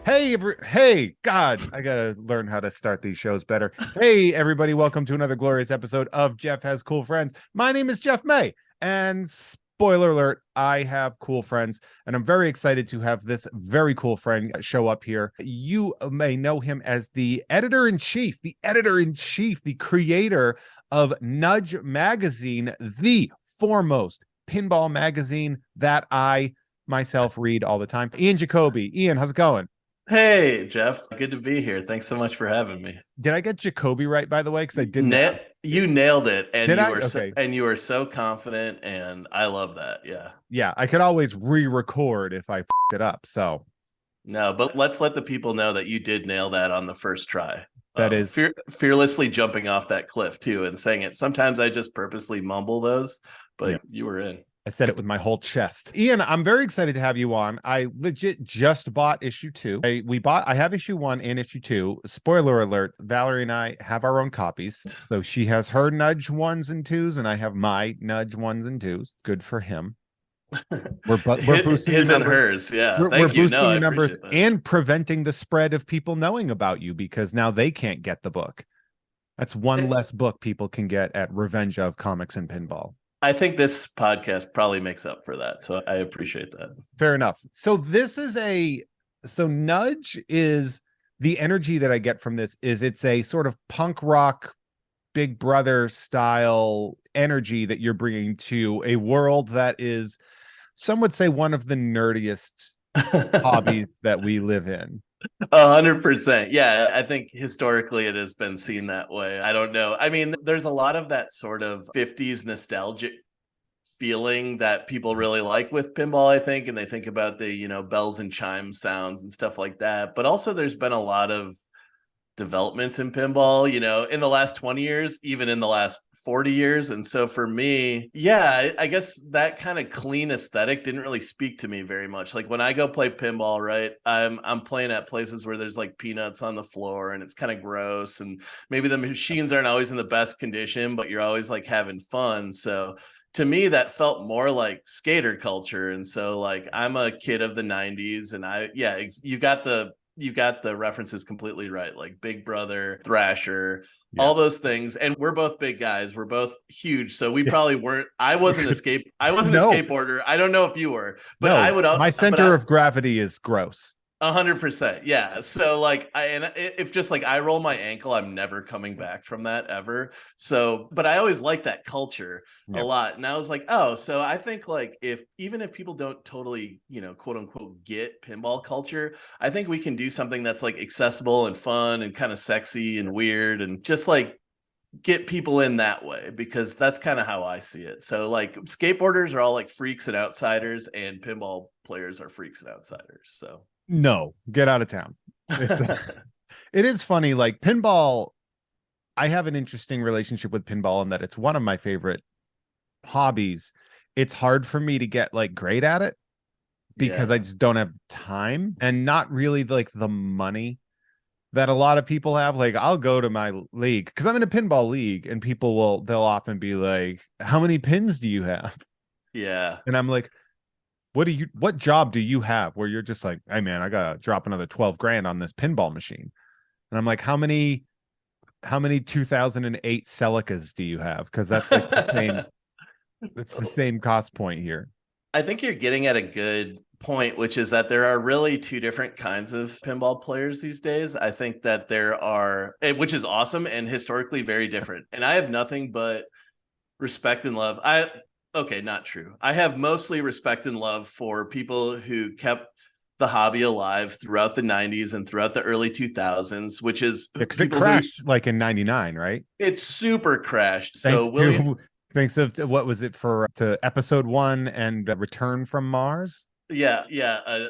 Hey, God, I gotta learn how to start these shows better. Hey, everybody, welcome to another glorious episode of Jeff Has Cool Friends. My name is Jeff May, and spoiler alert, I have cool friends, and I'm very excited to have this very cool friend show up here. You may know him as the creator of Nudge Magazine, the foremost pinball magazine that I myself read all the time. Ian Jacoby. Ian, how's it going? Hey, Jeff. Good to be here. Thanks so much for having me. Did I get Jacoby right, by the way? Because I didn't ask. You nailed it, and Did you I? were Okay. you were so confident, and I love that. Yeah. Yeah, I could always re-record if I it up. So No, but let's let the people know that you did nail that on the first try. that is, Fearlessly jumping off that cliff too and saying it. Sometimes I just purposely mumble those, yeah. but you were in. I said it with my whole chest. Ian, I'm very excited to have you on. I legit just bought issue two. I have issue one and issue two. Spoiler alert, Valerie and I have our own copies. So she has her nudge ones and twos, and I have my nudge ones and twos. Good for him. We're boosting your His and numbers. hers. Yeah. We're Thank you. No, boosting I your numbers appreciate that. and preventing the spread of people knowing about you because now they can't get the book. That's one less book people can get at Revenge of Comics and Pinball. I think this podcast probably makes up for that. So I appreciate that. Fair enough. So Nudge is the energy that I get from this is it's a sort of punk rock Big Brother style energy that you're bringing to a world that is, some would say, one of the nerdiest hobbies that we live in. 100%. Yeah, I think historically it has been seen that way. I don't know. I mean, there's a lot of that sort of 50s nostalgic feeling that people really like with pinball, I think, and they think about the, bells and chimes sounds and stuff like that. But also there's been a lot of developments in pinball, in the last 20 years, even in the last 40 years. And so for me, yeah, I guess that kind of clean aesthetic didn't really speak to me very much. Like when I go play pinball, right, I'm playing at places where there's like peanuts on the floor and it's kind of gross, and maybe the machines aren't always in the best condition, but you're always like having fun. So to me that felt more like skater culture. And so like I'm a kid of the 90s, and you got the references completely right, like Big Brother, Thrasher, Yeah. all those things. And we're both big guys, we're both huge, so we probably weren't. I wasn't a No, skateboarder. I don't know if you were, but I no. would My but center of gravity is gross. 100%. Yeah. So like if just like I roll my ankle, I'm never coming back from that ever. So, but I always like that culture a Yeah. lot. And I was like, oh, so I think like even if people don't totally, quote unquote get pinball culture, I think we can do something that's like accessible and fun and kind of sexy and weird and just like get people in that way, because that's kind of how I see it. So like skateboarders are all like freaks and outsiders, and pinball players are freaks and outsiders. So No, get out of town. It's it is funny, like pinball. I have an interesting relationship with pinball in that it's one of my favorite hobbies. It's hard for me to get like great at it because yeah. I just don't have time and not really like the money that a lot of people have. Like I'll go to my league because I'm in a pinball league and they'll often be like, how many pins do you have? Yeah. And I'm like, what job do you have where you're just like, hey man, I gotta drop another 12 grand on this pinball machine? And I'm like, how many 2008 Celicas do you have? Because that's like the same, it's the same cost point here. I think you're getting at a good point, which is that there are really two different kinds of pinball players these days. I think that there are, which is awesome and historically very different. And I have nothing but respect and love. Okay, not true. I have mostly respect and love for people who kept the hobby alive throughout the 90s and throughout the early 2000s, which is Because it people who crashed like in 99, right? it's super crashed. So Thanks William, to thanks to what was it for to episode one and Return from Mars? yeah,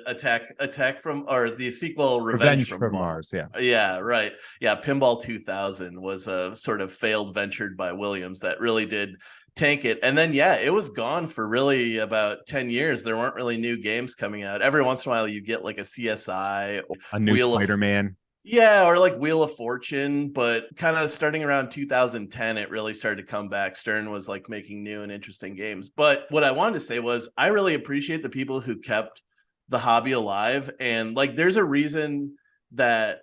attack from, or the sequel Revenge Revenge from from Mars. Mars, yeah. Yeah, right. Yeah, Pinball 2000 was a sort of failed venture by Williams that really did tank it. And then yeah, it was gone for really about 10 years. There weren't really new games coming out. Every once in a while you get like a CSI or A new Wheel of Spider-Man. yeah, or like Wheel of Fortune, but kind of starting around 2010, it really started to come back. Stern was like making new and interesting games. But what I wanted to say was, I really appreciate the people who kept the hobby alive. And like there's a reason that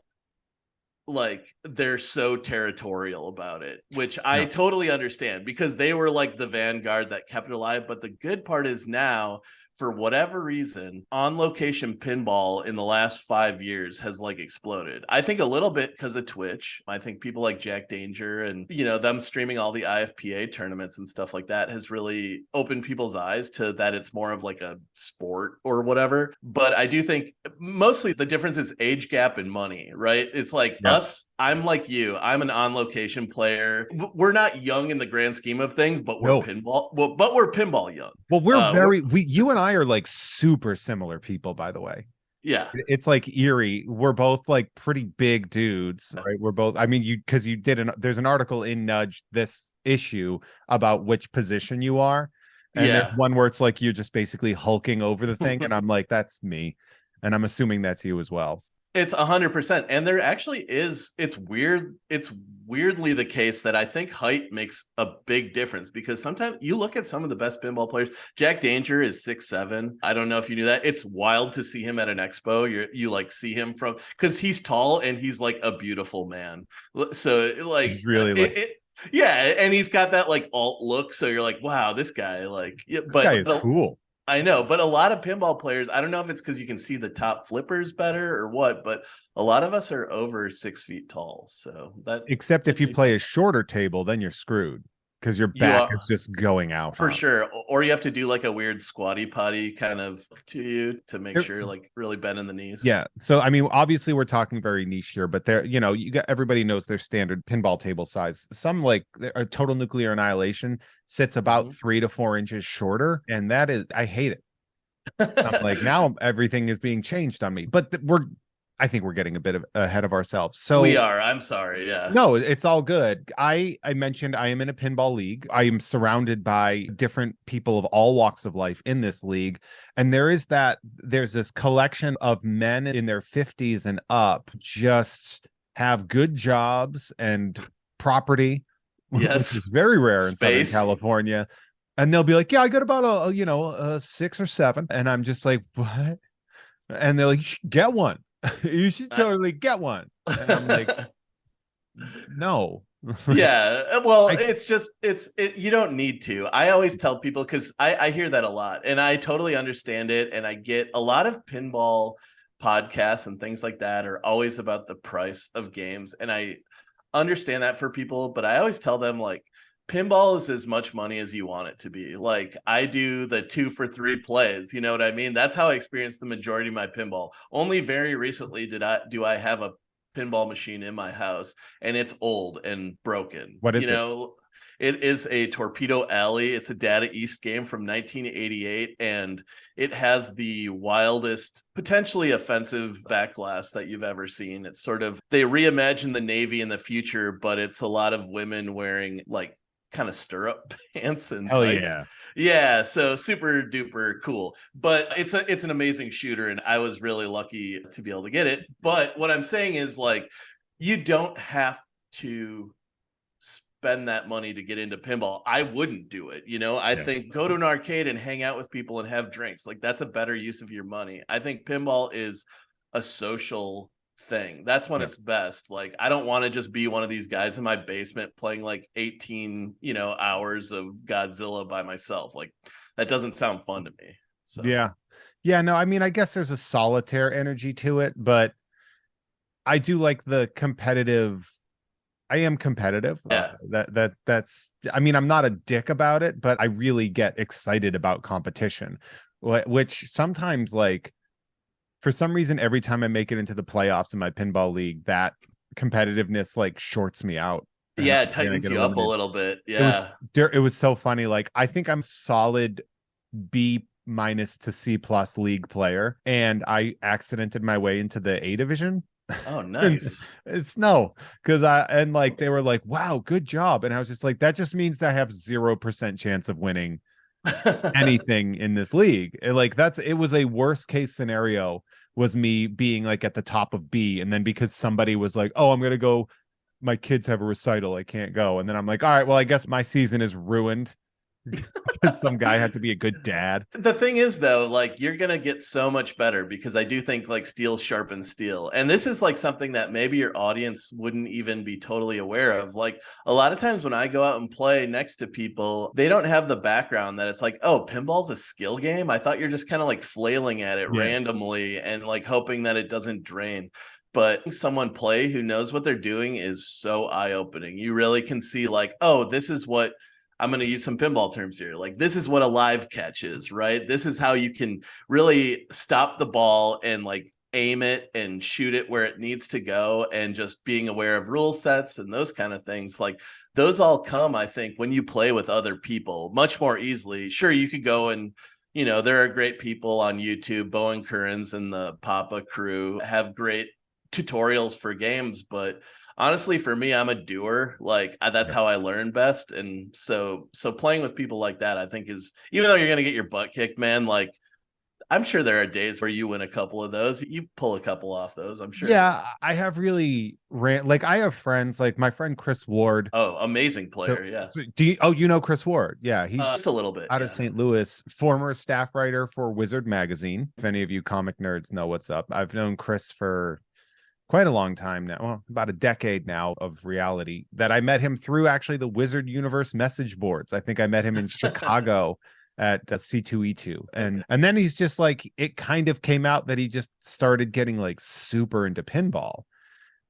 like they're so territorial about it, which I Yeah. totally understand because they were like the vanguard that kept it alive. But the good part is now, for whatever reason, on location pinball in the last 5 years has like exploded. I think a little bit because of Twitch. I think people like Jack Danger and, you know, them streaming all the IFPA tournaments and stuff like that has really opened people's eyes to that it's more of like a sport or whatever. But I do think mostly the difference is age gap and money, right? It's like Yeah. us, I'm like you, I'm an on location player. We're not young in the grand scheme of things, but we're No. pinball. Well, but we're pinball young. Well, we're We're, you and I are like super similar people, by the way. yeah. It's like eerie. We're both like pretty big dudes, right? We're both, I mean, because you did there's an article in Nudge this issue about which position you are. And there's Yeah. one where it's like you're just basically hulking over the thing. And I'm like, that's me. And I'm assuming that's you as well. It's 100%. And there actually is, it's weird. It's weirdly the case that I think height makes a big difference because sometimes you look at some of the best pinball players. Jack Danger is 6'7". I don't know if you knew that. It's wild to see him at an expo. You like see him from, because he's tall and he's like a beautiful man. So like He's really like, yeah, and he's got that like alt look. So you're like, wow, this guy, like, yeah, this guy is but cool. I know, but a lot of pinball players, I don't know if it's because you can see the top flippers better or what, but a lot of us are over 6 feet tall. So that Except if could you be play a shorter table, then you're screwed because your you back are is just going out. for Huh? sure. Or you have to do like a weird squatty potty kind of to you to make There- sure like really bending the knees. Yeah. So I mean, obviously we're talking very niche here, but there, you know, you got everybody knows their standard pinball table size. Some like a total nuclear annihilation sits about Mhm. 3 to 4 inches shorter, and that is I hate it. I'm like now everything is being changed on me, but I think we're getting a bit of ahead of ourselves. We So are. I'm sorry. Yeah. no, it's all good. I mentioned I am in a pinball league. I am surrounded by different people of all walks of life in this league. And there's this collection of men in their 50s and up just have good jobs and property, which Yes. is very rare in Southern Space. California. And they'll be like, yeah, I got about a 6 or 7. And I'm just like, what? And they're like, you should get one. You should totally get one. And I'm like, no. Yeah, well, I, it's just you don't need to. I always tell people because I hear that a lot and I totally understand it. And I get a lot of pinball podcasts and things like that are always about the price of games. And I understand that for people, but I always tell them like pinball is as much money as you want it to be. Like I do the 2 for 3 plays, you know what I mean? That's how I experienced the majority of my pinball. Only very recently do I have a pinball machine in my house and it's old and broken. what You is it? know, it is a Torpedo Alley. It's a Data East game from 1988 and it has the wildest, potentially offensive backlash that you've ever seen. It's sort of they reimagine the Navy in the future, but it's a lot of women wearing like kind of stirrup pants and Hell tights. yeah. Yeah, so super duper cool. But it's an amazing shooter and I was really lucky to be able to get it. But what I'm saying is like you don't have to spend that money to get into pinball. I wouldn't do it. You know, I Yeah. think go to an arcade and hang out with people and have drinks. Like that's a better use of your money. I think pinball is a social thing. That's when Yeah. it's best. Like I don't want to just be one of these guys in my basement playing like 18, hours of Godzilla by myself. Like that doesn't sound fun to me. So Yeah. Yeah. No, I mean, I guess there's a solitaire energy to it, but I do like the competitive. I am competitive. yeah. That's. I mean, I'm not a dick about it, but I really get excited about competition, which sometimes, like, for some reason, every time I make it into the playoffs in my pinball league, that competitiveness like shorts me out. Yeah, it And I tightens get you up a eliminated. little bit. It was Yeah. it was so funny. Like, I think I'm solid B minus to C plus league player, and I accidented my way into the A division. Oh, And nice. it's no, because like they were like, wow, good job. And I was just like, that just means I have 0% chance of winning anything in this league. Like it was a worst case scenario was me being like at the top of B. And then because somebody was like, oh, I'm gonna go, my kids have a recital, I can't go. And then I'm like, all right, well, I guess my season is ruined. because some guy had to be a good dad. The thing is, though, like you're gonna get so much better because I do think like steel sharpens steel, and this is like something that maybe your audience wouldn't even be totally aware of. Like a lot of times when I go out and play next to people, they don't have the background that it's like, oh, pinball's a skill game. I thought you're just kind of like flailing at it Yeah. randomly and like hoping that it doesn't drain. But someone play who knows what they're doing is so eye-opening. You really can see like, oh, this is what I'm going to use some pinball terms here. Like, this is what a live catch is, right? This is how you can really stop the ball and like aim it and shoot it where it needs to go. And just being aware of rule sets and those kind of things. Like, those all come, I think, when you play with other people much more easily. Sure, you could go and, you know, there are great people on YouTube. Bowen Kearns and the Papa crew have great tutorials for games, but honestly, for me, I'm a doer. Like that's how I learn best. And so playing with people like that, I think is, even though you're going to get your butt kicked, man, like I'm sure there are days where you win a couple of those. You pull a couple off those, I'm sure. Yeah, I have really like I have friends like my friend Chris Ward. Oh, amazing player. Yeah. You know Chris Ward? Yeah, he's just a little bit out of St. Louis, former staff writer for Wizard Magazine. If any of you comic nerds know what's up, I've known Chris for quite a long time now, well, about a decade now of reality, that I met him through actually the Wizard Universe message boards. I think I met him in Chicago at C2E2. And then he's just like, it kind of came out that he just started getting like super into pinball.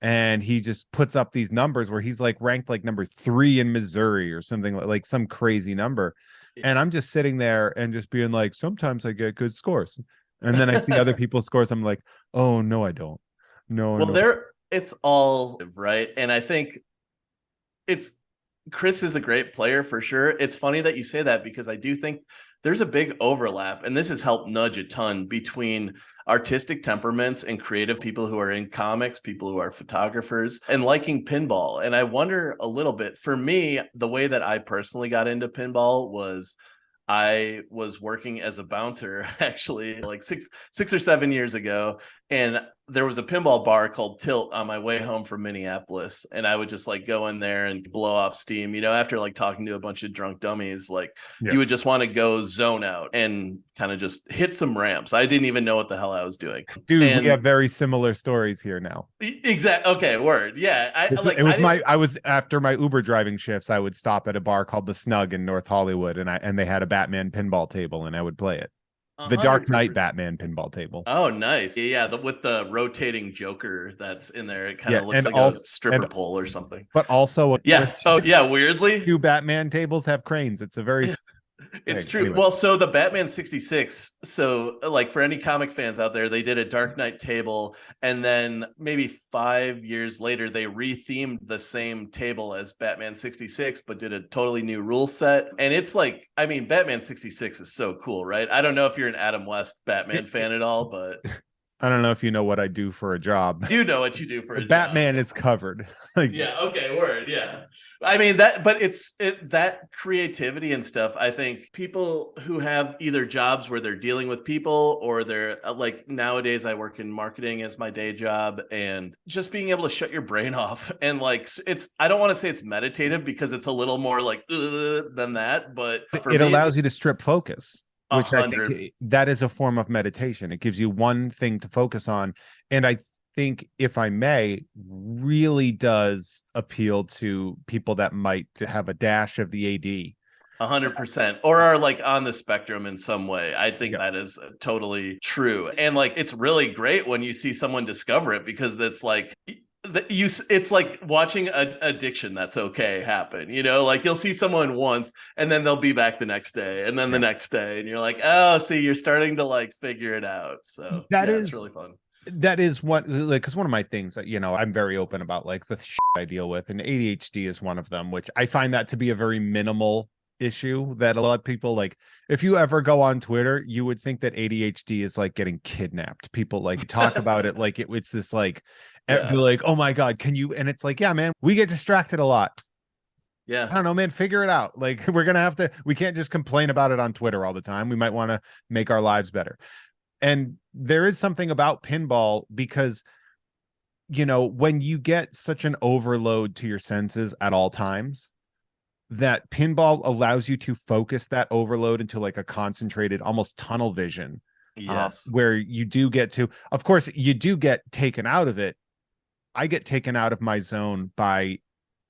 And he just puts up these numbers where he's like ranked like number 3 in Missouri or something like some crazy number. And I'm just sitting there and just being like, sometimes I get good scores. And then I see other people's scores. I'm like, oh, no, I don't. No, well, it's all right. And I think Chris is a great player for sure. It's funny that you say that because I do think there's a big overlap, and this has helped nudge a ton between artistic temperaments and creative people who are in comics, people who are photographers, and liking pinball. And I wonder a little bit, for me, the way that I personally got into pinball was I was working as a bouncer actually like six or 7 years ago, and there was a pinball bar called Tilt on my way home from Minneapolis, and I would just like go in there and blow off steam, you know, after like talking to a bunch of drunk dummies. Like you would just want to go zone out and kind of just hit some ramps. I didn't even know what the hell I was doing. Dude, we have very similar stories here now. Exactly. Okay, word. Yeah. I was after my Uber driving shifts, I would stop at a bar called the Snug in North Hollywood, and they had a Batman pinball table, and I would play it. The Dark Knight Batman pinball table. Oh, nice. Yeah, with the rotating Joker that's in there. It kind of looks like a stripper pole or something. But also, weirdly, 2 Batman tables have cranes. It's a very it's true. Anyway. Well, so the Batman 66, so like for any comic fans out there, they did a Dark Knight table, and then maybe 5 years later, they rethemed the same table as Batman 66, but did a totally new rule set. And it's like, I mean, Batman 66 is so cool, right? I don't know if you're an Adam West Batman fan at all, but I don't know if you know what I do for a job. I do know what you do for a Batman job. Is covered. Yeah. Okay. Word. Yeah. I mean that creativity and stuff. I think people who have either jobs where they're dealing with people, or they're like, nowadays I work in marketing as my day job, and just being able to shut your brain off and like, I don't want to say it's meditative because it's a little more like than that, but it allows you to strip focus, which 100. I think that is a form of meditation. It gives you one thing to focus on, and I think, if I may, really does appeal to people that might have a dash of the AD. 100%, or are like on the spectrum in some way. I think that is totally true. And like, it's really great when you see someone discover it, because it's like, it's like watching an addiction that's okay happen, you know, like you'll see someone once and then they'll be back the next day and then the next day, and you're like, oh, see, you're starting to like figure it out. So it's really fun. That is what, like, because one of my things that, you know, I'm very open about, like the shit I deal with, and ADHD is one of them, which I find that to be a very minimal issue that a lot of people, like, if you ever go on Twitter, you would think that ADHD is like getting kidnapped. People like talk about it like it's this like, be like, oh my God, can you? And it's like, yeah, man, we get distracted a lot. Yeah. I don't know, man, figure it out. Like, we can't just complain about it on Twitter all the time. We might want to make our lives better. And there is something about pinball because, you know, when you get such an overload to your senses at all times, that pinball allows you to focus that overload into like a concentrated, almost tunnel vision, Yes. where you do get to, of course, you do get taken out of it. I get taken out of my zone by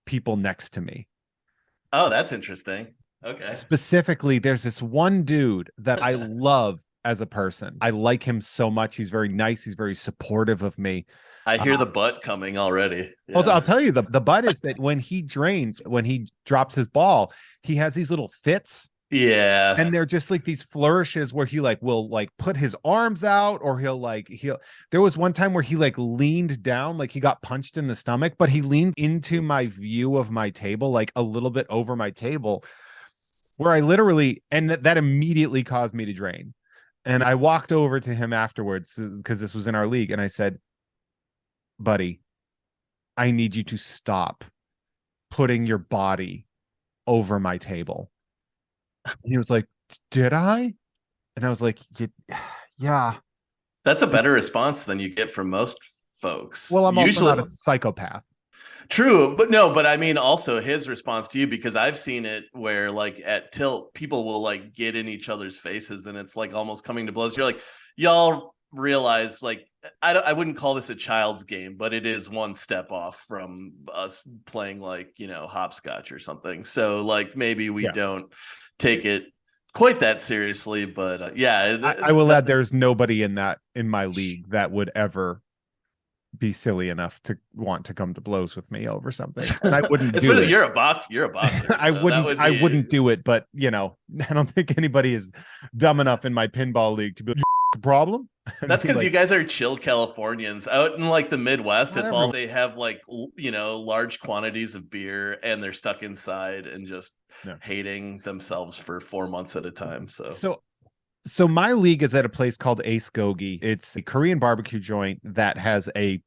people next to me. Oh, that's interesting. Okay. Specifically, there's this one dude that I love as a person. I like him so much. He's very nice. He's very supportive of me. I Uh, hear the butt coming already. I'll Yeah. tell you, the butt is that when he drains, when he drops his ball, he has these little fits, Yeah. and they're just like these flourishes where he like will like put his arms out, or he'll there was one time where he like leaned down, like he got punched in the stomach, but he leaned into my view of my table, like a little bit over my table, where I literally, and that immediately caused me to drain. And I walked over to him afterwards because this was in our league, and I said, buddy, I need you to stop putting your body over my table. And he was like, did I? And I was like, yeah. That's a better response than you get from most folks. Well, I'm also Usually, not a psychopath. true, but no, but I mean also his response to you, because I've seen it where like at tilt, people will like get in each other's faces and it's like almost coming to blows. You're like, y'all realize like I wouldn't call this a child's game, but it is one step off from us playing like, hopscotch or something. So like maybe we Yeah. don't take it quite that seriously, but I will add there's nobody in my league that would ever be silly enough to want to come to blows with me over something. And I wouldn't do it. You're a boxer. I So wouldn't that would I be... wouldn't do it, but I don't think anybody is dumb enough in my pinball league to be like, problem. That's because you guys are chill Californians. Out in like the Midwest, it's all they have like large quantities of beer, and they're stuck inside and just hating themselves for 4 months at a time. So my league is at a place called Ace Gogi. It's a Korean barbecue joint that has a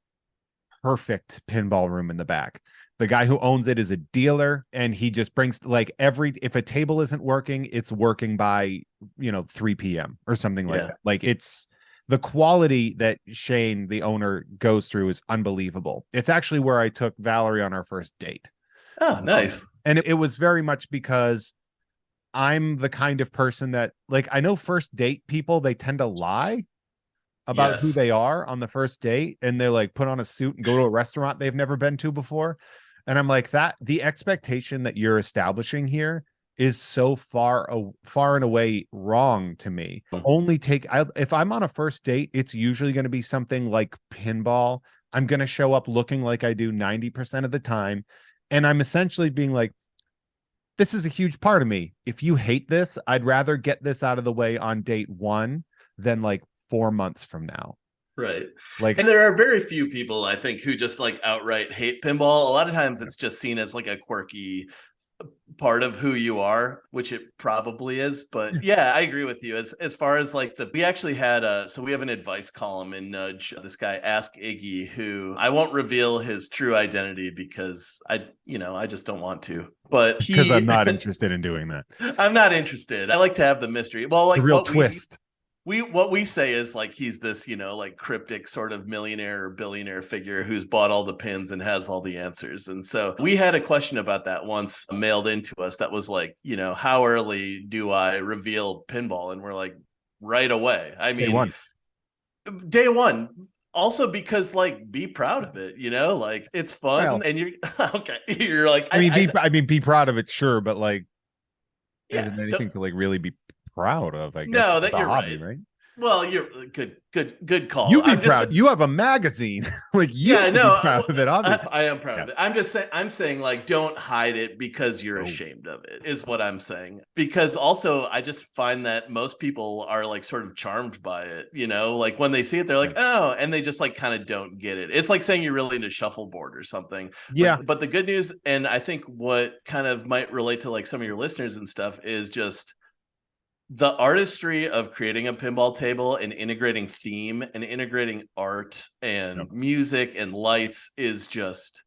perfect pinball room in the back. The guy who owns it is a dealer, and he just brings like if a table isn't working, it's working by 3 p.m. or something like that. Like it's the quality that Shane, the owner, goes through is unbelievable. It's actually where I took Valerie on our first date. Oh, nice. And it was very much because I'm the kind of person that, like, I know first date people, they tend to lie about who they are on the first date, and they like put on a suit and go to a restaurant they've never been to before. And I'm like, that the expectation that you're establishing here is so far and away wrong to me. If I'm on a first date, it's usually going to be something like pinball. I'm going to show up looking like I do 90% of the time, and I'm essentially being like, this is a huge part of me. If you hate this, I'd rather get this out of the way on date 1 than like 4 months from now. Right. Like, and there are very few people, I think, who just like outright hate pinball. A lot of times it's just seen as like a quirky part of who you are, which it probably is. But I agree with you. As far as like we actually had so we have an advice column in Nudge. This guy, Ask Iggy, who I won't reveal his true identity because I just don't want to. But because I'm not interested in doing that. I'm not interested. I like to have the mystery. Well, like the real twist. What we say is like he's this like cryptic sort of millionaire or billionaire figure who's bought all the pins and has all the answers. And so we had a question about that once mailed into us that was like, how early do I reveal pinball? And we're like, right away. I mean, day one. Also because like be proud of it, like it's fun. And you're okay. You're like, be proud of it, sure, but like isn't anything to like really be proud of, I guess. No, that you're hobby, right? Well, you're good call. You be proud. You have a magazine. Like you should be proud of it, obviously. I am proud of it. I'm saying like don't hide it because you're ashamed of it, is what I'm saying. Because also I just find that most people are like sort of charmed by it, like when they see it, they're like, oh, and they just like kind of don't get it. It's like saying you're really into shuffleboard or something. Yeah. But the good news, and I think what kind of might relate to like some of your listeners and stuff, is just the artistry of creating a pinball table and integrating theme and integrating art and music and lights is just,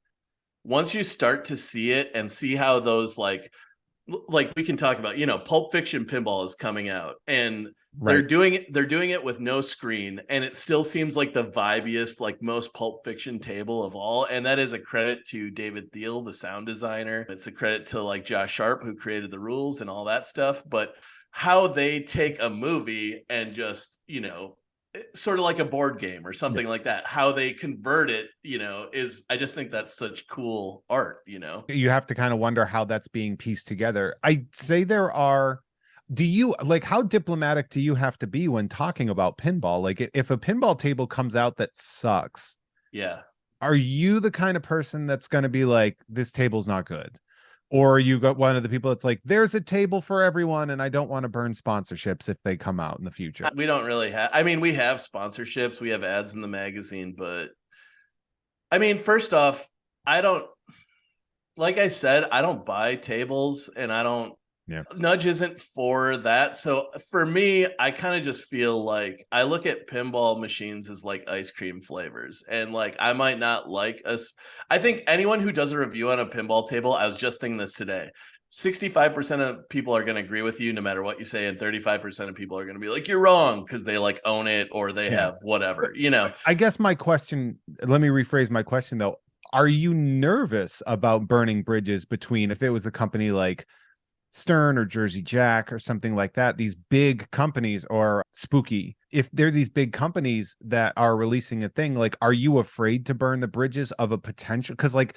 once you start to see it and see how those like like we can talk about, Pulp Fiction pinball is coming out, and they're Right. doing it with no screen, and it still seems like the vibiest, like most Pulp Fiction table of all. And that is a credit to David Thiel, the sound designer. It's a credit to like Josh Sharp, who created the rules and all that stuff. But how they take a movie and just, sort of like a board game or Yeah. something like that, how they convert it, is, I just think that's such cool art. You have to kind of wonder how that's being pieced together. I'd say there are. Do you like, how diplomatic do you have to be when talking about pinball? Like, if a pinball table comes out that sucks, Yeah. are you the kind of person that's going to be like, this table's not good? Or you got one of the people that's like, there's a table for everyone and I don't want to burn sponsorships if they come out in the future? We don't really have, I mean, we have sponsorships, we have ads in the magazine, but I mean, first off, I don't, like I said, I don't buy tables, and I don't, Yeah. Nudge isn't for that. So for me, I kind of just feel like I look at pinball machines as like ice cream flavors. And like I might not like us. I think anyone who does a review on a pinball table, I was just thinking this today. 65% of people are going to agree with you no matter what you say, and 35% of people are going to be like, you're wrong, because they like own it or they Yeah. have whatever. I guess my question, let me rephrase my question though. Are you nervous about burning bridges between, if it was a company like Stern or Jersey Jack or something like that, these big companies, or Spooky, if they're these big companies that are releasing a thing, like, are you afraid to burn the bridges of a potential? Because like,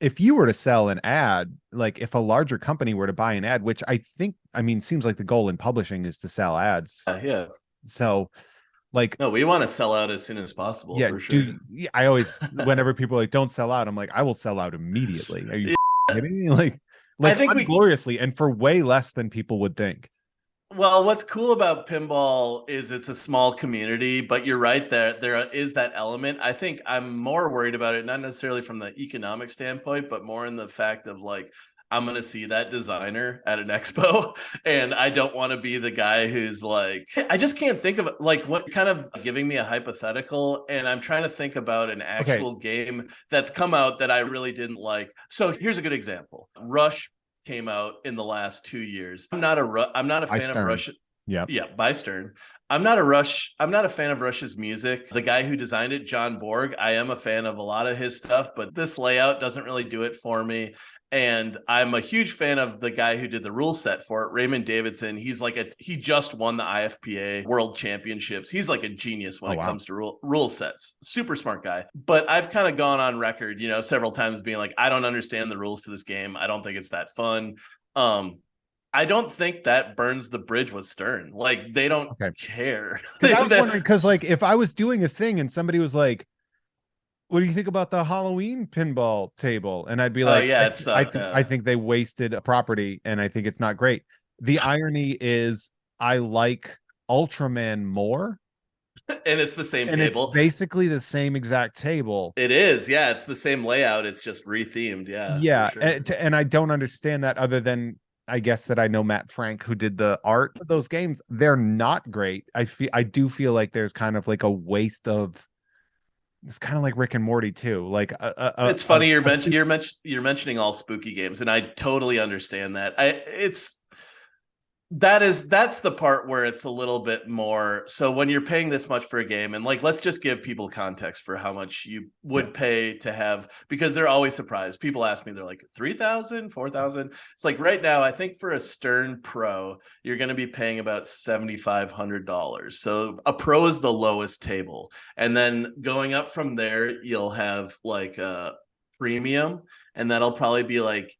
if you were to sell an ad, like if a larger company were to buy an ad, which I think, I mean, seems like the goal in publishing is to sell ads. Yeah. So like, No, we want to sell out as soon as possible, yeah, for sure. I always, whenever people are like, don't sell out, I'm like, I will sell out immediately. Are you kidding me? Like I think ungloriously, and for way less than people would think. Well, what's cool about pinball is it's a small community, but you're right, there is that element. I think I'm more worried about it, not necessarily from the economic standpoint, but more in the fact of like, I'm going to see that designer at an expo, and I don't want to be the guy who's like, I just can't think of like what kind of giving me a hypothetical. And I'm trying to think about an Okay. actual game that's come out that I really didn't like. So here's a good example. Rush came out in the last 2 years. I'm not a I fan of Stern. Rush. Yeah. Yeah, by Stern. I'm not a fan of Rush's music. The guy who designed it, John Borg, I am a fan of a lot of his stuff, but this layout doesn't really do it for me. And I'm a huge fan of the guy who did the rule set for it, Raymond Davidson. He just won the IFPA World Championships. He's like a genius when Oh it wow. comes to rule sets. Super smart guy. But I've kind of gone on record, several times being like, I don't understand the rules to this game. I don't think it's that fun. I don't think that burns the bridge with Stern. Like, they don't Okay. care. Because I was wondering, because like, if I was doing a thing and somebody was like, what do you think about the Halloween pinball table? And I'd be Oh like, yeah, it sucked. I think they wasted a property and I think it's not great. The irony is I like Ultraman more. And it's the same And it's table. basically the same exact table. It is, yeah. It's the same layout. It's just rethemed, yeah, Yeah. for sure. And I don't understand that, other than I guess that I know Matt Frank, who did the art of those games. They're not great. I do feel like there's kind of like a waste of, it's kind of like Rick and Morty too. Like It's funny you're mentioning all spooky games, and I totally understand that. That's the part where it's a little bit more. So when you're paying this much for a game, and like, let's just give people context for how much you would pay to have, because they're always surprised. People ask me, they're like 3,000, 4,000. It's like right now, I think for a Stern Pro, you're going to be paying about $7,500. So a Pro is the lowest table. And then going up from there, you'll have like a premium, and that'll probably be like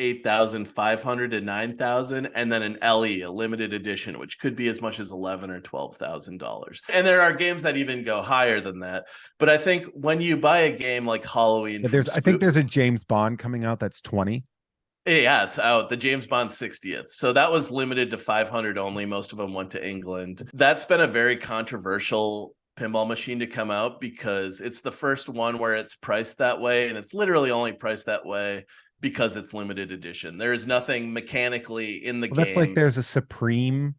8,500 to 9,000, and then an LE, a limited edition, which could be as much as $11,000 or $12,000. And there are games that even go higher than that. But I think when you buy a game like Halloween, I think there's a James Bond coming out that's 20. Yeah, it's out. The James Bond 60th. So that was limited to 500 only. Most of them went to England. That's been a very controversial pinball machine to come out, because it's the first one where it's priced that way, and it's literally only priced that way because it's limited edition. There is nothing mechanically in the game. That's like, there's a Supreme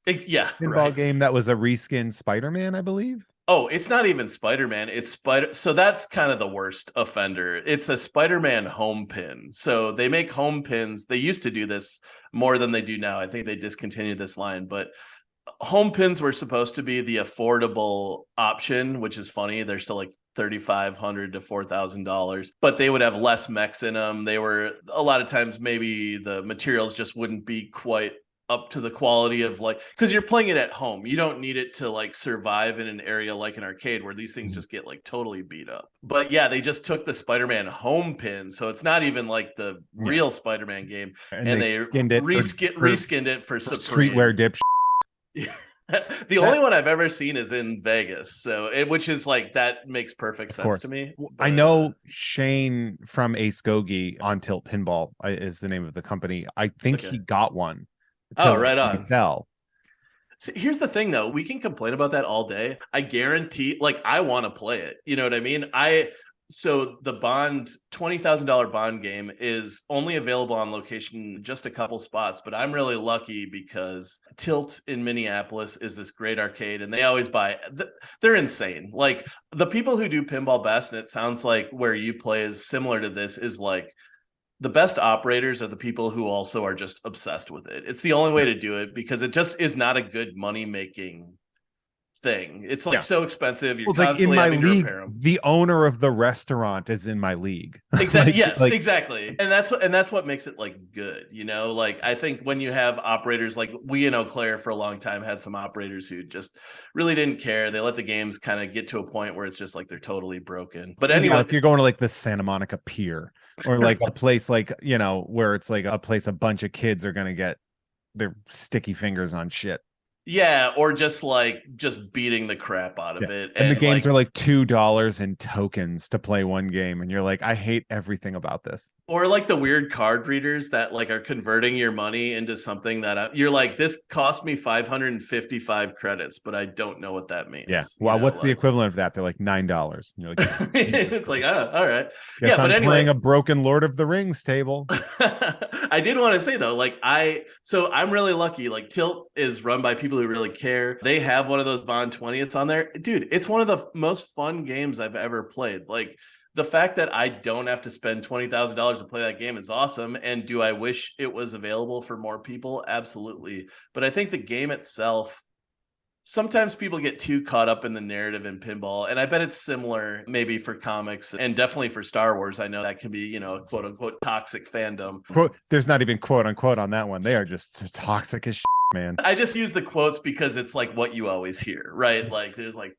pinball game that was a reskin Spider-Man, I believe. Oh, it's not even Spider-Man. It's Spider. So that's kind of the worst offender. It's a Spider-Man home pin. So they make home pins. They used to do this more than they do now. I think they discontinued this line, but home pins were supposed to be the affordable option, which is funny. They're still like $3,500 to $4,000, but they would have less mechs in them. They were a lot of times maybe the materials just wouldn't be quite up to the quality of like, because you're playing it at home. You don't need it to like survive in an area like an arcade where these things just get like totally beat up. But yeah, they just took the Spider-Man home pin, so it's not even like the real Spider-Man game, and they skinned it reskinned it for streetwear dip. The only one I've ever seen is in Vegas, which is like that makes perfect sense to me. But, I know Shane from Ace Gogi on Tilt Pinball is the name of the company. I think he got one. Oh, right on. Sell. So here's the thing, though. We can complain about that all day. I guarantee, like, I want to play it. You know what I mean? So the Bond $20,000 Bond game is only available on location just a couple spots, but I'm really lucky because Tilt in Minneapolis is this great arcade, and they always buy. They're insane. Like the people who do pinball best, and it sounds like where you play is similar to this. Is like the best operators are the people who also are just obsessed with it. It's the only way to do it because it just is not a good money making thing. It's like so expensive. You're constantly like in my having to league, repair them. The owner of the restaurant is in my league. Exactly. Yes, exactly. And that's what makes it like good. You know, like I think when you have operators like we in Eau Claire for a long time had some operators who just really didn't care. They let the games kind of get to a point where it's just like they're totally broken. But anyway, if you're going to like the Santa Monica Pier or like a place like, you know, where it's like a place a bunch of kids are going to get their sticky fingers on shit. Yeah, or just beating the crap out of it. And the games are like $2 in tokens to play one game. And you're like, I hate everything about this. Or like the weird card readers that like are converting your money into something that you're like, this cost me 555 credits, but I don't know what that means. Yeah. Well, what's the equivalent of that? They're like $9. And you're like, it's like, oh, all right. Guess I'm playing a broken Lord of the Rings table. I did want to say though, like I'm really lucky. Like Tilt is run by people who really care. They have one of those Bond 20th on there. Dude, it's one of the most fun games I've ever played. Like the fact that I don't have to spend $20,000 to play that game is awesome. And do I wish it was available for more people? Absolutely. But I think the game itself, sometimes people get too caught up in the narrative in pinball. And I bet it's similar maybe for comics and definitely for Star Wars. I know that can be, you know, a quote unquote toxic fandom. There's not even quote unquote on that one. They are just toxic as shit, man. I just use the quotes because it's like what you always hear, right? Like there's like,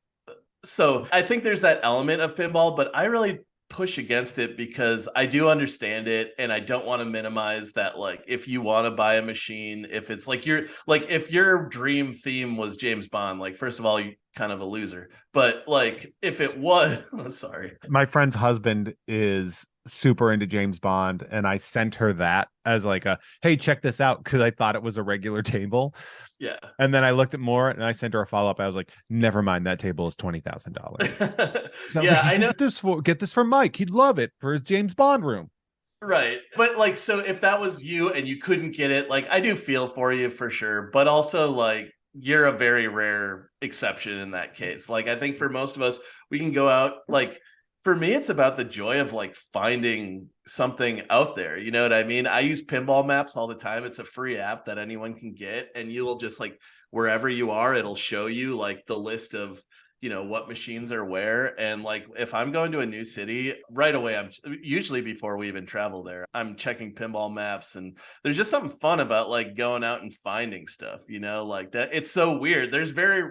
so I think there's that element of pinball, but I really push against it because I do understand it and I don't want to minimize that. Like if you want to buy a machine, if it's like if your dream theme was James Bond, like first of all, you kind of a loser. But like if it was sorry. My friend's husband is super into James Bond and I sent her that as like a hey, check this out because I thought it was a regular table. Yeah. And then I looked at more and I sent her a follow-up. I was like, never mind, that table is $20,000. So yeah, like, I know. Get this for Mike. He'd love it for his James Bond room. Right. But like, so if that was you and you couldn't get it, like I do feel for you for sure. But also like you're a very rare exception in that case. Like I think for most of us, we can go out like for me, it's about the joy of like finding something out there. You know what I mean? I use pinball maps all the time. It's a free app that anyone can get. And you will just like wherever you are, it'll show you like the list of, you know, what machines are where. And like if I'm going to a new city right away, I'm usually before we even travel there, I'm checking pinball maps. And there's just something fun about like going out and finding stuff, you know, like that. It's so weird. There's very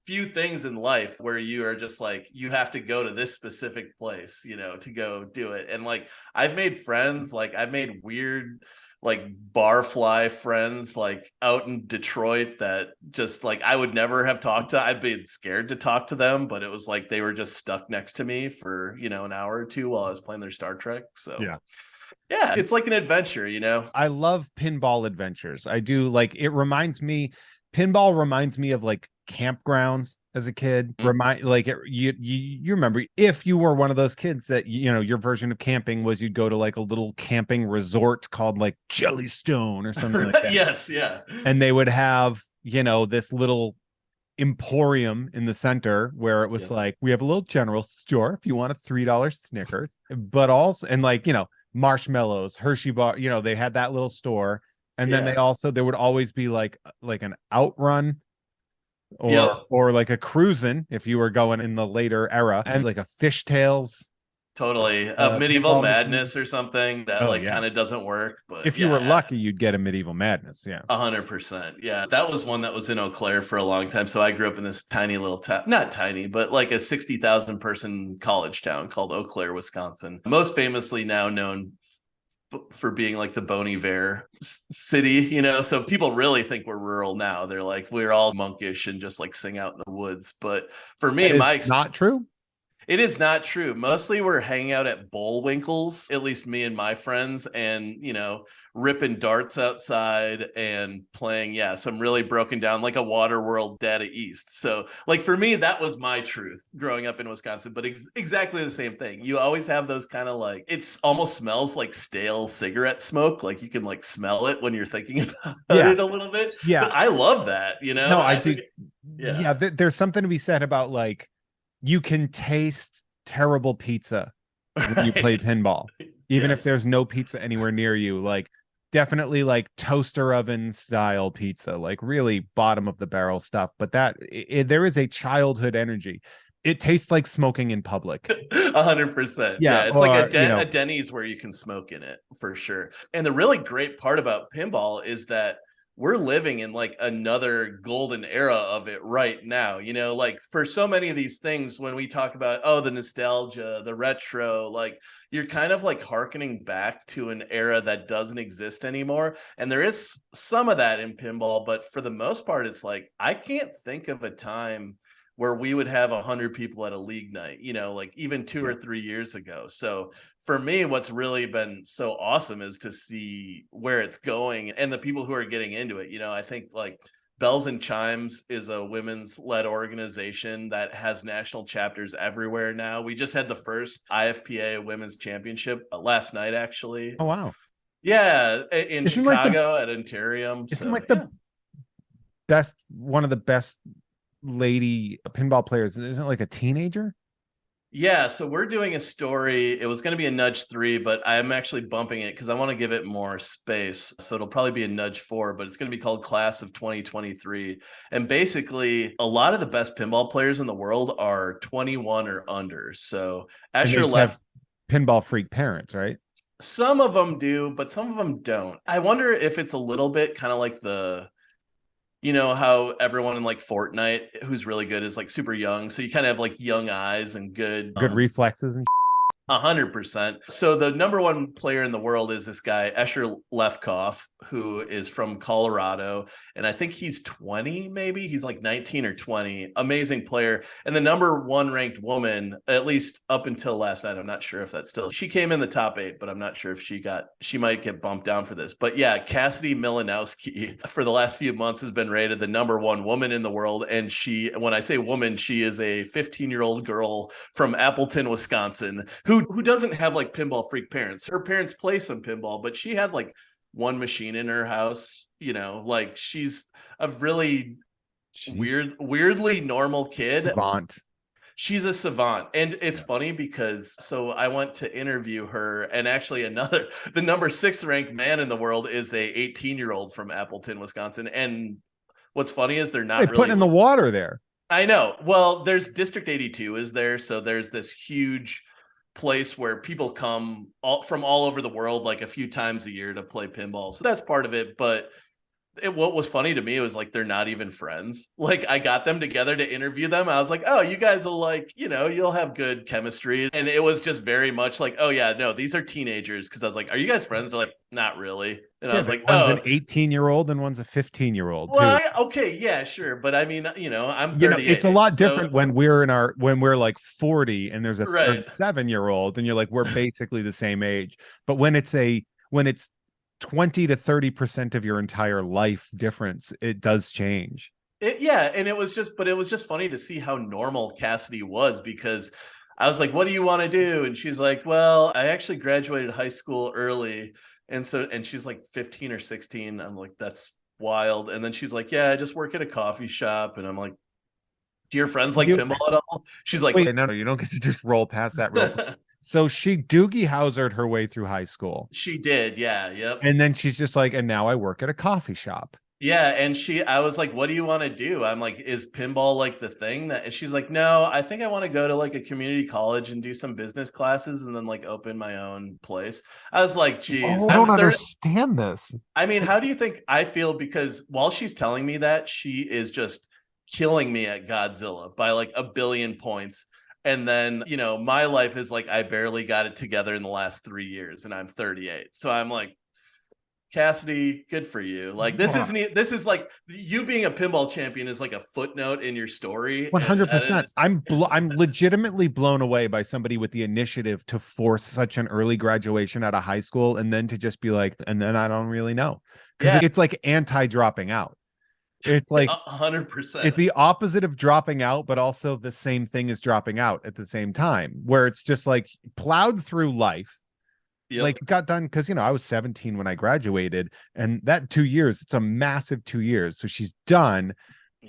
few things in life where you are just like you have to go to this specific place, you know, to go do it. And like I've made friends, like I've made weird like barfly friends like out in Detroit that just like I would never have talked to. I'd been scared to talk to them, but it was like they were just stuck next to me for, you know, an hour or two while I was playing their Star Trek. So yeah, it's like an adventure, you know. I love pinball adventures. I do. Like pinball reminds me of like campgrounds as a kid. You remember if you were one of those kids that, you know, your version of camping was you'd go to like a little camping resort called like Jellystone or something like that. Yes, yeah. And they would have, you know, this little emporium in the center where it was Yep. like, we have a little general store if you want a $3 Snickers, but also, and like, marshmallows, Hershey bar, they had that little store. And then Yeah. there would always be like an Outrun or Yep. like a cruisin' if you were going in the later era, and like a Fishtails Totally. A medieval pinball machine. madness or something that Oh like yeah. kind of doesn't work. But If you were yeah, lucky, you'd get a medieval madness. Yeah. 100%. Yeah. That was one that was in Eau Claire for a long time. So I grew up in this tiny little town, not tiny, but like a 60,000 person college town called Eau Claire, Wisconsin. Most famously now known for being like the Bon Iver city, so people really think we're rural now. They're like, we're all monkish and just like sing out in the woods. But for me, That is not true. it is not true. Mostly we're hanging out at Bullwinkles, at least me and my friends, and, ripping darts outside and playing, some really broken down, like a Waterworld Data East. So, like, for me, that was my truth growing up in Wisconsin, but exactly the same thing. You always have those kind of like, it's almost smells like stale cigarette smoke. Like, you can like smell it when you're thinking about Yeah. it a little bit. Yeah. But I love that, No, I do. think, Yeah. There's something to be said about like, you can taste terrible pizza when you play pinball, even if Yes. there's no pizza anywhere near you. Like, definitely like toaster oven style pizza, like really bottom of the barrel stuff. But there is a childhood energy. It tastes like smoking in public. 100%. Yeah. Yeah, it's like Or, a Denny's where you can smoke in it for sure. And the really great part about pinball is that we're living in like another golden era of it right now. Like for so many of these things, when we talk about, the nostalgia, the retro, like you're kind of like hearkening back to an era that doesn't exist anymore. And there is some of that in pinball, but for the most part, it's like, I can't think of a time where we would have 100 people at a league night, like even 2 or 3 years ago. So for me, what's really been so awesome is to see where it's going and the people who are getting into it. I think like Bells and Chimes is a women's led organization that has national chapters everywhere now. We just had the first IFPA women's championship last night, actually. oh wow. Yeah, in Isn't like the Chicago at Ontario. isn't So like the one of the best lady pinball players, isn't like a teenager? Yeah, so we're doing a story. It was going to be a nudge 3, but I'm actually bumping it because I want to give it more space. So it'll probably be a nudge 4, but it's going to be called Class of 2023. And basically, a lot of the best pinball players in the world are 21 or under. So And they Escher just have left. pinball freak parents, right? Some of them do, but some of them don't. I wonder if it's a little bit kind of like how everyone in like Fortnite who's really good is like super young. So you kind of have like young eyes and good Good reflexes and 100%. So the number one player in the world is this guy, Escher Lefkoff, who is from Colorado. And I think he's 20, maybe. He's like 19 or 20. Amazing player. And the number one ranked woman, at least up until last night, I'm not sure if that's still, she came in the top 8, but I'm not sure if she might get bumped down for this. But yeah, Cassidy Milanowski for the last few months has been rated the number one woman in the world. And when I say woman, she is a 15-year-old girl from Appleton, Wisconsin, who doesn't have like pinball freak parents. Her parents play some pinball, but she had like one machine in her house. Like she's a really weirdly normal kid. savant. She's a savant. And it's funny because so I went to interview her, and actually the number 6 ranked man in the world is a 18-year-old from Appleton, Wisconsin. And what's funny is they're not They really put in the water there. I know. Well, there's District 82 is there. So there's this huge place where people come from all over the world like a few times a year to play pinball. So that's part of it. But what was funny to me was like they're not even friends. Like I got them together to interview them. I was like, oh, you guys will like, you'll have good chemistry. And it was just very much like, oh yeah, no, these are teenagers. Because I was like, are you guys friends? They're like, not really. And I was like, one's oh, an 18-year-old and one's a 15-year-old too. well, okay, yeah, sure. But I mean, I'm 38. It's a lot so, different when we're like 40 and there's a right. 37-year-old and you're like, we're basically the same age. But when it's 20 to 30% of your entire life difference, it does change. Yeah, and it was just funny to see how normal Cassidy was, because I was like, what do you want to do? And she's like, well, I actually graduated high school early. And she's like 15 or 16. I'm like, that's wild. And then she's like, yeah, I just work at a coffee shop. And I'm like, Do your friends like pinball at all? She's like, wait, no, you don't get to just roll past that real quick. So she Doogie Howsered her way through high school. She did, yeah, yep. And then she's just like, and now I work at a coffee shop. Yeah, and I was like, what do you want to do? I'm like, is pinball like the thing that, and she's like, no, I think I want to go to like a community college and do some business classes and then like open my own place. I was like, geez, I don't understand this. I mean, how do you think I feel? Because while she's telling me that, she is just killing me at Godzilla by like a billion points. And then, you know, my life is like, I barely got it together in the last 3 years and I'm 38. So I'm like, Cassidy, good for you. Like this is like you being a pinball champion is like a footnote in your story. 100%. I'm legitimately blown away by somebody with the initiative to force such an early graduation out of high school and then to just be like, and then I don't really know. Because it's like anti-dropping out. It's like 100%. It's the opposite of dropping out, but also the same thing as dropping out at the same time, where it's just like plowed through life. Yep. Like got done because, you know, I was 17 when I graduated, and that 2 years, it's a massive 2 years. So she's done,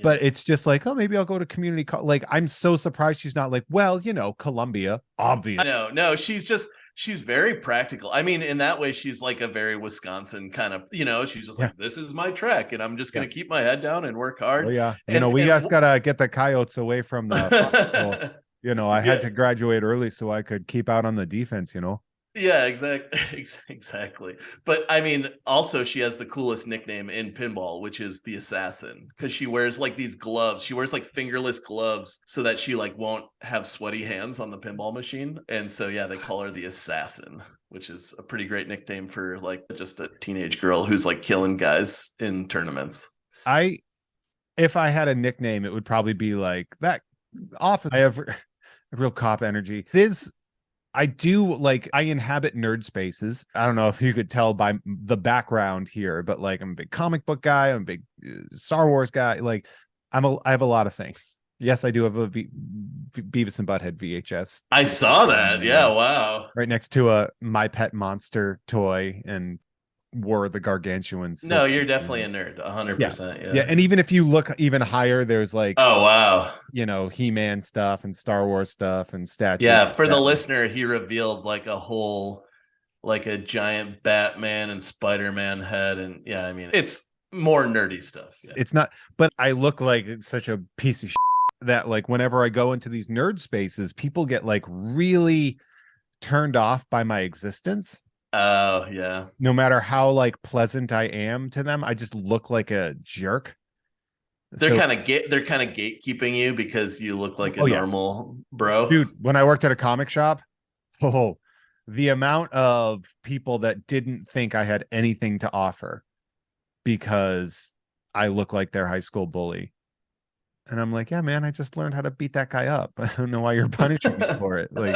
but it's just like, oh, maybe I'll go to community college. Like, I'm so surprised she's not like, well, you know, Columbia, obvious. No, she's very practical. I mean, in that way, she's like a very Wisconsin kind of, you know, she's just like, this is my track and I'm just going to keep my head down and work hard. Oh, yeah. We just got to get the coyotes away from the, you know, I had to graduate early so I could keep out on the defense, you know? Yeah, exactly. But I mean, also she has the coolest nickname in pinball, which is the Assassin, because she wears like these gloves. She wears like fingerless gloves so that she like won't have sweaty hands on the pinball machine. And so yeah, they call her the Assassin, which is a pretty great nickname for like just a teenage girl who's like killing guys in tournaments. If I had a nickname, it would probably be like that. Often I have real cop energy. I inhabit nerd spaces. I don't know if you could tell by the background here, but like I'm a big comic book guy. I'm a big Star Wars guy. Like I have a lot of things. Yes, I do have a Beavis and Butthead VHS. I saw that. Yeah, wow. Right next to a My Pet Monster toy and War of the Gargantuans. No, you're definitely a nerd. 100%. Yeah. And even if you look even higher, there's like, oh, wow. You know, He-Man stuff and Star Wars stuff and statues. Yeah, for the listener, he revealed like a giant Batman and Spider-Man head. And yeah, I mean, it's more nerdy stuff. Yeah. It's not, but I look like such a piece of shit that like whenever I go into these nerd spaces, people get like really turned off by my existence. Oh, yeah. No matter how like pleasant I am to them, I just look like a jerk. They're kind of gatekeeping you because you look like a normal bro. Dude, when I worked at a comic shop, the amount of people that didn't think I had anything to offer because I look like their high school bully. And I'm like, yeah, man, I just learned how to beat that guy up. I don't know why you're punishing me for it. Like,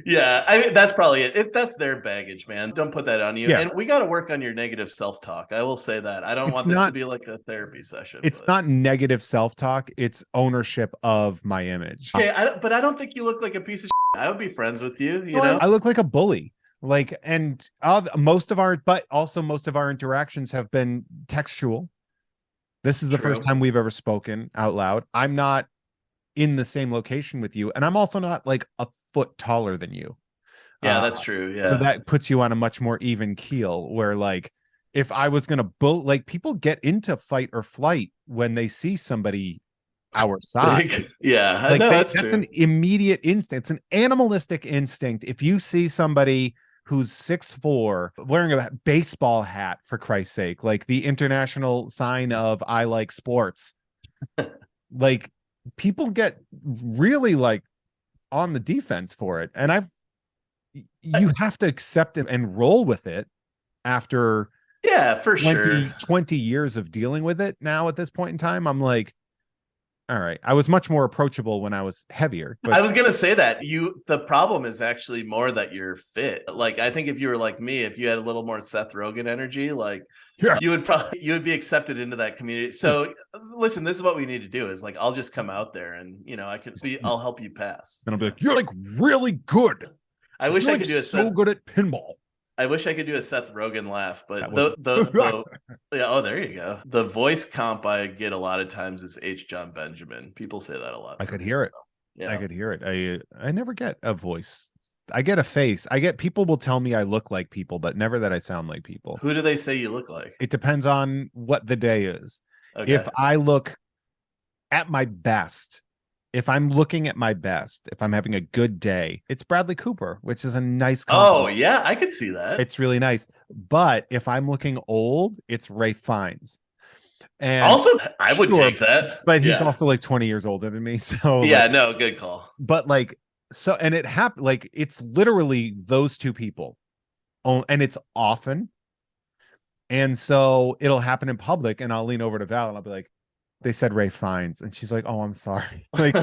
yeah, I mean, that's probably it. If that's their baggage, man, don't put that on you. Yeah. And we got to work on your negative self-talk. I will say that. I don't want this to be like a therapy session. It's not negative self-talk. It's ownership of my image. Okay, but I don't think you look like a piece of shit. I would be friends with you. You know, I look like a bully. Like, and most of our interactions have been textual. This is the first time we've ever spoken out loud. I'm not in the same location with you, and I'm also not like a foot taller than you. Yeah, that's true. Yeah. So that puts you on a much more even keel where like if I was going to like people get into fight or flight when they see somebody our size. Yeah. Like that's an immediate instinct. It's an animalistic instinct. If you see somebody who's 6'4", wearing a baseball hat, for Christ's sake, like the international sign of I like sports. Like people get really like on the defense for it. And you have to accept it and roll with it after for 20 years of dealing with it. Now at this point in time, I'm like, all right. I was much more approachable when I was heavier. But I was going to say that the problem is actually more that you're fit. Like, I think if you were like me, if you had a little more Seth Rogen energy, like you would be accepted into that community. So listen, this is what we need to do is like, I'll just come out there and, you know, I'll help you pass. And I'll be like, you're like really good. I wish I could do so good at pinball. I wish I could do a Seth Rogen laugh, but That was the yeah, oh, there you go. The voice comp I get a lot of times is H. John Benjamin. People say that a lot. I for could me, hear it. so, yeah. I could hear it. I never get a voice. I get a face. I get people will tell me I look like people, but never that I sound like people. Who do they say you look like? It depends on what the day is. Okay. If I look at my best, if I'm looking at my best, if I'm having a good day, it's Bradley Cooper, which is a nice compliment. Oh, yeah, I could see that. It's really nice. But if I'm looking old, it's Ray Fiennes. And Also, I would sure, take that. but he's Yeah. also like 20 years older than me. So Yeah, like, no, good call. but like, so, and it happened, like, it's literally those two people. Oh, and it's often. And so it'll happen in public, and I'll lean over to Val and I'll be like, they said Ray Fiennes. And she's like, oh, I'm sorry. Like,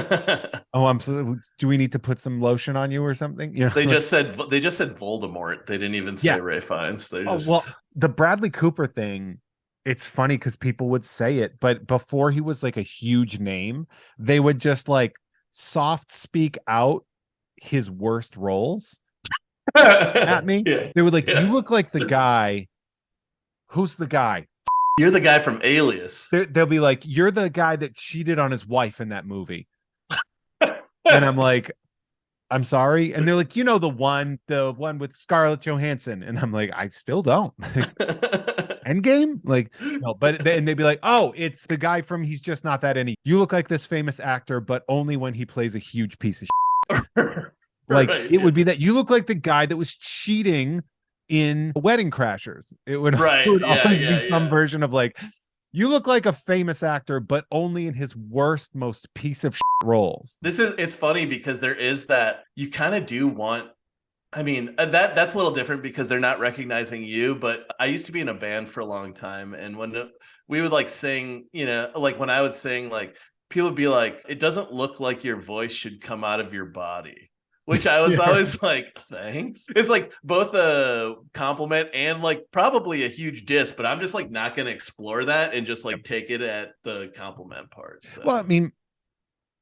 oh, I'm so, do we need to put some lotion on you or something? You know, they just said Voldemort. They didn't even say Yeah. Ray Fiennes. They oh, just well, the Bradley Cooper thing, it's funny because people would say it, but before he was like a huge name, they would just like soft speak out his worst roles at me. Yeah. They were like, Yeah. you look like the guy. Who's the guy? You're the guy from Alias. They'll be like, you're the guy that cheated on his wife in that movie. And I'm like, I'm sorry. And they're like, you know, the one with Scarlett Johansson. And I'm like, I still don't. Endgame? Like, no, but then they'd be like, oh, it's the guy from He's Just Not That Any. You look like this famous actor, but only when he plays a huge piece of shit. Like, Right, it would be that you look like the guy that was cheating in Wedding Crashers. It would, it would always be some version of like, you look like a famous actor, but only in his worst, most piece of shit roles. It's funny because there is that you kind of do want. I mean, that's a little different because they're not recognizing you, but I used to be in a band for a long time. And when we would like sing, you know, like when I would sing, like people would be like, it doesn't look like your voice should come out of your body, which I was always like, thanks. It's like both a compliment and like probably a huge diss, but I'm just like not going to explore that and just like take it at the compliment part. So. Well, I mean,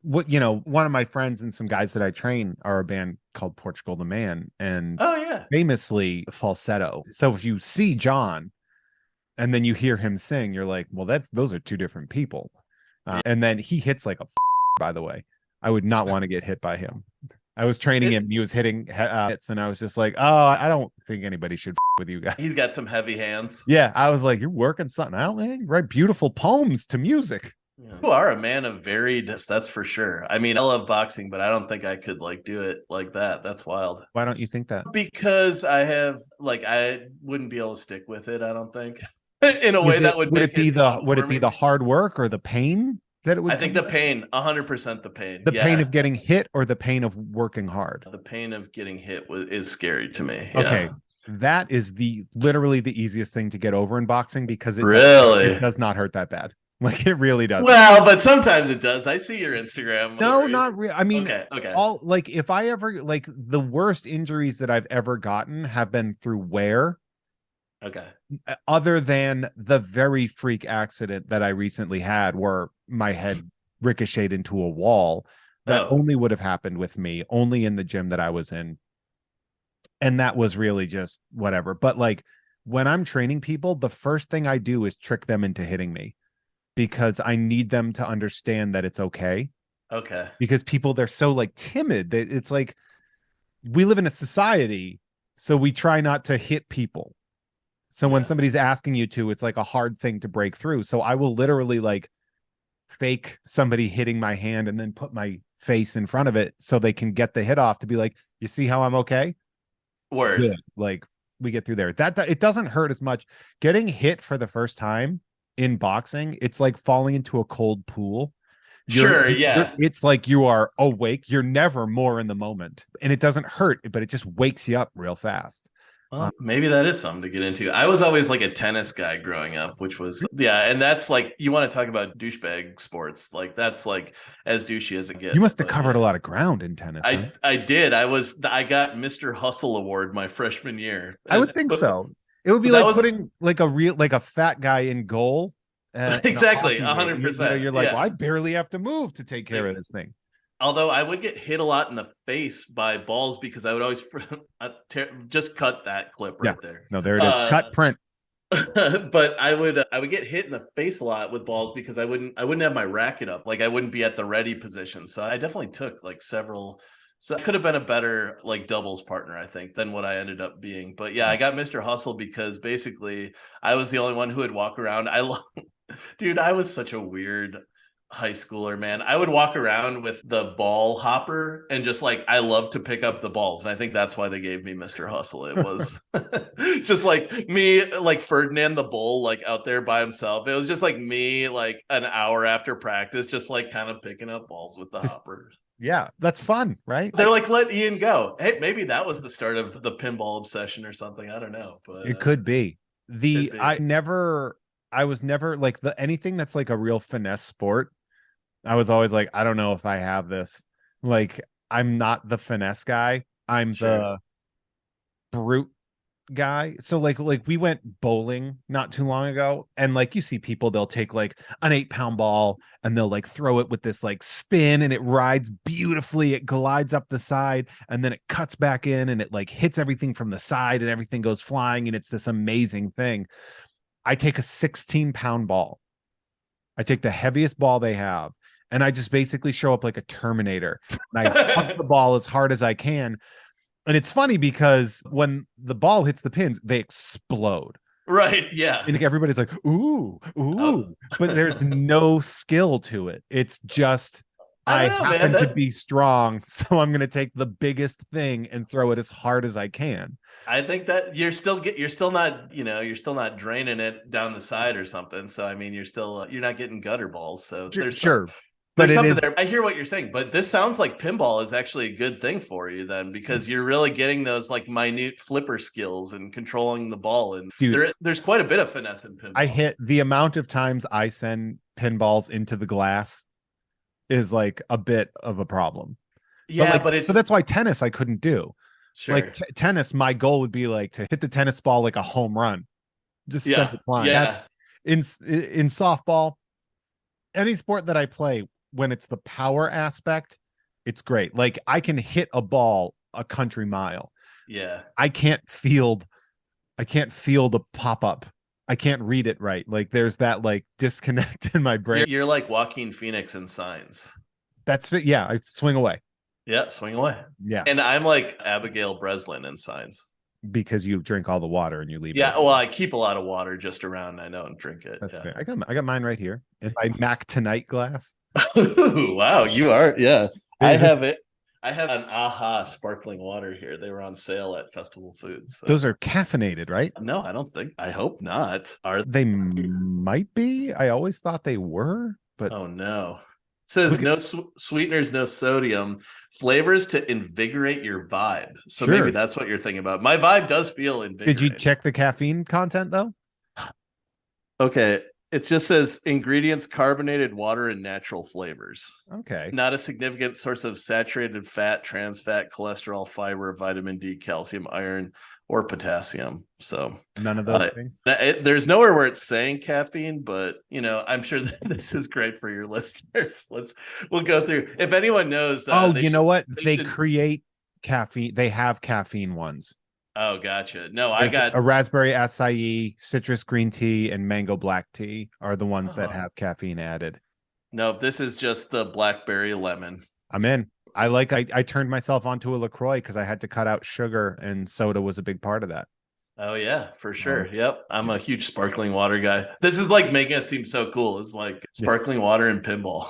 what, you know, one of my friends and some guys that I train are a band called Portugal the Man, and oh yeah, famously falsetto. So if you see John and then you hear him sing, you're like, well, those are two different people. And then he hits like a by the way. I would not want to get hit by him. I was training him, he was hitting hits, and I was just like, oh, I don't think anybody should with you guys. He's got some heavy hands. Yeah, I was like, you're working something out, man. You write beautiful poems to music. You are a man of varied, that's for sure. I mean, I love boxing, but I don't think I could like do it like that. That's wild. Why don't you think that? Because I wouldn't be able to stick with it, I don't think. In a way that would it be the hard work or the pain that it would? I think the pain, 100% the pain. The pain of getting hit or the pain of working hard? The pain of getting hit is scary to me. Okay. That is literally the easiest thing to get over in boxing because it does not hurt that bad. Like, it really does. Well, but sometimes it does. I see your Instagram. No, not really. I mean, okay. All like if I ever like the worst injuries that I've ever gotten have been through wear. Okay. Other than the very freak accident that I recently had where my head ricocheted into a wall, that only would have happened with me, only in the gym that I was in. And that was really just whatever. But like when I'm training people, the first thing I do is trick them into hitting me, because I need them to understand that it's okay. Okay. Because people, they're so like timid. It's like we live in a society, so we try not to hit people. So when somebody's asking you to, it's like a hard thing to break through. So I will literally like fake somebody hitting my hand and then put my face in front of it so they can get the hit off to be like, you see how I'm okay? Word. Good. Like we get through there. That it doesn't hurt as much. Getting hit for the first time in boxing, it's like falling into a cold pool. It's like you are awake. You're never more in the moment, and it doesn't hurt, but it just wakes you up real fast. Well, maybe that is something to get into. I was always like a tennis guy growing up, which was, and that's like, you want to talk about douchebag sports. Like that's like as douchey as it gets. You must have covered a lot of ground in tennis. I did. I got Mr. Hustle Award my freshman year. I would think so. It would be like putting like a fat guy in goal. Exactly, 100%. You're like, well, I barely have to move to take care of this thing. Although I would get hit a lot in the face by balls because I would always just cut that clip Yeah. right there. No, there it is. Cut print. But I would get hit in the face a lot with balls because I wouldn't have my racket up. Like I wouldn't be at the ready position. So I definitely took like several. So I could have been a better like doubles partner, I think, than what I ended up being. But yeah, I got Mr. Hustle because basically I was the only one who would walk around. Dude, I was such a weird high schooler, man. I would walk around with the ball hopper and just like I love to pick up the balls. And I think that's why they gave me Mr. Hustle. It was it's just like me, like Ferdinand the Bull, like out there by himself. It was just like me, like an hour after practice, just like kind of picking up balls with the hopper. Yeah, that's fun, right? They're like, let Ian go. Hey, maybe that was the start of the pinball obsession or something. I don't know, but It could be. could be. I was never like anything that's like a real finesse sport. I was always like, I don't know if I have this. Like, I'm not the finesse guy. I'm the brute guy. So like we went bowling not too long ago, and like you see people, they'll take like an 8-pound ball and they'll like throw it with this like spin, and it rides beautifully. It glides up the side and then it cuts back in and it like hits everything from the side and everything goes flying, and it's this amazing thing. I take a 16-pound ball. I take the heaviest ball they have, and I just basically show up like a Terminator. And I huck the ball as hard as I can. And it's funny because when the ball hits the pins, they explode. Right. Yeah. And everybody's like, ooh, but there's no skill to it. It's just, I happen to be strong. So I'm going to take the biggest thing and throw it as hard as I can. I think that you're still not draining it down the side or something. So, I mean, you're not getting gutter balls. So there's something there. I hear what you're saying, but this sounds like pinball is actually a good thing for you then, because you're really getting those like minute flipper skills and controlling the ball. And there's quite a bit of finesse in pinball. I hit the amount of times I send pinballs into the glass is like a bit of a problem. Yeah, so that's why tennis I couldn't do. Sure. Like tennis, my goal would be like to hit the tennis ball like a home run. Just send it flying. Yeah. In softball, any sport that I play, when it's the power aspect, it's great. Like I can hit a ball a country mile. Yeah. I can't field a pop-up. I can't read it right. Like there's that like disconnect in my brain. You're like Joaquin Phoenix in Signs. That's it. Yeah, I swing away. Yeah, swing away. Yeah. And I'm like Abigail Breslin in Signs. Because you drink all the water and you leave it. Yeah, well, I keep a lot of water just around. I know, and drink it. That's fair. I got mine right here in my Mac Tonight glass. Wow, you are. Yeah, I have it. I have an AHA sparkling water here. They were on sale at Festival Foods. So. Those are caffeinated, right? No, I don't think. I hope not. Are they? Might be. I always thought they were, but oh no. It says no sweeteners, no sodium, flavors to invigorate your vibe. So maybe that's what you're thinking about. My vibe does feel invigorating. Did you check the caffeine content though? Okay. It just says ingredients, carbonated water, and natural flavors. Okay. Not a significant source of saturated fat, trans fat, cholesterol, fiber, vitamin D, calcium, iron, or potassium. So none of those things. There's nowhere where it's saying caffeine, but I'm sure that this is great for your listeners. We'll go through. If anyone knows, you know what? They create caffeine. They have caffeine ones. Oh, gotcha. No, There's I got a raspberry acai, citrus green tea, and mango black tea are the ones that have caffeine added. No, this is just the blackberry lemon. I'm in. I turned myself onto a LaCroix because I had to cut out sugar, and soda was a big part of that. Oh yeah, for sure. Yep. I'm a huge sparkling water guy. This is like making us seem so cool. It's like sparkling water and pinball.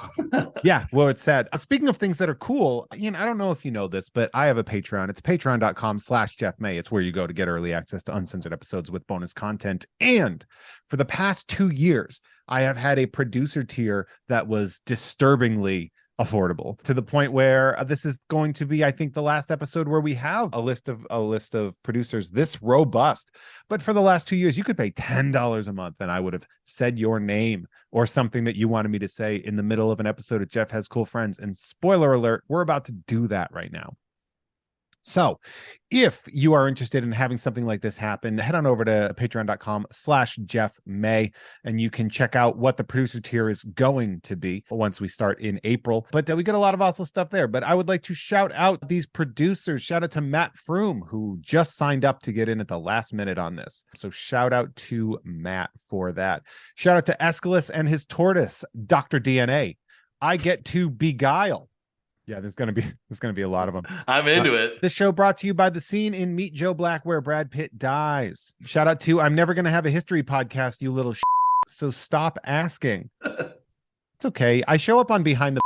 Yeah. Well, it's sad. Speaking of things that are cool, I don't know if you know this, but I have a Patreon. It's patreon.com/Jeff May. It's where you go to get early access to uncensored episodes with bonus content. And for the past 2 years, I have had a producer tier that was disturbingly affordable, to the point where this is going to be, I think, the last episode where we have a list of producers this robust. But for the last 2 years, you could pay $10 a month and I would have said your name or something that you wanted me to say in the middle of an episode of Jeff Has Cool Friends. And spoiler alert, we're about to do that right now. So if you are interested in having something like this happen, head on over to patreon.com/Jeff May, and you can check out what the producer tier is going to be once we start in April. But we get a lot of awesome stuff there. But I would like to shout out these producers. Shout out to Matt Froome, who just signed up to get in at the last minute on this. So shout out to Matt for that. Shout out to Aeschylus and his tortoise, Dr. DNA. I get to beguile. Yeah, there's gonna be a lot of them. I'm into it. This show brought to you by the scene in Meet Joe Black where Brad Pitt dies. Shout out to I'm never gonna have a history podcast, you little so stop asking. It's okay. I show up on Behind the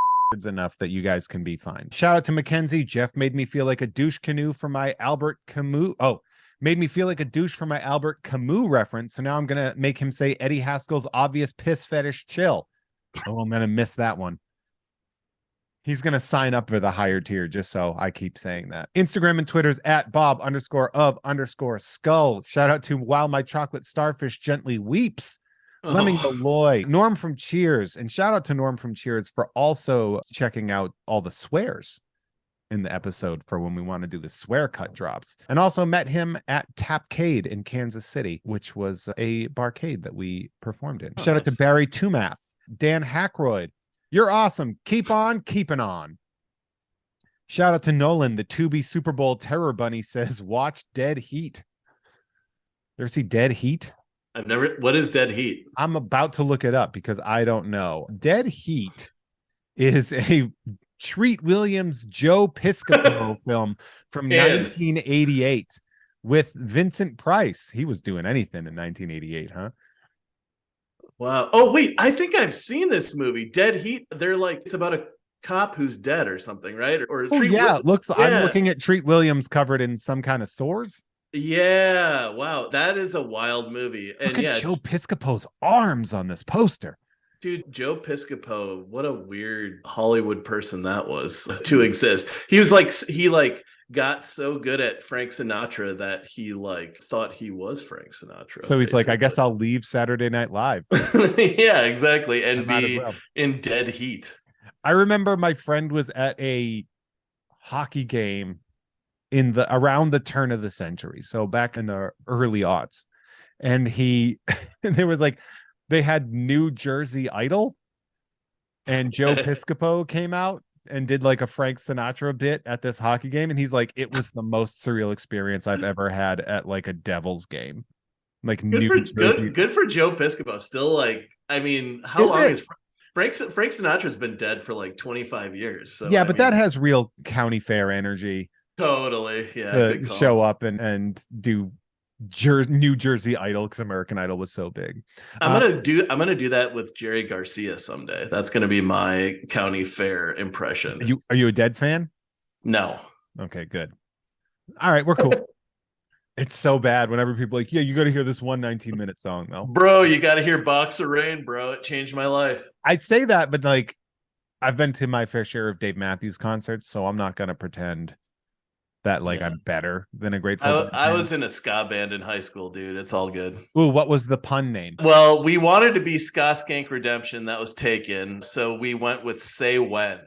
enough that you guys can be fine. Shout out to Mackenzie. Jeff made me feel like a douche canoe for my Albert Camus. Oh, made me feel like a douche for my Albert Camus reference. So now I'm gonna make him say Eddie Haskell's obvious piss fetish chill. Oh, I'm gonna miss that one. He's going to sign up for the higher tier just so I keep saying that. Instagram and Twitter's at Bob_of_skull. Shout out to While My Chocolate Starfish Gently Weeps. Lemming Malloy. Norm from Cheers. And shout out to Norm from Cheers for also checking out all the swears in the episode for when we want to do the swear cut drops. And also met him at Tapcade in Kansas City, which was a barcade that we performed in. Shout out to Barry Tumath. Dan Hackroyd. You're awesome. Keep on keeping on. Shout out to Nolan. The Tubi Super Bowl Terror Bunny says, watch Dead Heat. You ever see Dead Heat? I've never. What is Dead Heat? I'm about to look it up because I don't know. Dead Heat is a Treat Williams, Joe Piscopo film from 1988 with Vincent Price. He was doing anything in 1988, huh? Wow. Oh, wait. I think I've seen this movie, Dead Heat. They're like, it's about a cop who's dead or something, right? Or I'm looking at Treat Williams covered in some kind of sores. Yeah. Wow. That is a wild movie. And Look at Joe Piscopo's arms on this poster. Dude, Joe Piscopo, what a weird Hollywood person that was to exist. He got so good at Frank Sinatra that he thought he was Frank Sinatra. So he's basically I guess I'll leave Saturday Night Live. Yeah, exactly. And be in Dead Heat. I remember my friend was at a hockey game around the turn of the century. So back in the early aughts. And there was they had New Jersey Idol, and Joe Piscopo came out and did a Frank Sinatra bit at this hockey game. And he's like, it was the most surreal experience I've ever had at a Devils game. Good for Joe Piscopo. Still how long is Frank Sinatra's been dead for 25 years. So yeah, but that has real county fair energy. Totally. Yeah. To show up and do New Jersey Idol because American Idol was so big. I'm gonna do that with Jerry Garcia someday. That's gonna be my county fair impression. Are you a Dead fan? No. Okay, good. All right, we're cool. It's so bad whenever people are yeah, you got to hear this 19-minute song though. Bro, you got to hear Box of Rain, bro. It changed my life. I'd say that, but I've been to my fair share of Dave Matthews concerts, so I'm not gonna pretend that I'm better than a Grateful Dead. I was in a ska band in high school, dude. It's all good. Ooh, what was the pun name? Well, we wanted to be Ska Skank Redemption. That was taken. So we went with Say When,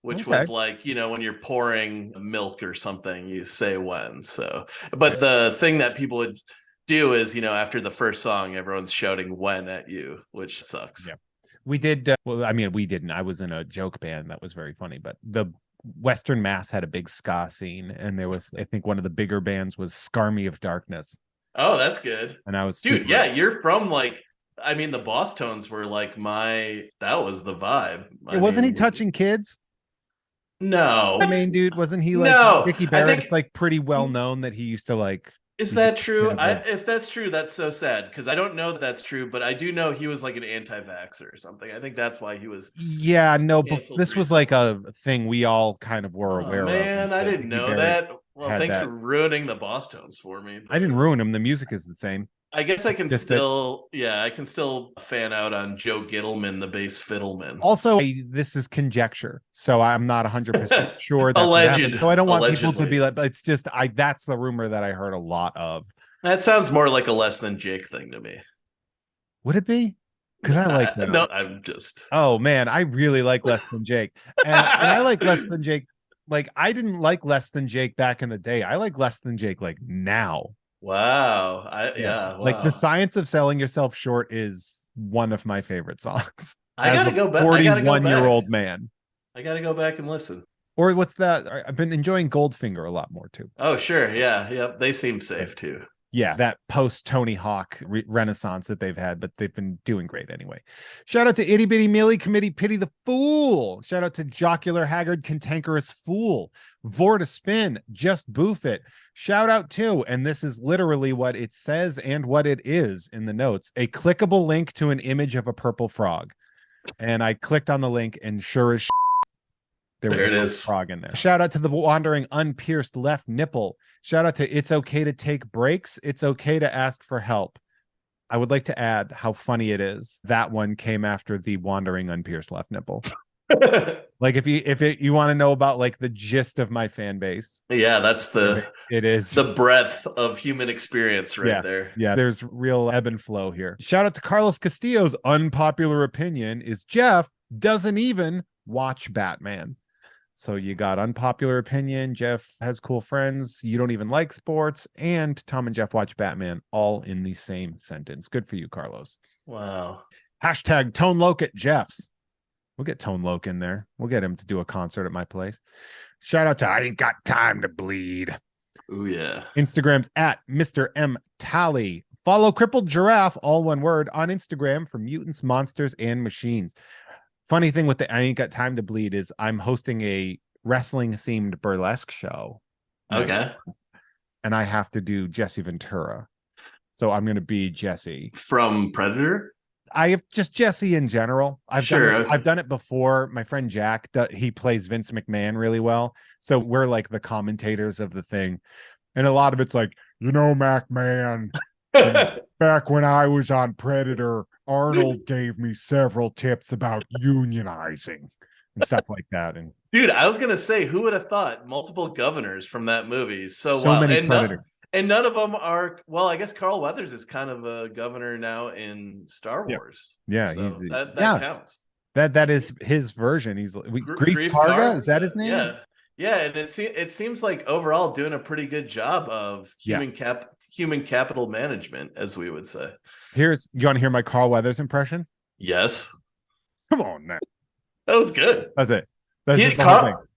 which was when you're pouring milk or something, you say when. So, but the thing that people would do is, after the first song, everyone's shouting when at you, which sucks. Yeah. We did. We didn't. I was in a joke band that was very funny, but the Western Mass had a big ska scene, and there was, I think, one of the bigger bands was Scarmy of Darkness. Oh, that's good. And I was you're from the Boss Tones were that was the vibe. Wasn't he touching kids? No. The main dude, wasn't he Dickie Barrett? It's pretty well known that he used to Is that true? If that's true, that's so sad because I don't know that that's true, but I do know he was an anti-vaxxer or something. I think that's why he was. Yeah, no, but this was a thing we all kind of were aware of. Man, I didn't know that. Well, thanks for ruining the Boss Tones for me. I didn't ruin them. The music is the same. I guess I can still fan out on Joe Gittleman, the bass fiddleman. Also, this is conjecture, so I'm not 100% sure that's alleged. So I don't want people to be but it's just that's the rumor that I heard a lot of. That sounds more like a Less Than Jake thing to me. Would it be? Because I like that. No, I'm just. Oh man, I really like Less Than Jake, and I like Less Than Jake Like, I didn't like Less Than Jake back in the day. I like Less Than Jake like now. Wow. Yeah. Like, The Wow. Science of Selling Yourself Short is one of my favorite songs. I As gotta a go back. I gotta go back. 41-year-old man. I gotta go back and listen. Or what's that? I've been enjoying Goldfinger a lot more too. Oh, sure. Yeah. Yep. They seem safe too. Yeah, that post Tony Hawk renaissance that they've had, but they've been doing great anyway. Shout out to Itty Bitty Millie Committee Pity the Fool. Shout out to Jocular Haggard Cantankerous Fool. Vorta Spin, Just Boof It. Shout out to, and this is literally what it says and what it is in the notes, a clickable link to an image of a purple frog. And I clicked on the link, and sure as there was a frog in there. Shout out to the wandering unpierced left nipple. Shout out to It's Okay to Take Breaks. It's okay to ask for help. I would like to add how funny it is. That one came after the wandering unpierced left nipple. Like, if you want to know about like the gist of my fan base. Yeah, that's it is the breadth of human experience right there. Yeah, there's real ebb and flow here. Shout out to Carlos Castillo's unpopular opinion is Jeff doesn't even watch Batman. So you got unpopular opinion. Jeff has cool friends. You don't even like sports. And Tom and Jeff watch Batman, all in the same sentence. Good for you, Carlos. Wow. Hashtag Tone Loc at Jeff's. We'll get Tone Loc in there. We'll get him to do a concert at my place. Shout out to I Ain't Got Time to Bleed. Oh, yeah. Instagram's at Mr. M. Tally. Follow Crippled Giraffe, all one word, on Instagram for mutants, monsters, and machines. Funny thing with the I Ain't Got Time to Bleed is I'm hosting a wrestling themed burlesque show. Okay. And I have to do Jesse Ventura. So I'm going to be Jesse. From Predator? I have just Jesse in general. I've done it before. My friend Jack, he plays Vince McMahon really well. So we're like the commentators of the thing. And a lot of it's like, McMahon, back when I was on Predator, Arnold gave me several tips about unionizing and stuff like that. And dude, I was gonna say, who would have thought multiple governors from that movie? So many Predators. And none of them are. Well, I guess Carl Weathers is kind of a governor now in Star Wars. Yeah, so he's that counts. That is his version. He's Grief Karga. Is that his name? Yeah, and it seems like overall doing a pretty good job of human capital management, as we would say. You want to hear my Carl Weathers impression? Yes. Come on now. That was good. That's it.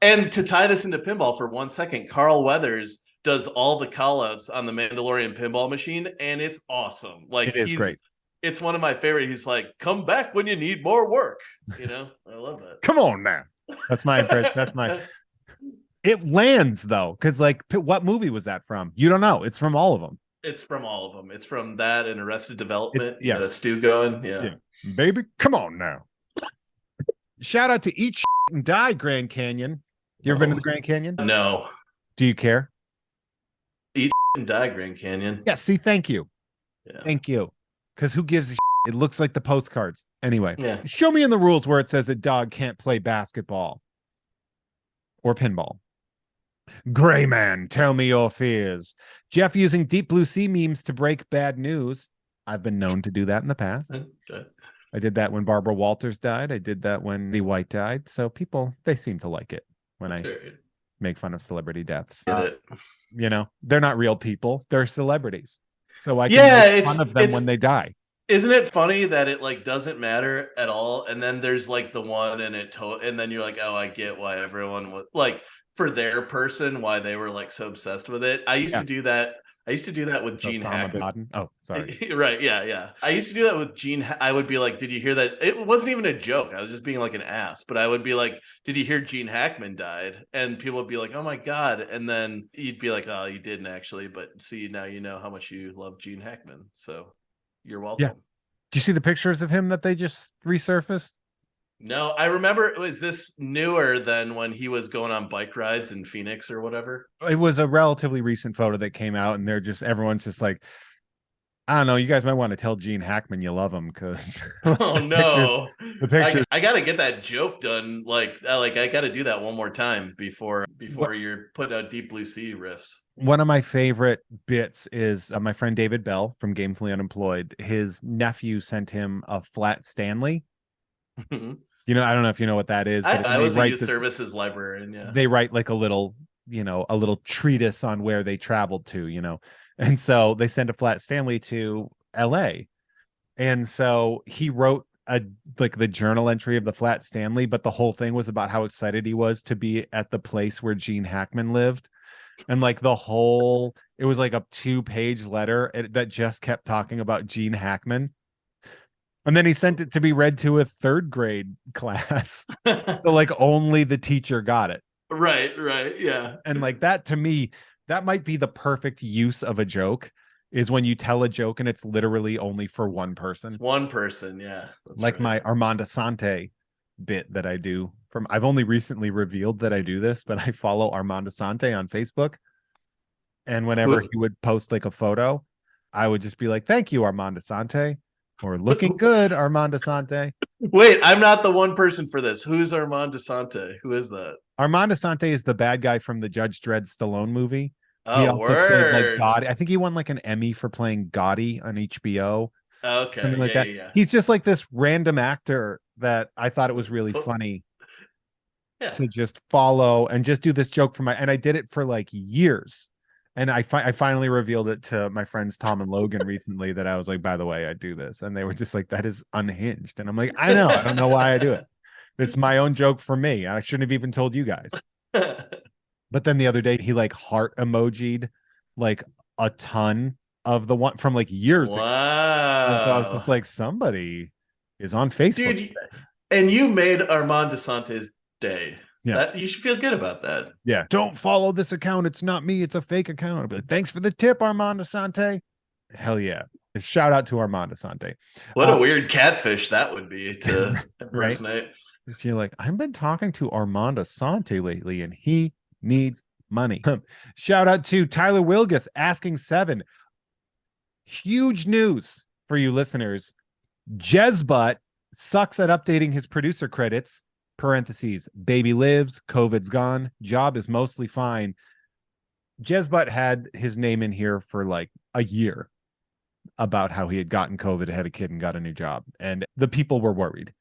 And to tie this into pinball for 1 second, Carl Weathers does all the call-outs on the Mandalorian pinball machine, and it's awesome. Like, it is great. It's one of my favorite. He's like, come back when you need more work. I love that. Come on now. That's my impression. That's my it lands though, because like, what movie was that from? You don't know. It's from all of them. It's from all of them. It's from that and Arrested Development. Yeah, a stew going. Yeah, baby, come on now. Shout out to Eat and Die Grand Canyon. You ever been to the Grand Canyon? No. Do you care? Eat and Die Grand Canyon. Yeah. See, thank you. Yeah. Thank you. Because who gives a It looks like the postcards. Anyway, yeah. Show me in the rules where it says a dog can't play basketball or pinball. Gray Man, tell me your fears. Jeff using Deep Blue Sea memes to break bad news. I've been known to do that in the past. Okay. I did that when Barbara Walters died. I did that when Lee White died. So people, they seem to like it when I make fun of celebrity deaths. They're not real people. They're celebrities. So I can make fun of them when they die. Isn't it funny that it like doesn't matter at all? And then there's like the one and and then you're like, oh, I get why everyone was like, for their person, why they were like so obsessed with it. I used to do that. I used to do that with Gene Hackman. Oh, sorry. Right. Yeah. I used to do that with Gene. I would be like, did you hear that? It wasn't even a joke. I was just being like an ass, but I would be like, did you hear Gene Hackman died? And people would be like, oh my God. And then you'd be like, oh, you didn't actually, but see, now you know how much you love Gene Hackman. So you're welcome. Yeah. Do you see the pictures of him that they just resurfaced? No, I remember. Was this newer than when he was going on bike rides in Phoenix or whatever? It was a relatively recent photo that came out, and everyone's just like, I don't know. You guys might want to tell Gene Hackman you love him because oh no, the pictures. I got to get that joke done. Like I got to do that one more time before you're putting out Deep Blue Sea riffs. One of my favorite bits is my friend David Bell from Gamefully Unemployed. His nephew sent him a flat Stanley. I don't know if you know what that is, but I they was a write youth services librarian. Yeah. they write like a little treatise on where they traveled to, and so they send a Flat Stanley to LA. And so he wrote like the journal entry of the Flat Stanley, but the whole thing was about how excited he was to be at the place where Gene Hackman lived. And like it was like a 2-page letter that just kept talking about Gene Hackman. And then he sent it to be read to a 3rd grade class. So like only the teacher got it. Right. Yeah. And like that, to me, that might be the perfect use of a joke, is when you tell a joke and it's literally only for one person. It's one person. Yeah. Like my Armand Asante bit that I do I've only recently revealed that I do this, but I follow Armand Asante on Facebook. And whenever he would post like a photo, I would just be like, "Thank you, Armand Asante," or "Looking good, Armand Asante." Wait, I'm not the one person for this. Who's Armand Asante? Who is that? Armand Asante is the bad guy from the Judge Dredd Stallone movie. He Oh, also played like word. Gotti. I think he won like an Emmy for playing Gotti on HBO. Okay. Something like Yeah, that. yeah. He's just like this random actor that I thought it was really funny to just follow and just do this joke and I did it for like years. And I finally revealed it to my friends Tom and Logan recently, that I was like, by the way, I do this. And they were just like, that is unhinged. And I'm like, I know. I don't know why I do it. It's my own joke for me. I shouldn't have even told you guys. But then the other day, he like heart emojied like a ton of the one from like years ago. And so I was just like, somebody is on Facebook. Dude, and you made Armand Desante's day. Yeah. You should feel good about that. Yeah. Don't follow this account. It's not me. It's a fake account. But thanks for the tip, Armand Asante. Hell yeah. Shout out to Armand Asante. What a weird catfish that would be to impersonate. Right? If you're like, I've been talking to Armand Asante lately and he needs money. Shout out to Tyler Wilgus, asking 7. Huge news for you listeners. Jezbutt sucks at updating his producer credits. Parentheses, baby lives, COVID's gone, job is mostly fine. Jezbutt had his name in here for like a year about how he had gotten COVID, had a kid, and got a new job. And the people were worried.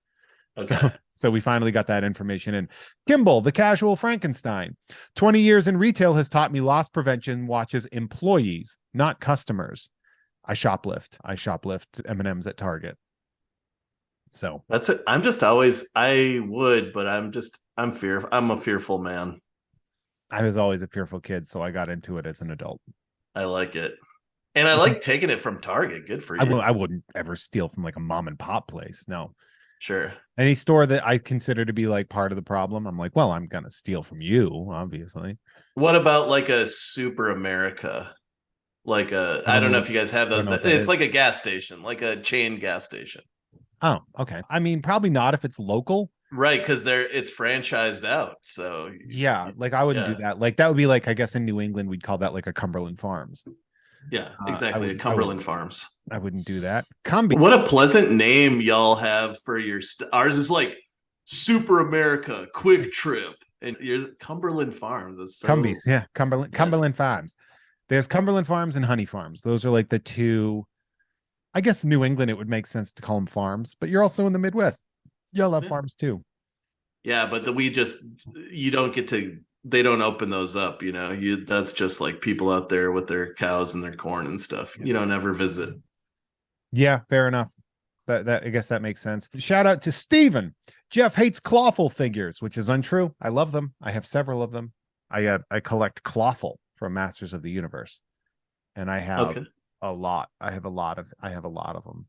Okay. So we finally got that information in. Kimball, the casual Frankenstein. 20 years in retail has taught me loss prevention watches employees, not customers. I shoplift M&Ms at Target. So that's it. I'm a fearful man. I was always a fearful kid, so I got into it as an adult. I like it. And I like taking it from Target. Good for you. I wouldn't ever steal from like a mom and pop place. No. Sure. Any store that I consider to be like part of the problem, I'm like, well, I'm going to steal from you, obviously. What about like a Super America? Like I don't know if you guys have those. It's like a gas station, like a chain gas station. Oh, okay. I mean, probably not if it's local. Right, because it's franchised out. So yeah, like I wouldn't do that. Like that would be like, I guess in New England, we'd call that like a Cumberland Farms. Yeah, exactly. Cumberland Farms. I wouldn't do that. Cumby. What a pleasant name y'all have for your ours is like Super America Quick Trip. And your Cumberland Farms. That's so... Cumbies, yeah. Cumberland Farms. There's Cumberland Farms and Honey Farms. Those are like the two. I guess New England, it would make sense to call them farms, but you're also in the Midwest. Y'all have farms too. Yeah, but you don't get to, they don't open those up, that's just like people out there with their cows and their corn and stuff. You don't ever visit. Yeah, fair enough. That I guess that makes sense. Shout out to Steven. Jeff hates clawful figures, which is untrue. I love them. I have several of them. I collect clawful from Masters of the Universe. And I have a lot. I have a lot of them.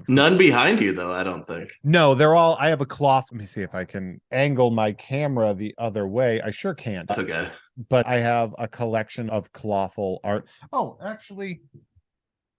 None behind you though, I don't think. No, they're all, I have a cloth. Let me see if I can angle my camera the other way. I sure can't. That's okay. But I have a collection of clawful art. Oh, actually,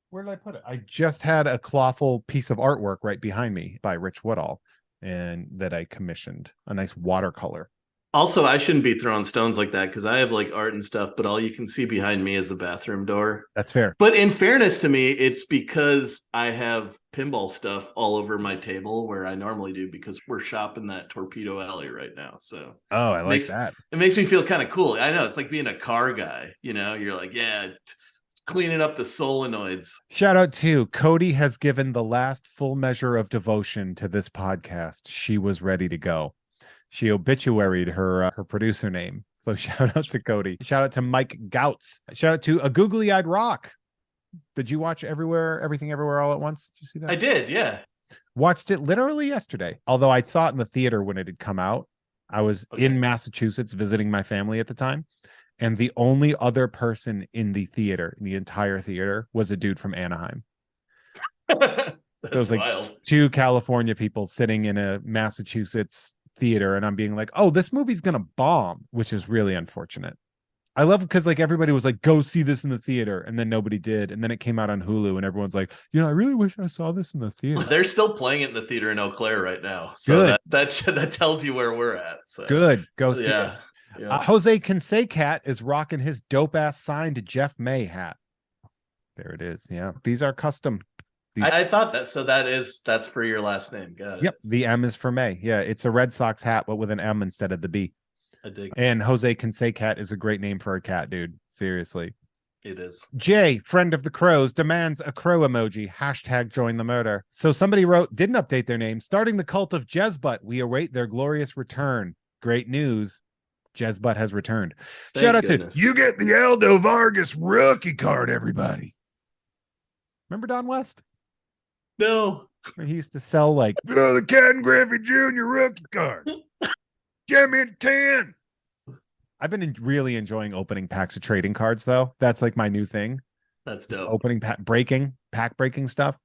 where did I put it? I just had a clawful piece of artwork right behind me by Rich Woodall, and that I commissioned, a nice watercolor. Also, I shouldn't be throwing stones like that because I have like art and stuff, but all you can see behind me is the bathroom door. That's fair. But in fairness to me, it's because I have pinball stuff all over my table where I normally do, because we're shopping that Torpedo Alley right now. So I like that. It makes me feel kind of cool. I know, it's like being a car guy, you're like, yeah, cleaning up the solenoids. Shout out to Cody has given the last full measure of devotion to this podcast. She was ready to go. She obituaried her producer name. So shout out to Cody. Shout out to Mike Gouts. Shout out to A Googly Eyed Rock. Did you watch Everything Everywhere All at Once? Did you see that? I did, yeah. Watched it literally yesterday. Although I saw it in the theater when it had come out. I was in Massachusetts visiting my family at the time. And the only other person in the theater, in the entire theater, was a dude from Anaheim. That's So it was like wild. two California people sitting in a Massachusetts theater, and I'm being like, oh, this movie's gonna bomb, which is really unfortunate. I love because like everybody was like, go see this in the theater, and then nobody did. And then it came out on Hulu, and everyone's like, I really wish I saw this in the theater. They're still playing it in the theater in Eau Claire right now. So Good. that tells you where we're at. So Good. Go see it. yeah. Jose Cansecat is rocking his dope ass signed Jeff May hat. There it is. Yeah. These are custom. I thought that. So that's for your last name. Got it. Yep. The M is for May. Yeah. It's a Red Sox hat, but with an M instead of the B. I dig. And Jose Cansecat is a great name for a cat, dude. Seriously. It is. Jay, friend of the crows, demands a crow emoji. Hashtag join the murder. So somebody didn't update their name. Starting the cult of Jezbutt. We await their glorious return. Great news. Jezbutt has returned. Thank Shout out goodness. to you get the Aldo Vargas rookie card, everybody. Remember Don West? No. He used to sell like the Ken Griffey Jr. rookie card. Jimmy 10. I've been really enjoying opening packs of trading cards, though. That's like my new thing. That's dope. Opening pack breaking stuff.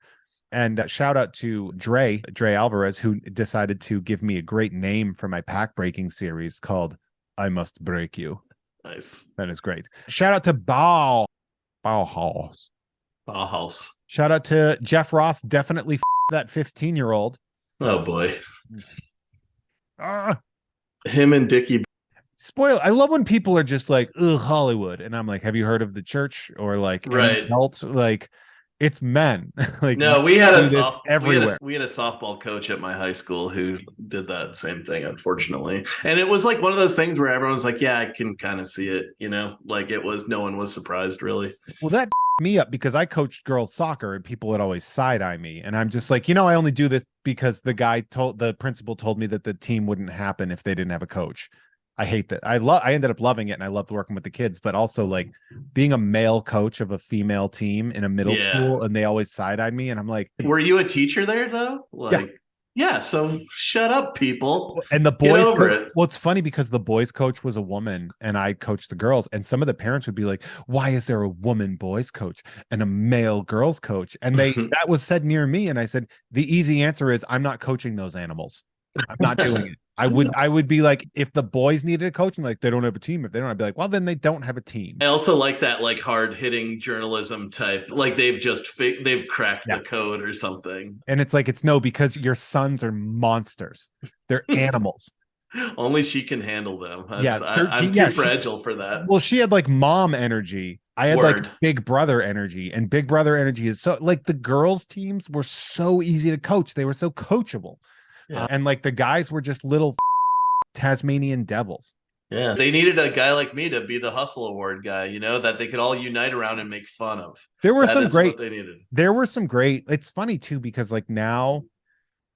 And shout out to Dre Alvarez, who decided to give me a great name for my pack breaking series called I Must Break You. Nice. That is great. Shout out to Bauhaus. Shout out to Jeff Ross. Definitely that 15-year-old. Oh boy. Ah. Him and Dickie. Spoil. I love when people are just like, ugh, Hollywood. And I'm like, have you heard of the church or like Right. else? Like, it's men. Like, no, we had everywhere. We had a softball coach at my high school who did that same thing, unfortunately. And it was like one of those things where everyone's like, yeah, I can kind of see it, like no one was surprised really. Well, that me up because I coached girls soccer and people would always side eye me. And I'm just like, I only do this because the principal told me that the team wouldn't happen if they didn't have a coach. I hate that. I ended up loving it and I loved working with the kids, but also like being a male coach of a female team in a middle school and they always side-eyed me. And I'm like, were you a teacher there though? Yeah. So shut up, people. And the boys coach, well, it's funny because the boys coach was a woman and I coached the girls. And some of the parents would be like, why is there a woman boys coach and a male girls coach? And that was said near me. And I said, the easy answer is I'm not coaching those animals. I'm not doing it. I would be like, if the boys needed a coach and like they don't have a team, if they don't, I'd be like, well, then they don't have a team. I also like that like hard hitting journalism type, like they've cracked the code or something. And it's like, because your sons are monsters. They're animals. Only she can handle them. 13, I'm too fragile for that. Well, she had like mom energy. I had like big brother energy, and big brother energy is so like the girls teams were so easy to coach. They were so coachable. Yeah. And like the guys were just little Tasmanian devils. Yeah. They needed a guy like me to be the hustle award guy, that they could all unite around and make fun of. There were some great, it's funny too, because like now,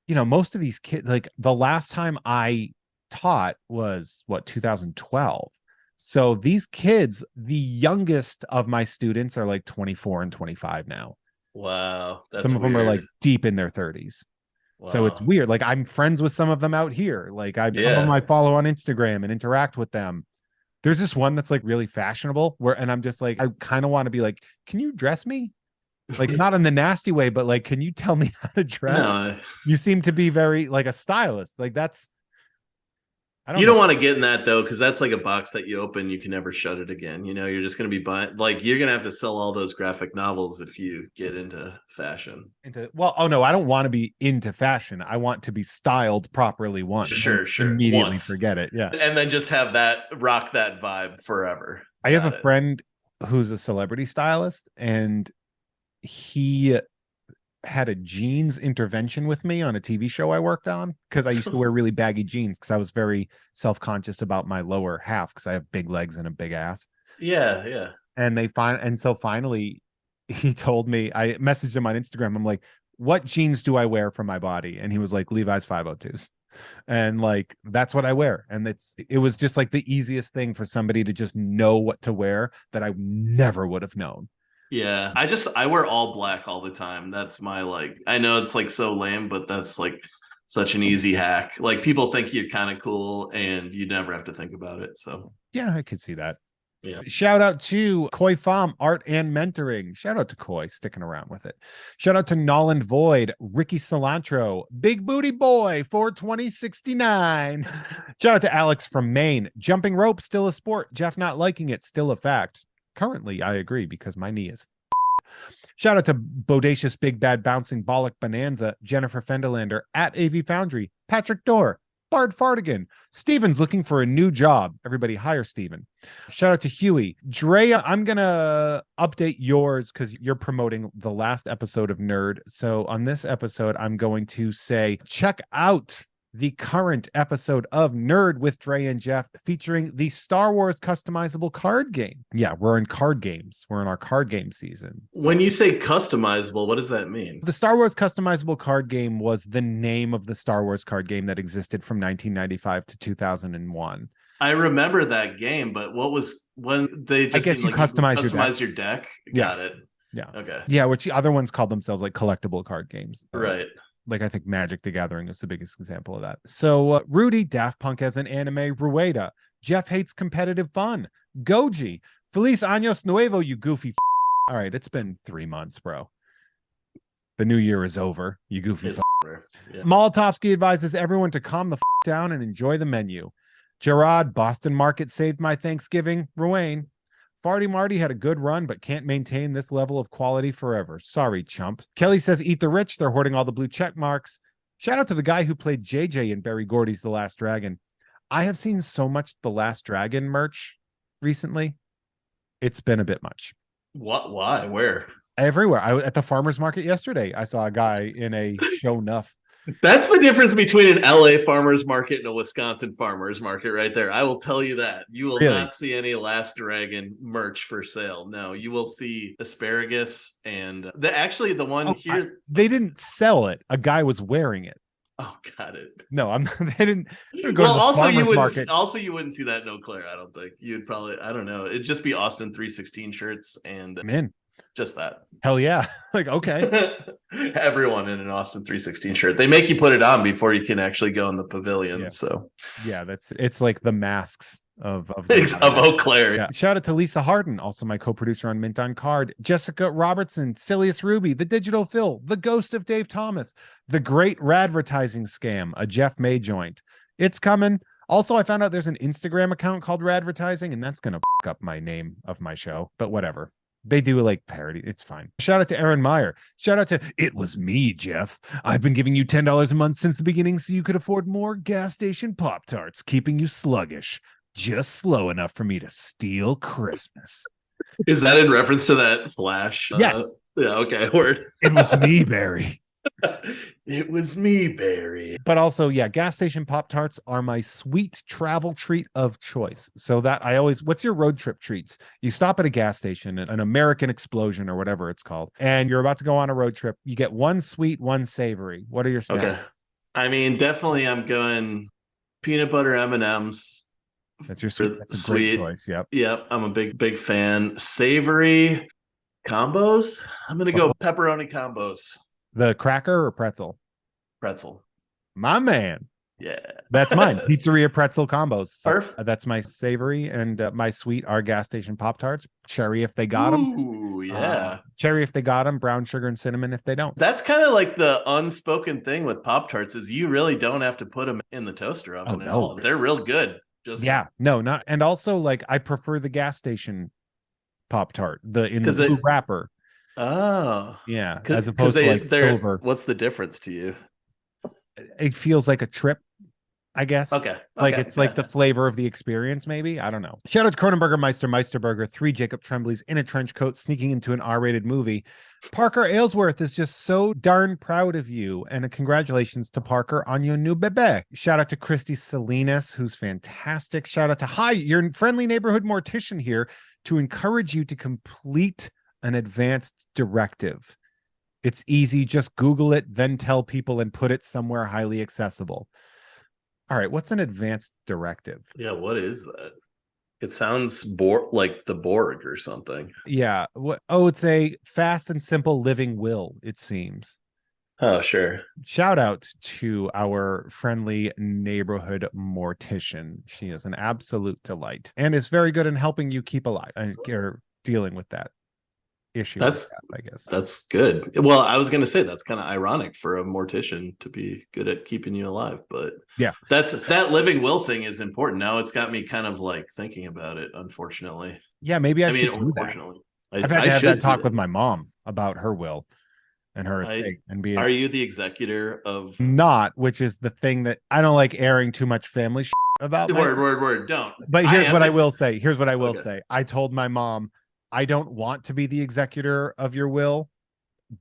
most of these kids, like the last time I taught was 2012. So these kids, the youngest of my students are like 24 and 25 now. Wow. Some of them are like deep in their 30s. Wow. So it's weird. Like I'm friends with some of them out here. Like some of them I follow on Instagram and interact with them. There's this one that's like really fashionable and I'm just like, I kind of want to be like, can you dress me? Like not in the nasty way, but like, can you tell me how to dress? No. You seem to be very like a stylist. Like you don't want to get in that though, because that's like a box that you open, you can never shut it again. You're just going to be buying, like you're going to have to sell all those graphic novels if you get into fashion. I don't want to be into fashion. I want to be styled properly once. Sure. Immediately forget it. Yeah. And then just have rock that vibe forever. I have a friend who's a celebrity stylist, and he had a jeans intervention with me on a TV show I worked on because I used to wear really baggy jeans because I was very self-conscious about my lower half because I have big legs and a big ass. Yeah. And so finally he told me, I messaged him on Instagram. I'm like, what jeans do I wear for my body? And he was like, Levi's 502s. And like, that's what I wear. And it was just like the easiest thing for somebody to just know what to wear that I never would have known. Yeah. I wear all black all the time. That's my like, I know it's like so lame, but that's like such an easy hack. Like people think you're kind of cool and you never have to think about it. So Yeah, I could see that. yeah. Shout out to Koi Fam Art and Mentoring. Shout out to Koi sticking around with it. Shout out to Noland Void, Ricky Cilantro, Big Booty Boy 42069. Shout out to Alex from Maine. Jumping rope still a sport. Jeff not liking it still a fact. Currently, I agree because my knee is. Shout out to Bodacious Big Bad Bouncing Bollock Bonanza, Jennifer Fenderlander at AV Foundry, Patrick Dorr, Bard Fardigan. Steven's looking for a new job. Everybody hire Steven. Shout out to Huey. Drea, I'm going to update yours because you're promoting the last episode of Nerd. So on this episode, I'm going to say, check out the current episode of Nerd with Dre and Jeff featuring the Star Wars customizable card game. Yeah, we're in card games. We're in our card game season. So, when you say customizable, what does that mean? The Star Wars customizable card game was the name of the Star Wars card game that existed from 1995 to 2001. I remember that game, but what was when they just I guess you like, customize your deck? Yeah. Got it. Yeah. Okay. Yeah, which the other ones called themselves like collectible card games. Right. Like I think Magic the Gathering is the biggest example of that. So Rudy, Daft Punk as an anime, Rueda, Jeff hates competitive fun, Goji, Feliz Años Nuevo, you goofy. All right, it's been 3 months, bro. The new year is over, you goofy. Yeah. Molotovsky advises everyone to calm the down and enjoy the menu. Gerard, Boston Market saved my Thanksgiving. Ruane, Farty Marty had a good run, but can't maintain this level of quality forever. Sorry, chump. Kelly says, eat the rich. They're hoarding all the blue check marks. Shout out to the guy who played JJ in Barry Gordy's The Last Dragon. I have seen so much The Last Dragon merch recently. It's been a bit much. What? Why? Where? Everywhere. At the farmer's market yesterday, I saw a guy in a show enough. That's the difference between an LA farmer's market and a Wisconsin farmer's market right there. I will tell you that. You will not see any Last Dragon merch for sale. No, you will see asparagus and the one here. They didn't sell it. A guy was wearing it. Oh, got it. No, they didn't go well, to the also you wouldn't market. Also you wouldn't see that in Eau Claire, I don't think. You'd probably, I don't know. It'd just be Austin 316 shirts and I'm in. Just that. Hell yeah. Like, okay. Everyone in an Austin 316 shirt. They make you put it on before you can actually go in the pavilion. Yeah. So yeah, it's like the masks of Eau Claire. Yeah. Shout out to Lisa Harden, also my co-producer on Mint on Card, Jessica Robertson, Silius Ruby, the Digital Phil, the Ghost of Dave Thomas, the Great Radvertising Scam, a Jeff May joint. It's coming. Also, I found out there's an Instagram account called Radvertising, and that's gonna f up my name of my show, but whatever. They do like parody. It's fine. Shout out to Aaron Meyer. Shout out to It Was Me, Jeff. I've been giving you $10 a month since the beginning so you could afford more gas station Pop-Tarts, keeping you sluggish. Just slow enough for me to steal Christmas. Is that in reference to that Flash? Yes. Yeah, okay. Word. It was me, Barry. It was me, Barry. But also, yeah, gas station Pop-Tarts are my sweet travel treat of choice. So that what's your road trip treats? You stop at a gas station, an American Explosion or whatever it's called, and you're about to go on a road trip. You get one sweet, one savory. What are your snacks? Okay. I mean, definitely I'm going peanut butter M&Ms. That's your sweet. That's a great choice. Yep. Yep. I'm a big fan. Savory combos. I'm going to go pepperoni combos. The cracker or pretzel? Pretzel. My man. Yeah. That's mine. Pizzeria pretzel combos. So, that's my savory, and my sweet are gas station Pop-Tarts. Cherry if they got them. Ooh, yeah. Cherry if they got them. Brown sugar and cinnamon if they don't. That's kind of like the unspoken thing with Pop-Tarts is you really don't have to put them in the toaster oven at all. They're real good. Not. And also, like, I prefer the gas station Pop-Tart, in the blue wrapper. Oh, yeah. As opposed to like silver. What's the difference to you? It feels like a trip. I guess. Okay. Like Okay. it's like the flavor of the experience, maybe. I don't know. Shout out to Cronenberger, Meisterburger, 3 Jacob Trembleys in a trench coat sneaking into an R-rated movie. Parker Aylesworth is just so darn proud of you. And a congratulations to Parker on your new bebe. Shout out to Christy Salinas, who's fantastic. Shout out to Hi, your friendly neighborhood mortician here to encourage you to complete an advanced directive. It's easy. Just Google it, then tell people and put it somewhere highly accessible. All right, what's an advanced directive? Yeah, what is that? It sounds like the Borg or something. Yeah. Oh, it's a fast and simple living will, it seems. Oh, sure. Shout out to our friendly neighborhood mortician. She is an absolute delight and is very good in helping you keep alive or dealing with that issue. I guess that's good. Well, I was going to say that's kind of ironic for a mortician to be good at keeping you alive, but yeah, that living will thing is important. Now it's got me kind of like thinking about it, unfortunately. Yeah, maybe I should do that. I've had to have that talk with my mom about her will and her estate and be. Are you the executor of? Not, which is the thing that I don't like airing too much family about. Word. Don't. But here's what I will say. Here's what I will say. I told my mom, I don't want to be the executor of your will,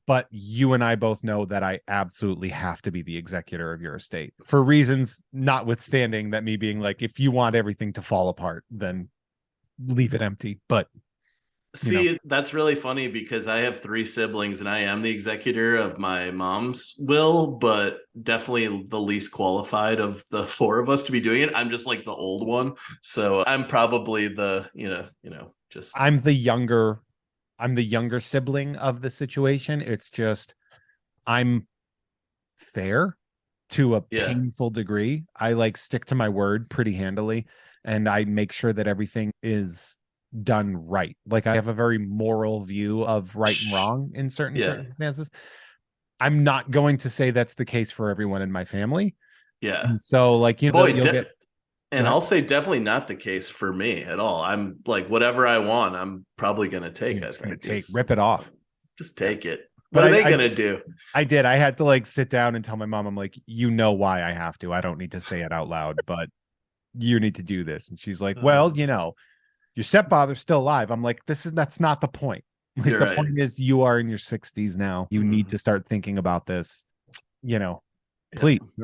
but you and I both know that I absolutely have to be the executor of your estate for reasons notwithstanding that me being like, if you want everything to fall apart, then leave it empty. But see, that's really funny because I have 3 siblings and I am the executor of my mom's will, but definitely the least qualified of the 4 of us to be doing it. I'm just like the old one. So I'm probably the, I'm the younger sibling of the situation. It's just I'm fair to a painful degree. I like stick to my word pretty handily, and I make sure that everything is done right. Like I have a very moral view of right and wrong in certain circumstances. I'm not going to say that's the case for everyone in my family. Yeah. And so like, you'll get. And I'll say definitely not the case for me at all. I'm like, whatever I want, I'm probably going to take. I think rip it off. Just take it. What are they going to do? I did. I had to like sit down and tell my mom, I'm like, you know why I have to. I don't need to say it out loud, but you need to do this. And she's like, well, your stepfather's still alive. I'm like, that's not the point. Like, the point is you are in your 60s now. You need to start thinking about this, please.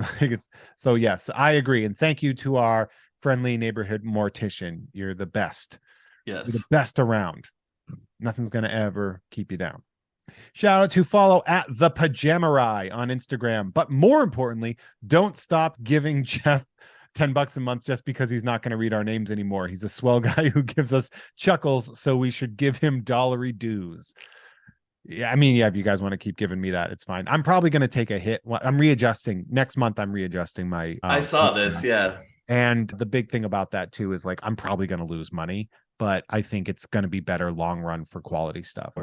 So yes, I agree. And thank you to our friendly neighborhood mortician. You're the best. Yes. You're the best around. Nothing's going to ever keep you down. Shout out to follow at the Pajamarai on Instagram. But more importantly, don't stop giving Jeff $10 a month just because he's not going to read our names anymore. He's a swell guy who gives us chuckles, so we should give him dollary dues. Yeah, I mean, if you guys want to keep giving me that, it's fine. I'm probably going to take a hit. I'm readjusting next month. I'm readjusting my. I saw this, yeah. And the big thing about that too is like I'm probably going to lose money, but I think it's going to be better long run for quality stuff.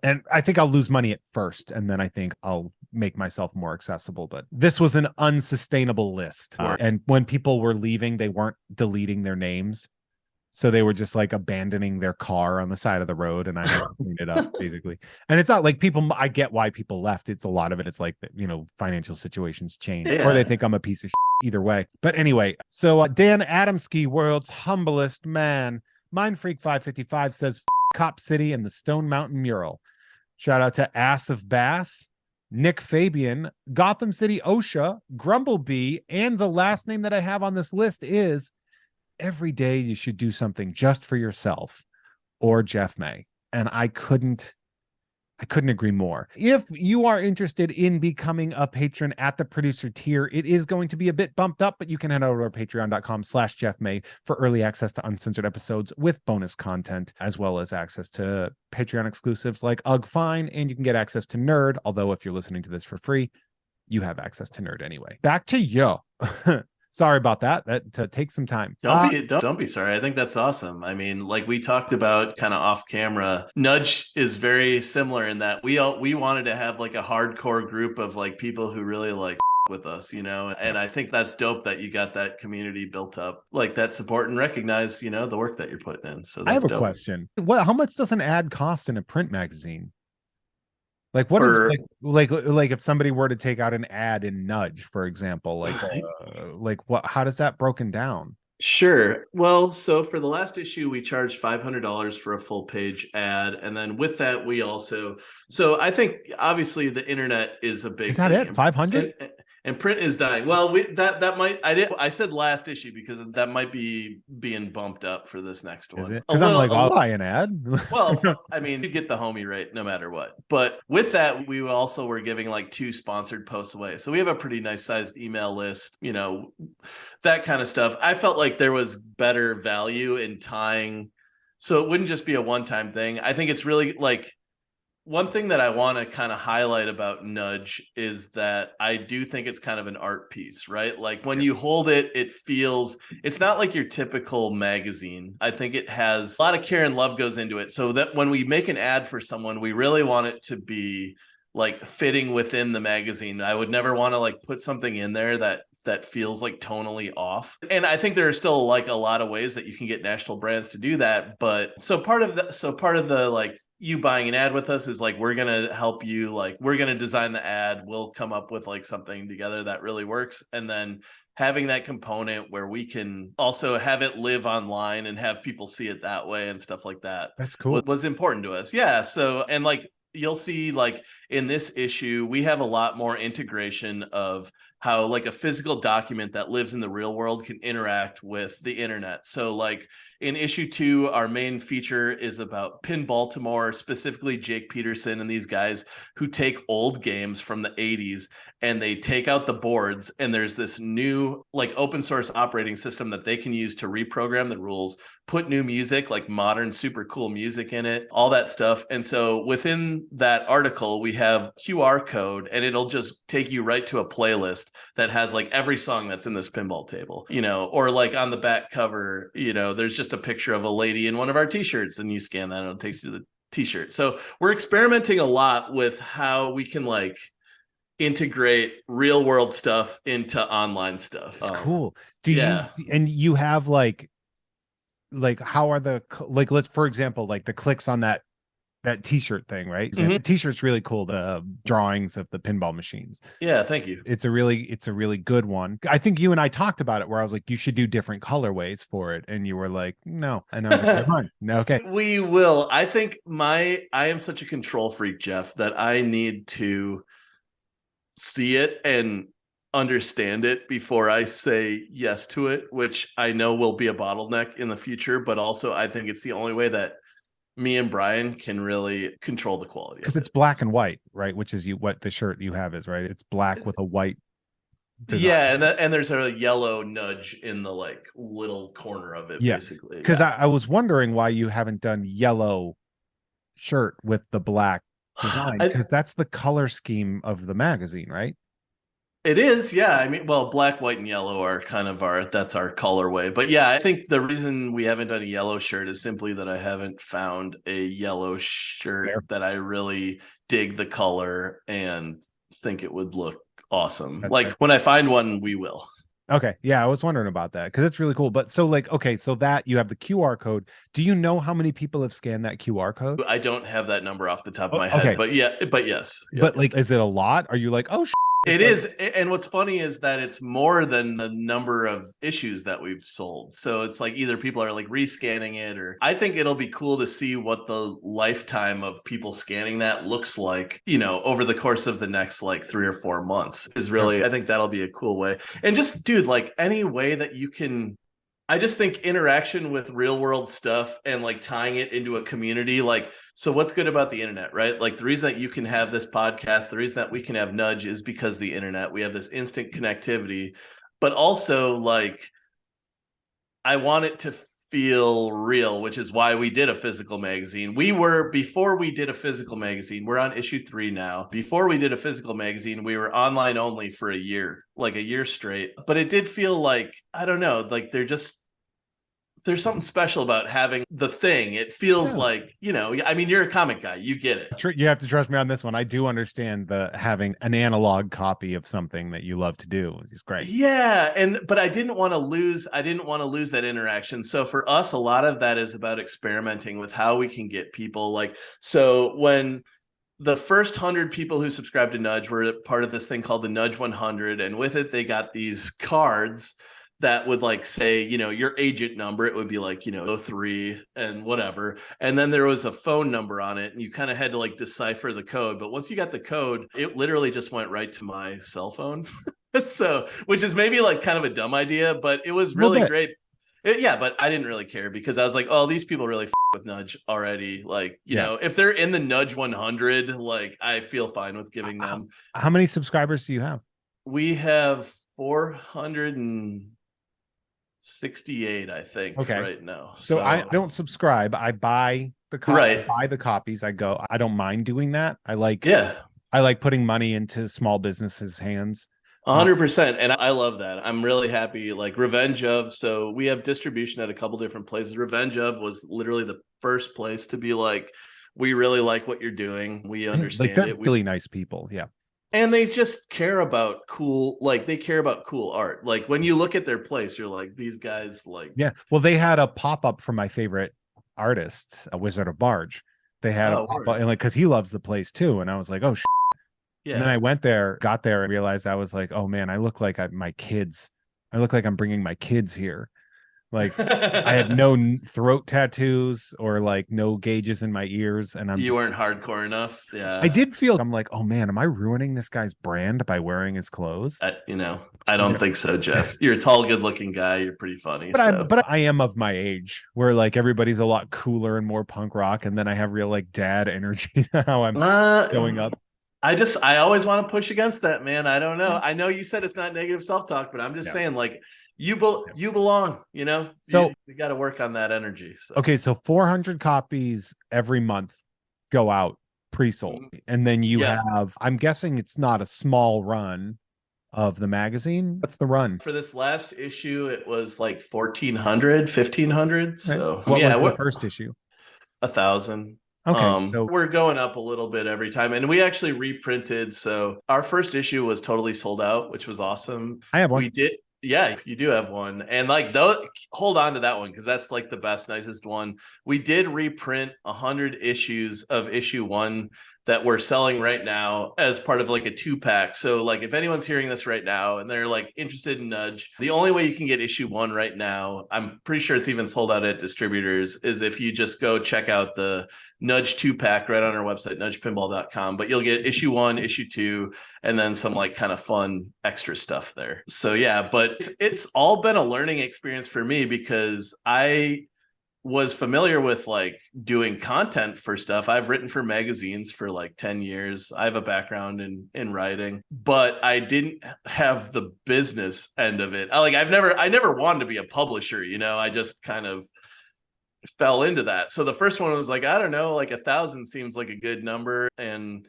And I think I'll lose money at first, and then I think I'll make myself more accessible. But this was an unsustainable list, and when people were leaving, they weren't deleting their names. So they were just like abandoning their car on the side of the road, and I had to clean it up basically. And it's not like I get why people left. It's a lot of it. It's like, financial situations change, or they think I'm a piece of shit. Either way. But anyway, so Dan Adamski, world's humblest man, Mindfreak555 says Cop City and the Stone Mountain mural. Shout out to Ass of Bass, Nick Fabian, Gotham City OSHA, Grumblebee, and the last name that I have on this list is Every Day You Should Do Something Just for Yourself, or Jeff May. And I couldn't agree more. If you are interested in becoming a patron at the producer tier, it is going to be a bit bumped up, but you can head over to patreon.com/Jeff May for early access to uncensored episodes with bonus content, as well as access to Patreon exclusives like Ugh Fine, and you can get access to Nerd, although if you're listening to this for free, you have access to Nerd anyway. Back to you. Sorry about that. That takes some time. Don't be sorry. I think that's awesome. I mean, like we talked about kind of off camera, Nudge is very similar in that we wanted to have like a hardcore group of like people who really like with us, and I think that's dope that you got that community built up, like that support and recognize, the work that you're putting in. So that's I have a dope. question. How much does an ad cost in a print magazine? Like what is For like if somebody were to take out an ad in Nudge, for example, like what, how does that broken down? Sure. Well, so for the last issue, we charged $500 for a full page ad. And then with that, we also, so I think obviously the internet is a Is big that thing. it? 500? And print is dying. Well, that might, I said last issue because that might be being bumped up for this next Is one. it? Because I'm like, I'll buy an ad. Well, I mean, you get the homie rate no matter what. But with that, we also were giving like 2 sponsored posts away. So we have a pretty nice sized email list, that kind of stuff. I felt like there was better value in tying. So it wouldn't just be a one-time thing. I think it's really like one thing that I want to kind of highlight about Nudge is that I do think it's kind of an art piece, right? Like when you hold it, it's not like your typical magazine. I think it has a lot of care and love goes into it. So that when we make an ad for someone, we really want it to be like fitting within the magazine. I would never want to like put something in there that feels like tonally off. And I think there are still like a lot of ways that you can get national brands to do that. But so part of the like you buying an ad with us is like we're gonna help you, like we're gonna design the ad, we'll come up with like something together that really works, and then having that component where we can also have it live online and have people see it that way and stuff like that. That's cool. Was important to us. Yeah. So, and like you'll see like in this issue, we have a lot more integration of how like a physical document that lives in the real world can interact with the internet. So like in issue 2, our main feature is about Pin Baltimore, specifically Jake Peterson and these guys who take old games from the 80s and they take out the boards, and there's this new like open source operating system that they can use to reprogram the rules, put new music, like modern super cool music in it, all that stuff. And so within that article we have QR code, and it'll just take you right to a playlist that has like every song that's in this pinball table, or like on the back cover, there's just a picture of a lady in one of our t-shirts, and you scan that and it takes you to the t-shirt. So we're experimenting a lot with how we can like integrate real world stuff into online stuff. It's cool. Yeah. And you have like how are like let's, for example, like the clicks on that t-shirt thing, right? Mhm. The t-shirt's really cool, the drawings of the pinball machines. Yeah, thank you. It's a really good one. I think you and I talked about it where I was like, you should do different colorways for it, and you were like, no. And I was like, fine. No, okay. We will. I think I am such a control freak, Jeff, that I need to see it and understand it before I say yes to it, which I know will be a bottleneck in the future, but also I think it's the only way that me and Brian can really control the quality, because it's black and white, right? Which is what the shirt you have is, right? It's black with a white design. Yeah, and there's a yellow nudge in the like little corner of it, basically. Because I was wondering why you haven't done yellow shirt with the black design, because that's the color scheme of the magazine, right? It is, yeah. I mean, well, black, white, and yellow are kind of that's our colorway. But yeah, I think the reason we haven't done a yellow shirt is simply that I haven't found a yellow shirt that I really dig the color and think it would look awesome. That's like fair. When I find one, we will. Okay. Yeah, I was wondering about that because it's really cool. But so like, okay, so that you have the QR code. Do you know how many people have scanned that QR code? I don't have that number off the top of my head, but yes. Yep. But like, is it a lot? Are you like, oh, it is. And what's funny is that it's more than the number of issues that we've sold. So it's like either people are like rescanning it, or I think it'll be cool to see what the lifetime of people scanning that looks like, over the course of the next like 3 or 4 months is really, I think that'll be a cool way. And just, dude, like any way that you can, I just think interaction with real world stuff and like tying it into a community, like, so what's good about the internet, right? Like the reason that you can have this podcast, the reason that we can have Nudge is because the internet, we have this instant connectivity, but also like, I want it to feel real, which is why we did a physical magazine. Before we did a physical magazine, we're on issue 3 now. Before we did a physical magazine, we were online only for a year straight. But it did feel like, I don't know, like there's something special about having the thing. It feels like, I mean, you're a comic guy. You get it. You have to trust me on this one. I do understand having an analog copy of something that you love to do. It's great. Yeah. But I didn't want to lose that interaction. So for us, a lot of that is about experimenting with how we can get people like, so when the first 100 people who subscribed to Nudge were part of this thing called the Nudge 100. And with it, they got these cards that would like say, your agent number. It would be like, 03 and whatever. And then there was a phone number on it, and you kind of had to like decipher the code. But once you got the code, it literally just went right to my cell phone. So, which is maybe like kind of a dumb idea, but it was really great. Yeah, but I didn't really care because I was like, oh, these people really with Nudge already. Like, if they're in the Nudge 100, like I feel fine with giving them. How many subscribers do you have? We have 468, I think, right now. So I don't subscribe. I buy the buy the copies. I don't mind doing that. I like putting money into small businesses' hands. 100%. And I love that. I'm really happy. Like Revenge of, so we have distribution at a couple different places. Revenge of was literally the first place to be like, we really like what you're doing. We understand they're really nice people. Yeah. And they just care about cool, like they care about cool art. Like when you look at their place, you're like, these guys like. Yeah. Well, they had a pop-up for my favorite artist, a Wizard of Barge. They had a pop-up, and like, cause he loves the place too. And I was like, oh, yeah. And then I got there and realized I was like, oh man, I look like my kids. I look like I'm bringing my kids here. Like I had no throat tattoos or like no gauges in my ears. And you weren't hardcore enough. Yeah. I did feel, I'm like, oh man, am I ruining this guy's brand by wearing his clothes? I don't think so, Jeff. You're a tall, good looking guy. You're pretty funny. But I am of my age where like everybody's a lot cooler and more punk rock. And then I have real like dad energy how I'm showing up. I always want to push against that, man. I don't know. I know you said it's not negative self-talk, but I'm just saying like you belong, so you got to work on that energy. So. Okay. So 400 copies every month go out pre-sold. And then you have, I'm guessing it's not a small run of the magazine. What's the run? For this last issue, it was like 1,400, 1,500. So what was the first issue? 1,000. Okay, so we're going up a little bit every time, and we actually reprinted. So our first issue was totally sold out, which was awesome. I have one. We did. Yeah, you do have one. And like those, hold on to that one because that's like the best, nicest one. We did reprint 100 issues of issue 1 that we're selling right now as part of like a 2-pack. So like if anyone's hearing this right now and they're like interested in Nudge, the only way you can get issue 1 right now, I'm pretty sure it's even sold out at distributors, is if you just go check out the Nudge 2-pack right on our website, nudgepinball.com. But you'll get issue 1, issue 2, and then some like kind of fun extra stuff there. So yeah, but it's all been a learning experience for me because I was familiar with like doing content for stuff. I've written for magazines for like 10 years. I have a background in writing, but I didn't have the business end of it. I never wanted to be a publisher, I just kind of fell into that. So the first one was like, I don't know, like 1,000 seems like a good number, and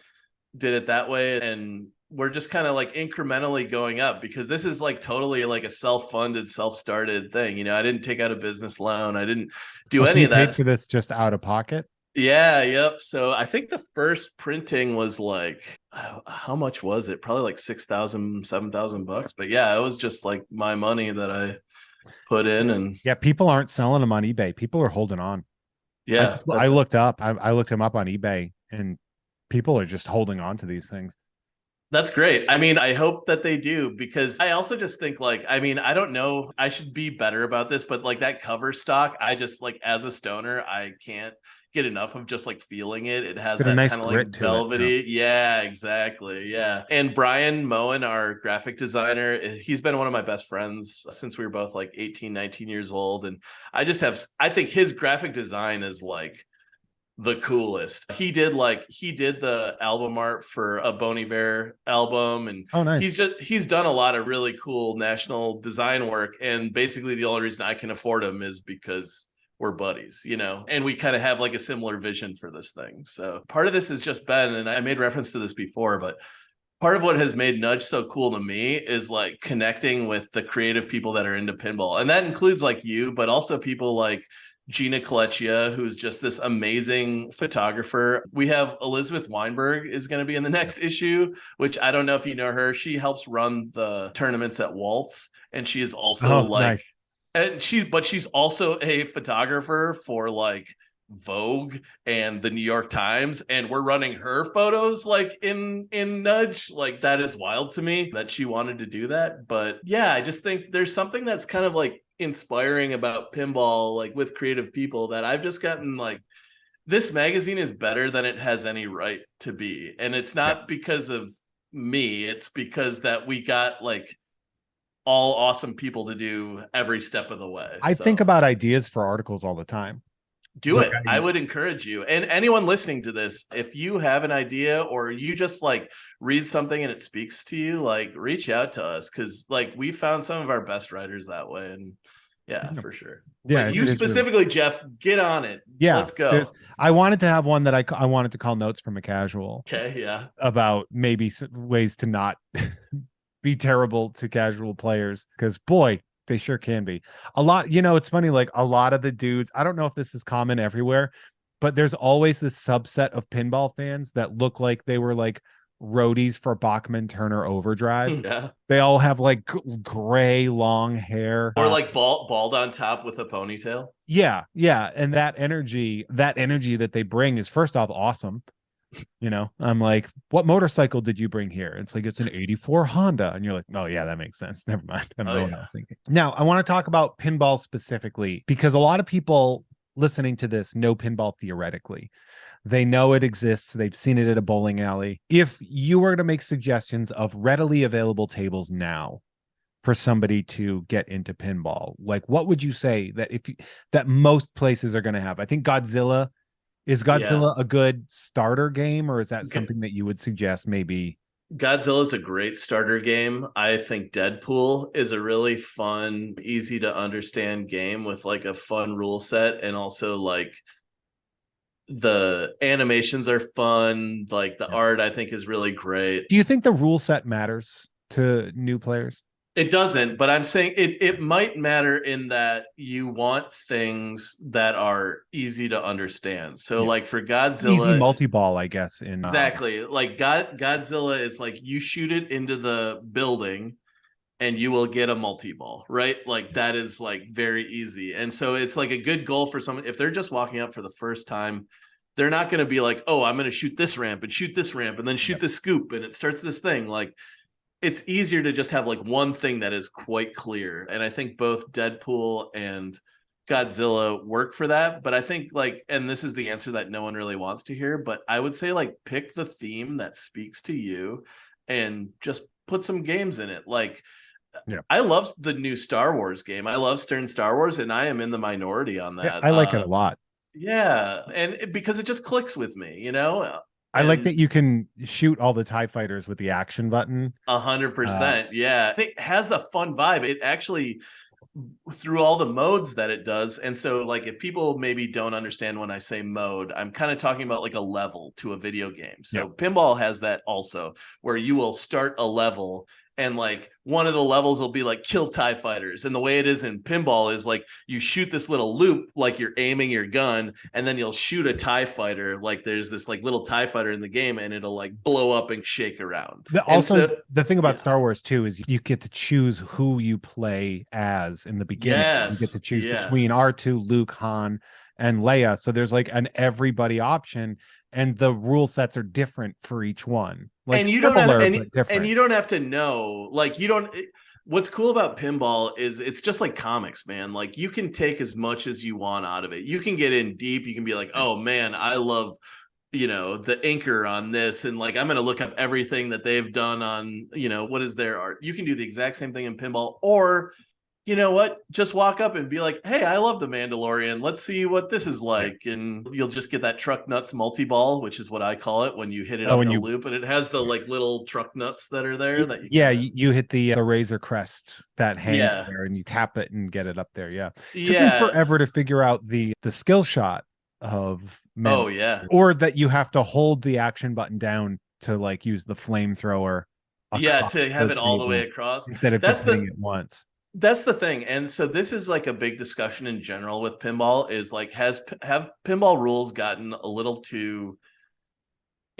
did it that way. And we're just kind of like incrementally going up because this is like totally like a self-funded, self-started thing. I didn't take out a business loan. I didn't do any of that. Paid for this just out of pocket? Yeah. Yep. So I think the first printing was like, how much was it? Probably like $6,000, $7,000. But yeah, it was just like my money that I put in. And yeah, people aren't selling them on eBay. People are holding on. Yeah. I looked them up on eBay, and people are just holding on to these things. That's great. I mean, I hope that they do, because I also just think like, I mean, I don't know, I should be better about this, but like that cover stock, I just like as a stoner, I can't get enough of just like feeling it. It has that nice kind of like velvety. Yeah, exactly. Yeah. And Brian Moen, our graphic designer, he's been one of my best friends since we were both like 18, 19 years old. And I think his graphic design is like the coolest. He did the album art for a Bon Iver album, and nice. he's done a lot of really cool national design work, and basically the only reason I can afford him is because we're buddies, and we kind of have like a similar vision for this thing. So part of this has just been, and I made reference to this before, but part of what has made Nudge so cool to me is like connecting with the creative people that are into pinball, and that includes like you, but also people like Gina Coleccia, who's just this amazing photographer. We have Elizabeth Weinberg is going to be in the next issue, which I don't know if you know her. She helps run the tournaments at Waltz, and she is also nice. And she's also a photographer for like Vogue and the New York Times, and we're running her photos like in Nudge. Like, that is wild to me that she wanted to do that. But yeah, I just think there's something that's kind of like inspiring about pinball, like with creative people, that I've just gotten like, this magazine is better than it has any right to be. And it's not because of me, it's because that we got like all awesome people to do every step of the way. I think about ideas for articles all the time. Do it. I would encourage you. And anyone listening to this, if you have an idea or you just like read something and it speaks to you, like reach out to us, because like we found some of our best writers that way. And yeah, for sure. Yeah, like you specifically, Jeff, get on it. Yeah, let's go. I wanted to have one that I wanted to call Notes from a Casual. Okay, yeah. About maybe ways to not be terrible to casual players, because boy, they sure can be. A lot, it's funny, like a lot of the dudes, I don't know if this is common everywhere, but there's always this subset of pinball fans that look like they were like roadies for Bachman Turner Overdrive. Yeah. They all have like gray long hair. Or like bald on top with a ponytail. Yeah. And that energy that they bring is, first off, awesome. I'm like, what motorcycle did you bring here? It's like, it's an 84 Honda. And you're like, oh yeah, that makes sense. Never mind. I don't know what I was thinking. Now, I want to talk about pinball specifically, because a lot of people listening to this know pinball theoretically. They know it exists. They've seen it at a bowling alley. If you were to make suggestions of readily available tables now for somebody to get into pinball, like what would you say that most places are going to have? I think Godzilla. Is Godzilla a good starter game, or is that something that you would suggest maybe? Godzilla is a great starter game. I think Deadpool is a really fun, easy to understand game with like a fun rule set, and also like the animations are fun. Like the art, I think, is really great. Do you think the rule set matters to new players? It doesn't, but I'm saying it might matter in that you want things that are easy to understand. So like for Godzilla, easy multi-ball, I guess. Exactly. Like Godzilla is like, you shoot it into the building and you will get a multi-ball, right? Like that is like very easy. And so it's like a good goal for someone if they're just walking up for the first time. They're not going to be like, oh, I'm going to shoot this ramp and shoot this ramp and then shoot this scoop and it starts this thing. Like, it's easier to just have like one thing that is quite clear. And I think both Deadpool and Godzilla work for that. But I think like, and this is the answer that no one really wants to hear, but I would say like pick the theme that speaks to you and just put some games in it. Like, I love the new Star Wars game. I love Stern Star Wars, and I am in the minority on that. Yeah, I like it a lot. Yeah. And because it just clicks with me, I like that you can shoot all the TIE fighters with the action button. 100%. Yeah. It has a fun vibe. It actually, through all the modes that it does. And so like, if people maybe don't understand when I say mode, I'm kind of talking about like a level to a video game. So pinball has that also, where you will start a level and like one of the levels will be like kill TIE fighters. And the way it is in pinball is like you shoot this little loop, like you're aiming your gun, and then you'll shoot a TIE fighter. Like there's this like little TIE fighter in the game, and it'll like blow up and shake around. The thing about Star Wars too is you get to choose who you play as in the beginning. You get to choose between R2, Luke, Han, and Leia. So there's like an everybody option, and the rule sets are different for each one. Like, and you don't have to know, like what's cool about pinball is it's just like comics, man. Like you can take as much as you want out of it. You can get in deep. You can be like, oh man, I love, the inker on this. And like, I'm going to look up everything that they've done on, what is their art. You can do the exact same thing in pinball, or you know what? Just walk up and be like, hey, I love The Mandalorian. Let's see what this is like. And you'll just get that truck nuts multi-ball, which is what I call it when you hit it up in a loop. And it has the like little truck nuts that are there. That you hit the Razor crests that hang there and you tap it and get it up there. Yeah. It took me forever to figure out the skill shot of or that you have to hold the action button down to like use the flamethrower. To have it all the way across. Instead of just hitting it once. That's the thing. And so this is like a big discussion in general with pinball is like, have pinball rules gotten a little too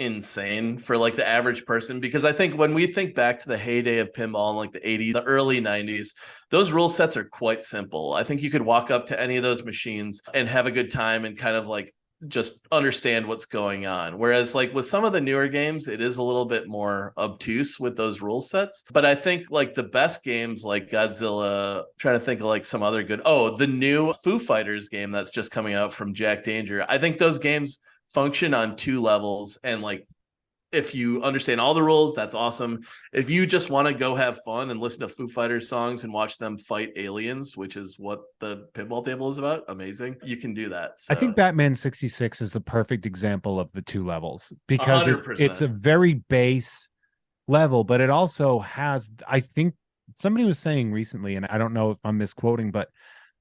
insane for like the average person? Because I think when we think back to the heyday of pinball in like the 80s, the early 90s, those rule sets are quite simple. I think you could walk up to any of those machines and have a good time and kind of like just understand what's going on. Whereas like with some of the newer games, it is a little bit more obtuse with those rule sets. But I think like the best games like Godzilla, I'm trying to think of like some other good, the new Foo Fighters game that's just coming out from Jack Danger. I think those games function on two levels, and like if you understand all the rules, that's awesome. If you just want to go have fun and listen to Foo Fighters songs and watch them fight aliens, which is what the pinball table is about, amazing. You can do that. So. I think Batman 66 is a perfect example of the two levels, because 100%. it's a very base level, but it also has, I think somebody was saying recently, and I don't know if I'm misquoting, but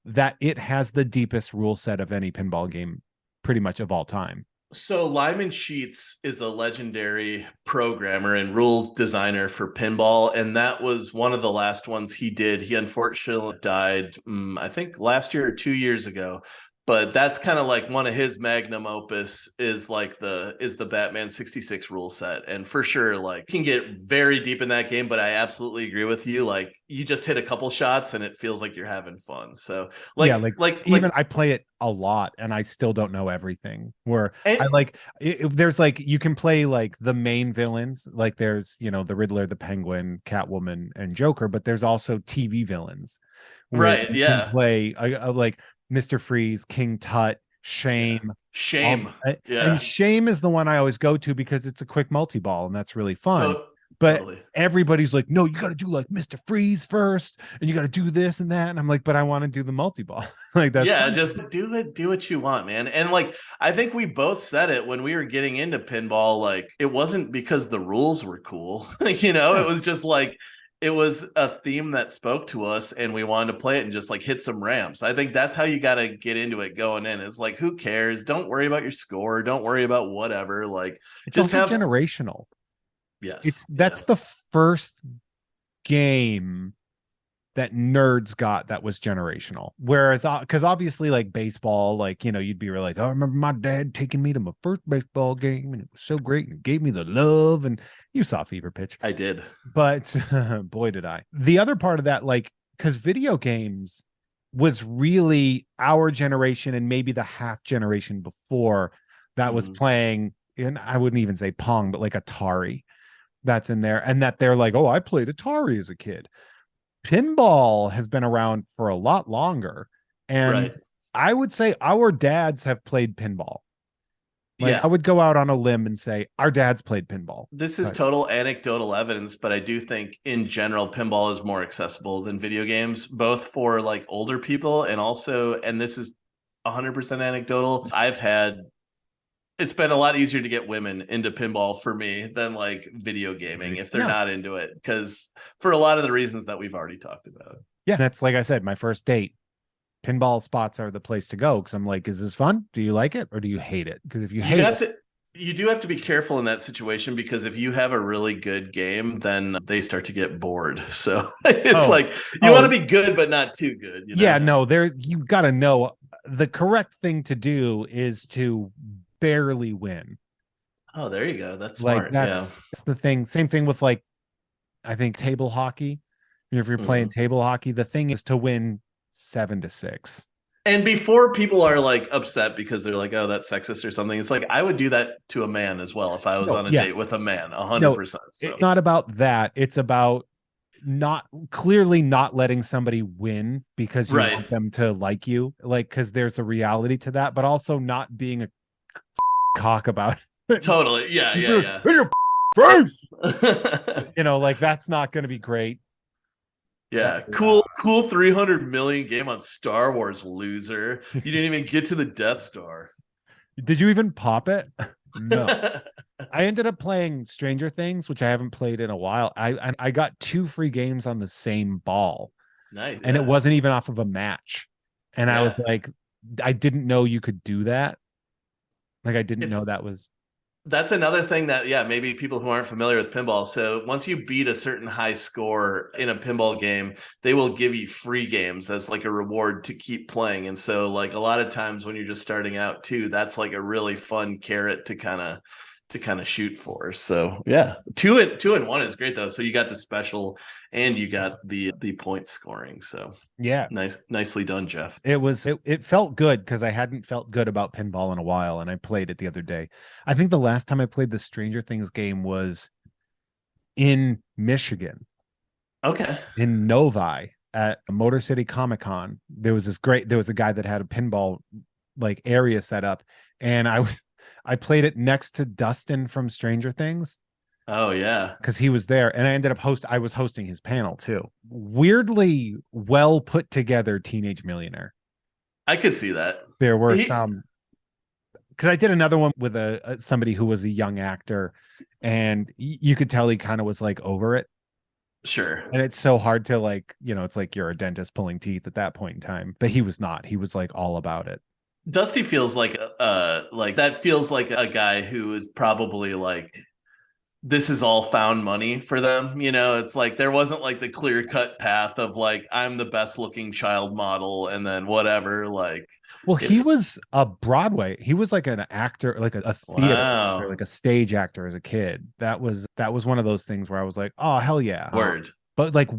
that it has the deepest rule set of any pinball game pretty much of all time. So Lyman Sheets is a legendary programmer and rule designer for pinball, and that was one of the last ones he did. He unfortunately died, I think last year or 2 years ago. But that's kind of like one of his magnum opus is the Batman 66 rule set. And for sure, like you can get very deep in that game, but I absolutely agree with you. Like you just hit a couple shots and it feels like you're having fun. So even I play it a lot and I still don't know everything. And, I like if there's like you can play like the main villains, like there's the Riddler, the Penguin, Catwoman, and Joker, but there's also TV villains. Right. You can play like Mr. Freeze, King Tut, Shame. Shame. And Shame is the one I always go to because it's a quick multi-ball and that's really fun. But everybody's like, no, you got to do like Mr. Freeze first and you got to do this and that. And I'm like, but I want to do the multi-ball. Like that's fun. Just do what you want, man. And like, I think we both said it when we were getting into pinball, like it wasn't because the rules were cool. It was just like, it was a theme that spoke to us and we wanted to play it and just like hit some ramps. I think that's how you got to get into it going in. It's like, who cares? Don't worry about your score. Don't worry about whatever. Like it's just also generational. Yes. That's the first game that nerds got that was generational. Whereas, because obviously like baseball, like, you'd be like, oh, I remember my dad taking me to my first baseball game and it was so great and gave me the love. And you saw Fever Pitch. I did. But boy, did I. The other part of that, like, because video games was really our generation and maybe the half generation before that was playing, and I wouldn't even say Pong, but like Atari that's in there. And that they're like, oh, I played Atari as a kid. Pinball has been around for a lot longer. And I would say our dads have played pinball. I would go out on a limb and say our dads played pinball. This is total anecdotal evidence, but I do think in general, pinball is more accessible than video games, both for like older people and also, and this is 100% anecdotal. It's been a lot easier to get women into pinball for me than like video gaming if they're not into it, because for a lot of the reasons that we've already talked about. Yeah, that's like I said, my first date. Pinball spots are the place to go because I'm like, is this fun? Do you like it or do you hate it? Because if you do have to be careful in that situation, because if you have a really good game, then they start to get bored. So it's like you want to be good, but not too good. Yeah, no, you got to know the correct thing to do is to barely win. Oh, there you go. That's like smart. that's the thing. Same thing with like, I think table hockey. If you're playing table hockey, the thing is to win 7-6. And before people are like upset because they're like, oh, that's sexist or something, it's like I would do that to a man as well if I was on a date with a man. 100%. So. It's not about that. It's about not letting somebody win because you want them to like you, like, because there's a reality to that, but also not being a cock about it. Totally. Yeah. In your face. Like that's not going to be great. Yeah, cool 300 million game on Star Wars, loser. You didn't even get to the Death Star. Did you even pop it? No. I ended up playing Stranger Things, which I haven't played in a while. I got 2 free games on the same ball. Nice. And it wasn't even off of a match. And I was like, I didn't know you could do that. Like I didn't know that was. That's another thing that, maybe people who aren't familiar with pinball. So once you beat a certain high score in a pinball game, they will give you free games as like a reward to keep playing. And so like a lot of times when you're just starting out too, that's like a really fun carrot to kind of to kind of shoot for. So yeah, two and one is great though. So you got the special and you got the point scoring. So Yeah. Nicely done, Jeff. It felt good because I hadn't felt good about pinball in a while, and I played it the other day. I think the last time I played the Stranger Things game was in Michigan, Okay. in Novi at Motor City Comic Con. There was a guy that had a pinball like area set up, and I played it next to Dustin from Stranger Things. Oh yeah, because he was there, and I was hosting his panel too. Weirdly well put together Teenage Millionaire. I could see that. There were some, because I did another one with somebody who was a young actor, and you could tell he kind of was like over it. Sure. And it's so hard to like, it's like you're a dentist pulling teeth at that point in time, but he was not. He was like all about it. Dusty feels like that feels like a guy who is probably like, this is all found money for them. It's like there wasn't like the clear cut path of like, I'm the best looking child model and then whatever. Like, well, he was a Broadway. He was like an actor, like a theater, wow. or like a stage actor as a kid. That was one of those things where I was like, oh hell yeah. Word. But like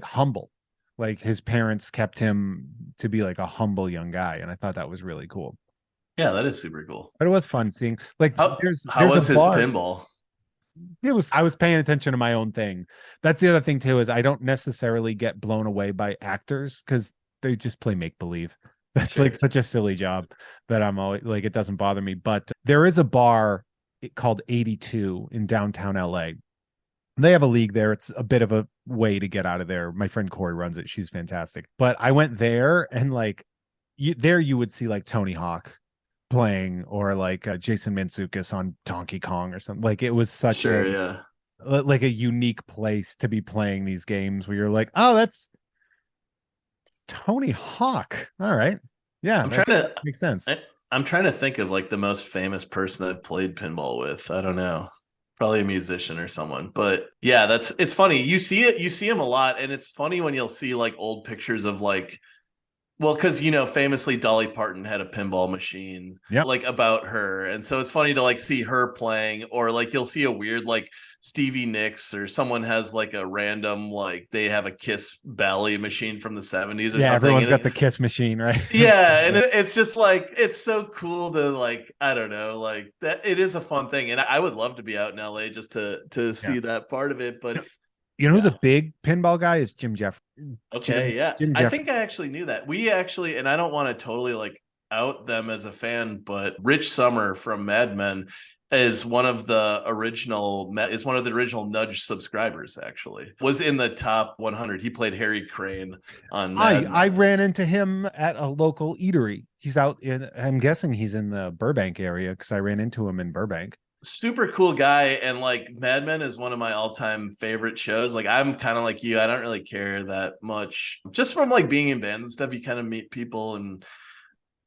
humble. Like his parents kept him to be like a humble young guy, and I thought that was really cool. Yeah, that is super cool. But it was fun seeing like how was his pinball? I was paying attention to my own thing. That's the other thing too, is I don't necessarily get blown away by actors because they just play make believe. That's like such a silly job that I'm always like, it doesn't bother me. But there is a bar called 82 in downtown LA. They have a league there. It's a bit of a way to get out of there. My friend Corey runs it. She's fantastic. But I went there, and like you would see like Tony Hawk playing, or like Jason Mantzoukas on Donkey Kong or something. Like it was such like a unique place to be playing these games where you're like, oh, it's Tony Hawk. All right. Yeah. I'm trying to make sense. I'm trying to think of like the most famous person I've played pinball with. I don't know. Probably a musician or someone. But yeah, it's funny. You see him a lot, and it's funny when you'll see like old pictures of like, well, because famously Dolly Parton had a pinball machine like about her. And so it's funny to like see her playing, or like you'll see a weird like Stevie Nicks, or someone has like a random like they have a Kiss Bally machine from the 70s or something. Everyone's got the Kiss machine, right? Yeah, and it's just like it's so cool to like, I don't know, like that. It is a fun thing, and I would love to be out in LA just to see that part of it. But it's, who's a big pinball guy is Jim Jeffries. Okay, I think I actually knew that. We actually, and I don't want to totally like out them as a fan, but Rich Sommer from Mad Men is one of the original Nudge subscribers. Actually, was in the top 100. He played Harry Crane on Mad Men. I ran into him at a local eatery. He's out in, I'm guessing he's in the Burbank area, because I ran into him in Burbank. Super cool guy, and like Mad Men is one of my all-time favorite shows. Like I'm kind of like you, I don't really care that much. Just from like being in band and stuff, you kind of meet people, and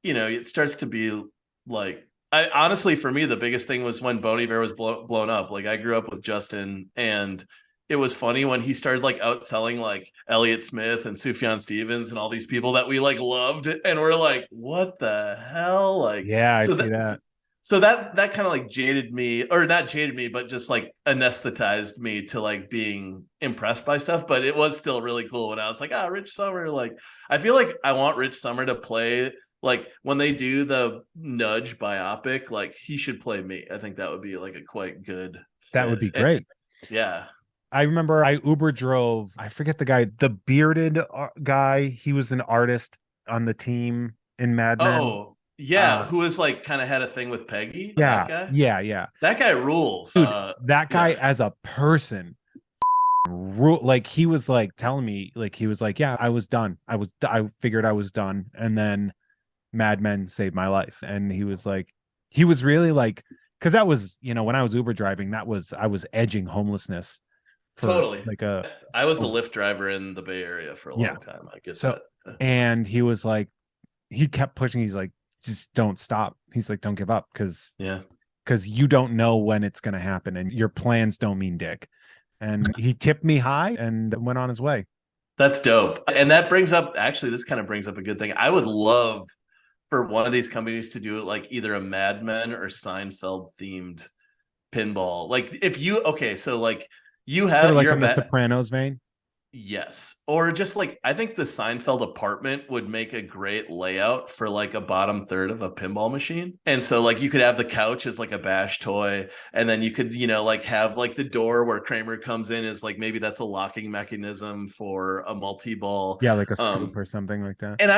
it starts to be like, I honestly, for me, the biggest thing was when Bon Iver was blown up. Like I grew up with Justin, and it was funny when he started like outselling like Elliott Smith and Sufjan Stevens and all these people that we like loved, and we're like, what the hell? Like, yeah, I see that. So that kind of like jaded me, or not jaded me, but just like anesthetized me to like being impressed by stuff. But it was still really cool when I was like, Rich Sommer. Like, I feel like I want Rich Sommer to play, like when they do the Nudge biopic, like he should play me. I think that would be like a quite good fit. That would be great. Yeah. I remember I Uber drove, I forget the guy, the bearded guy. He was an artist on the team in Mad Men. Oh, yeah, who was like kind of had a thing with Peggy. Yeah, that guy? yeah. That guy rules. Dude, that guy as a person, like he was like telling me, like he was like, yeah, I was done. I figured I was done, and then Mad Men saved my life. And he was like, he was really like, because that was, when I was Uber driving, I was edging homelessness. Totally. Like I was the Lyft driver in the Bay Area for a long time. I guess so. And he was like, he kept pushing. He's like, just don't stop. He's like, don't give up, because you don't know when it's going to happen, and your plans don't mean dick. And he tipped me high and went on his way. That's dope. And that brings up, actually, this kind of brings up a good thing. I would love for one of these companies to do it like either a Mad Men or Seinfeld themed pinball. Like if you okay, so like you Sort of have like you're in a the bet. Sopranos vein. Yes. Or just like I think the Seinfeld apartment would make a great layout for like a bottom third of a pinball machine. And so like you could have the couch as like a bash toy, and then you could, like have like the door where Kramer comes in is like maybe that's a locking mechanism for a multi-ball. Yeah, like a scoop Um or something like that. and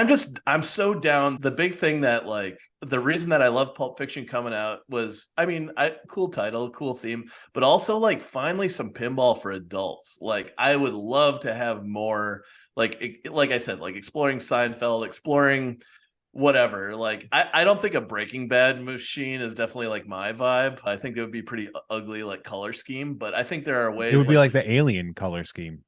I'm so down. The big thing that like the reason that I love Pulp Fiction coming out was, I mean, cool title, cool theme, but also like finally some pinball for adults. Like I would love to have more, like I said, like exploring Seinfeld, exploring whatever. Like I don't think a Breaking Bad machine is definitely like my vibe. I think it would be pretty ugly like color scheme, but I think there are It ways would be like like the alien color scheme,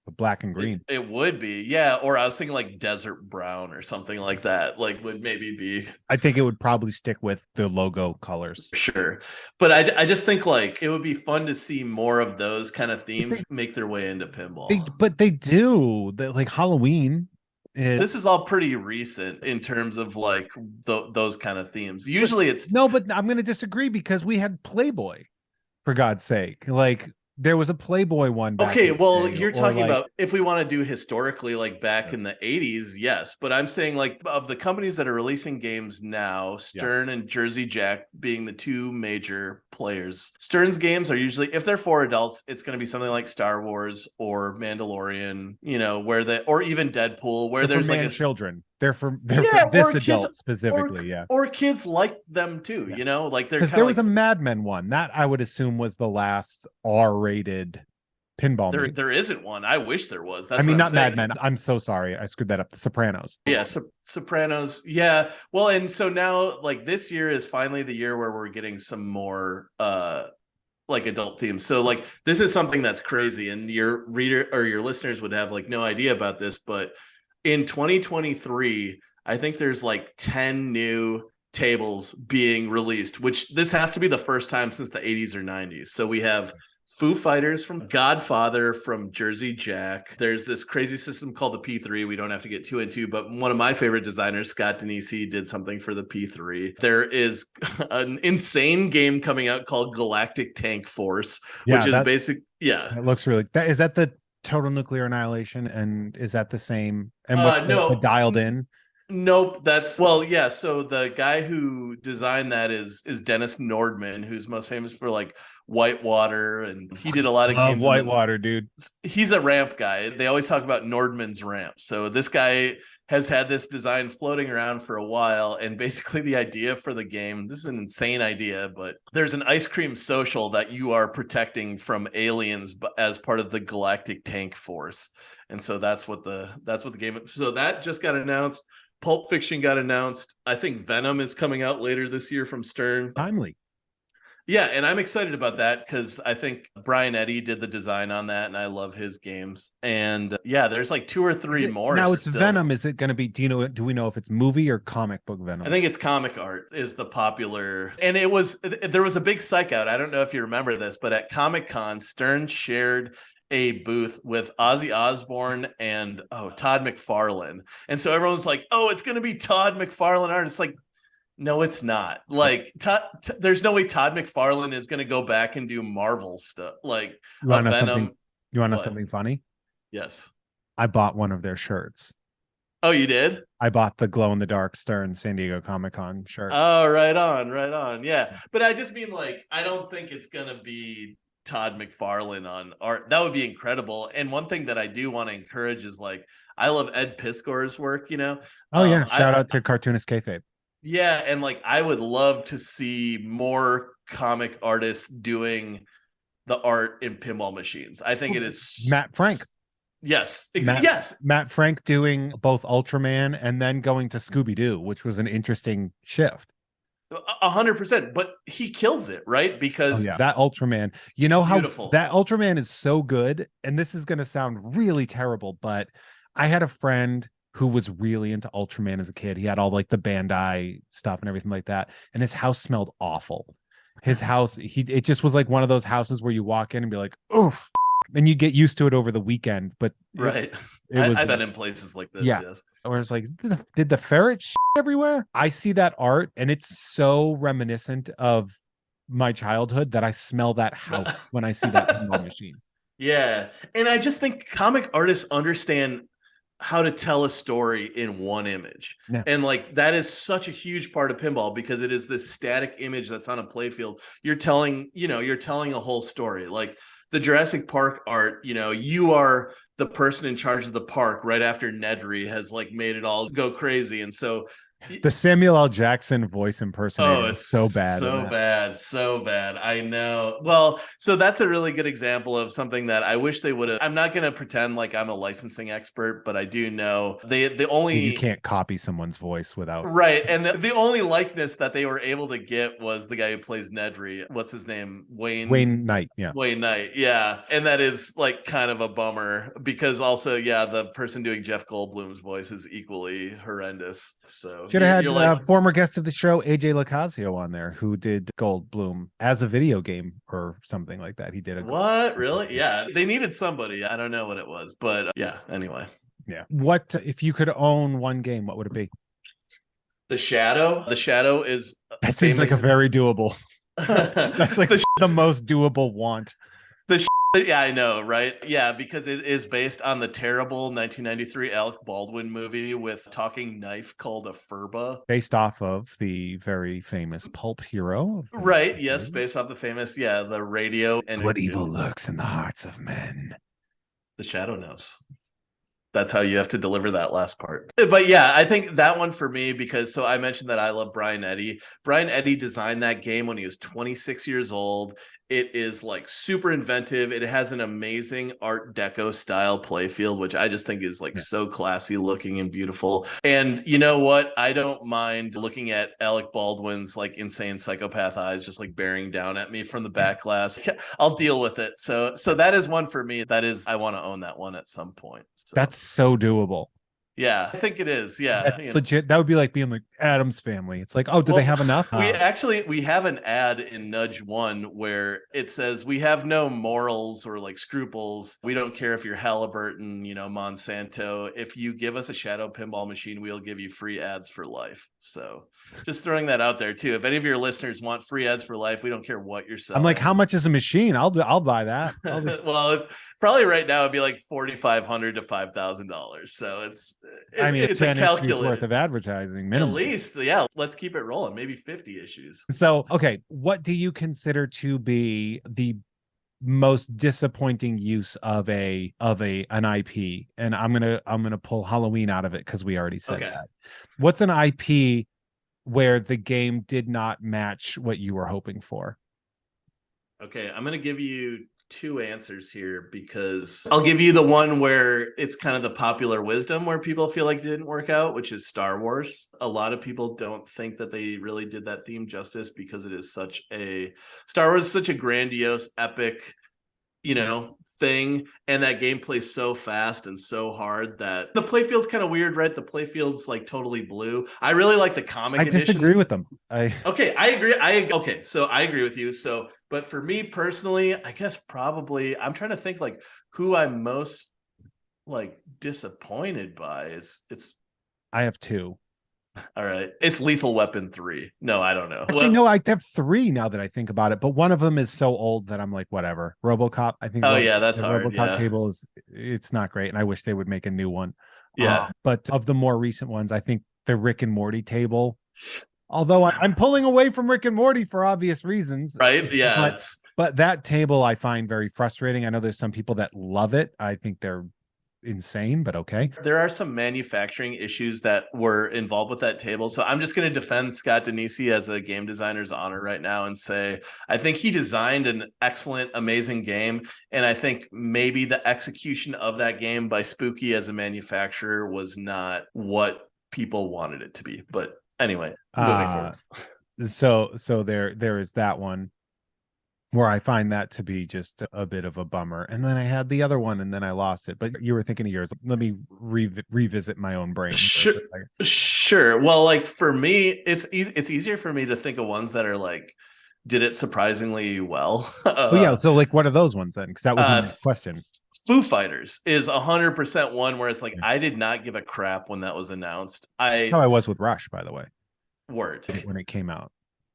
the black and green. it would be, yeah. Or I was thinking like desert brown or something like that. Like would maybe be I think it would probably stick with the logo colors. sure. But I just think like it would be fun to see more of those kind of themes They, make their way into pinball. but they do. Like Halloween. This is all pretty recent in terms of like those kind of themes. Usually it's No, but I'm going to disagree because we had Playboy, for God's sake. Like there was a Playboy one back okay, in the well, day, you're or talking like about if we want to do historically, like back yeah, in the 80s, yes. But I'm saying, like, of the companies that are releasing games now, yeah. Stern and Jersey Jack being the two major players. Stern's games are usually, if they're for adults, it's going to be something like Star Wars or Mandalorian, or even Deadpool, where They're for there's like man a, children. They're for yeah, this or kids, adult specifically. Yeah. or kids like them too, Yeah. like they're Because kind there of was like a Mad Men one that I would assume was the last R-rated pinball there, machine. there isn't one. I wish there was. I That's what mean, I'm not Mad saying. Men. I'm so sorry. I screwed that up. The Sopranos. Yeah, Sopranos. Yeah. Well, and so now like this year is finally the year where we're getting some more like adult themes. So like this is something that's crazy and your reader or your listeners would have like no idea about this, but in 2023, I think there's like 10 new tables being released, which this has to be the first time since the 80s or 90s. So we have Foo Fighters from Godfather from Jersey Jack. There's this crazy system called the P3. We don't have to get too into, but one of my favorite designers, Scott Denisi, did something for the P3. There is an insane game coming out called Galactic Tank Force, Yeah, which is basic. Yeah. that looks really. That is that the Total Nuclear Annihilation, and is that the same? And what's the No, dialed in? Nope, that's well, yeah. So the guy who designed that is Dennis Nordman, who's most famous for like Whitewater, and he did a lot of Love games. Whitewater, dude. He's a ramp guy. They always talk about Nordman's ramp. So this guy has had this design floating around for a while, and basically the idea for the game. This is an insane idea, but there's an ice cream social that you are protecting from aliens as part of the Galactic Tank Force, and so that's what the game. So that just got announced. Pulp Fiction got announced. I think Venom is coming out later this year from Stern. Timely. Yeah, and I'm excited about that because I think Brian Eddy did the design on that, and I love his games. And yeah, there's like 2 or 3 more. Now it's still. Venom. Is it going to be? Do we know if it's movie or comic book Venom? I think it's comic art is the popular, and there was a big psych out. I don't know if you remember this, but at Comic-Con, Stern shared a booth with Ozzy Osbourne and Todd McFarlane. And so everyone's like, "Oh, it's going to be Todd McFarlane art." It's like, no, it's not. Like there's no way Todd McFarlane is going to go back and do Marvel stuff like You want to know Venom. something? You want to know What? something funny? Yes. I bought one of their shirts. Oh, you did? I bought the glow in the dark Stern San Diego Comic-Con shirt. Oh, right on, right on. Yeah. But I just mean like I don't think it's going to be Todd McFarlane on art. That would be incredible. And one thing that I do want to encourage is like I love Ed Piskor's work, Oh yeah, shout out to Cartoonist Kayfabe. Yeah, and like I would love to see more comic artists doing the art in pinball machines. I think it is Matt Frank. Yes. Matt, Matt Frank doing both Ultraman and then going to Scooby-Doo, which was an interesting shift. 100%, but he kills it, right? Because that Ultraman, you know how beautiful. That Ultraman is so good, and this is going to sound really terrible, but I had a friend who was really into Ultraman as a kid. He had all like the Bandai stuff and everything like that, and his house smelled awful. His house, it just was like one of those houses where you walk in and be like, oh, and you get used to it over the weekend. But right, I've been in places like this. Yeah, yes. Where it's like, did the ferret everywhere? I see that art, and it's so reminiscent of my childhood that I smell that house when I see that pinball machine. Yeah. And I just think comic artists understand how to tell a story in one image. Yeah. And like that is such a huge part of pinball because it is this static image that's on a playfield. You're telling a whole story. Like the Jurassic Park art, you are the person in charge of the park right after Nedry has like made it all go crazy. And so the Samuel L. Jackson voice impersonator is so bad. So bad. I know. Well, so that's a really good example of something that I wish they would have. I'm not going to pretend like I'm a licensing expert, but I do know the only you can't copy someone's voice without right. And the only likeness that they were able to get was the guy who plays Nedry. What's his name? Wayne Knight. Yeah. Wayne Knight. Yeah. And that is like kind of a bummer because also, the person doing Jeff Goldblum's voice is equally horrendous. So should have had former guest of the show, AJ Locasio, on there, who did Goldblum as a video game or something like that. He did what? Really? Yeah. They needed somebody. I don't know what it was, but yeah. Anyway. Yeah. What if you could own one game? What would it be? The Shadow. The Shadow is that seems like a very doable. That's like the most doable want. Yeah, I know, right? Yeah, because it is based on the terrible 1993 Alec Baldwin movie with talking knife called a Furba. Based off of the very famous pulp hero. Right, yes, based off the famous, the radio. And what evil lurks in the hearts of men. The Shadow knows. That's how you have to deliver that last part. But yeah, I think that one for me, because I mentioned that I love Brian Eddy. Brian Eddy designed that game when he was 26 years old. It is like super inventive. It has an amazing Art Deco style playfield, which I just think is so classy looking and beautiful. And you know what? I don't mind looking at Alec Baldwin's like insane psychopath eyes just like bearing down at me from the back glass. I'll deal with it. So that is one for me. That is, I want to own that one at some point. So. That's so doable. Yeah, I think it is. Yeah, that's legit. That would be like being like Addams Family. It's like, oh, do they have enough? We have an ad in Nudge One where it says we have no morals or like scruples. We don't care if you're Halliburton, Monsanto. If you give us a Shadow pinball machine, we'll give you free ads for life. So just throwing that out there too. If any of your listeners want free ads for life, we don't care what you're selling. I'm like, how much is a machine? I'll buy that. Well, it's probably right now it'd be like $4,500 to $5,000. So it's it's 10 issues worth of advertising minimum. At least, yeah. Let's keep it rolling. Maybe 50 issues. So, okay, what do you consider to be the most disappointing use of an IP? And I'm gonna pull Halloween out of it because we already said that. What's an IP where the game did not match what you were hoping for? Okay, I'm gonna give you two answers here because I'll give you the one where it's kind of the popular wisdom where people feel like it didn't work out, which is Star Wars. A lot of people don't think that they really did that theme justice because it is Star Wars is such a grandiose, epic, thing, and that game plays so fast and so hard that the playfield's kind of weird, right? The playfield's like totally blue. I really like the comic edition. Disagree with them. I agree. So I agree with you. So, but for me personally, I guess probably I'm trying to think like who I'm most like disappointed by. I have two. All right. It's Lethal Weapon 3. No, I don't know. Actually, no, I have three now that I think about it, but one of them is so old that I'm like, whatever. RoboCop, I think. That's hard. RoboCop table it's not great, and I wish they would make a new one. Yeah. But of the more recent ones, I think the Rick and Morty table, although I'm pulling away from Rick and Morty for obvious reasons. Right. Yeah. But that table I find very frustrating. I know there's some people that love it. I think they're insane, but okay. There are some manufacturing issues that were involved with that table. So I'm just going to defend Scott Denisi as a game designer's honor right now and say, I think he designed an excellent, amazing game. And I think maybe the execution of that game by Spooky as a manufacturer was not what people wanted it to be. But anyway, moving forward. So there is that one where I find that to be just a bit of a bummer. And then I had the other one and then I lost it. But you were thinking of yours. Let me revisit my own brain. Sure. Well, like for me, it's easier for me to think of ones that are like, did it surprisingly well? Yeah. So like, what are those ones then? Because that was my next question. Foo Fighters is 100% one where it's like, I did not give a crap when that was announced. How I was with Rush, by the way. Word. When it came out.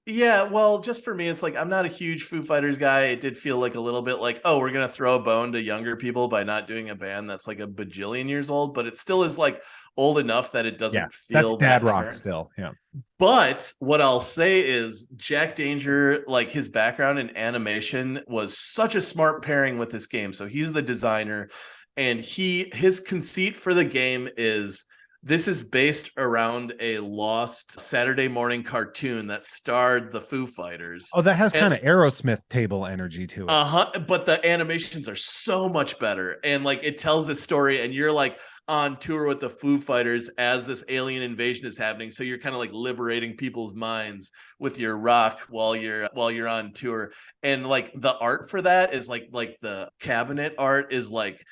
Yeah, well, just for me, it's like I'm not a huge Foo Fighters guy. It did feel like a little bit like, oh, we're gonna throw a bone to younger people by not doing a band that's like a bajillion years old, but it still is like old enough that it Yeah, doesn't that's feel dad that rock current. still. Yeah. But what I'll say is Jack Danger, like his background in animation was such a smart pairing with this game. So he's the designer, and his conceit for the game is this is based around a lost Saturday morning cartoon that starred the Foo Fighters. Oh, that has And kind of Aerosmith table energy to it. but the animations are so much better. And like it tells this story, and you're like on tour with the Foo Fighters as this alien invasion is happening. So you're kind of like liberating people's minds with your rock while you're on tour. And like the art for that is like the cabinet art is like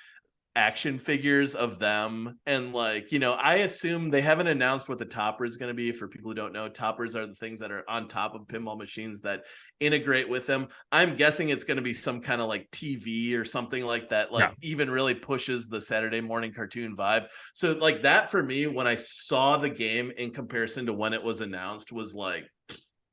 action figures of them. And like, I assume they haven't announced what the topper is going to be. For people who don't know, toppers are the things that are on top of pinball machines that integrate with them. I'm guessing it's going to be some kind of like TV or something like that, like even really pushes the Saturday morning cartoon vibe. So like that for me, when I saw the game in comparison to when it was announced, was like,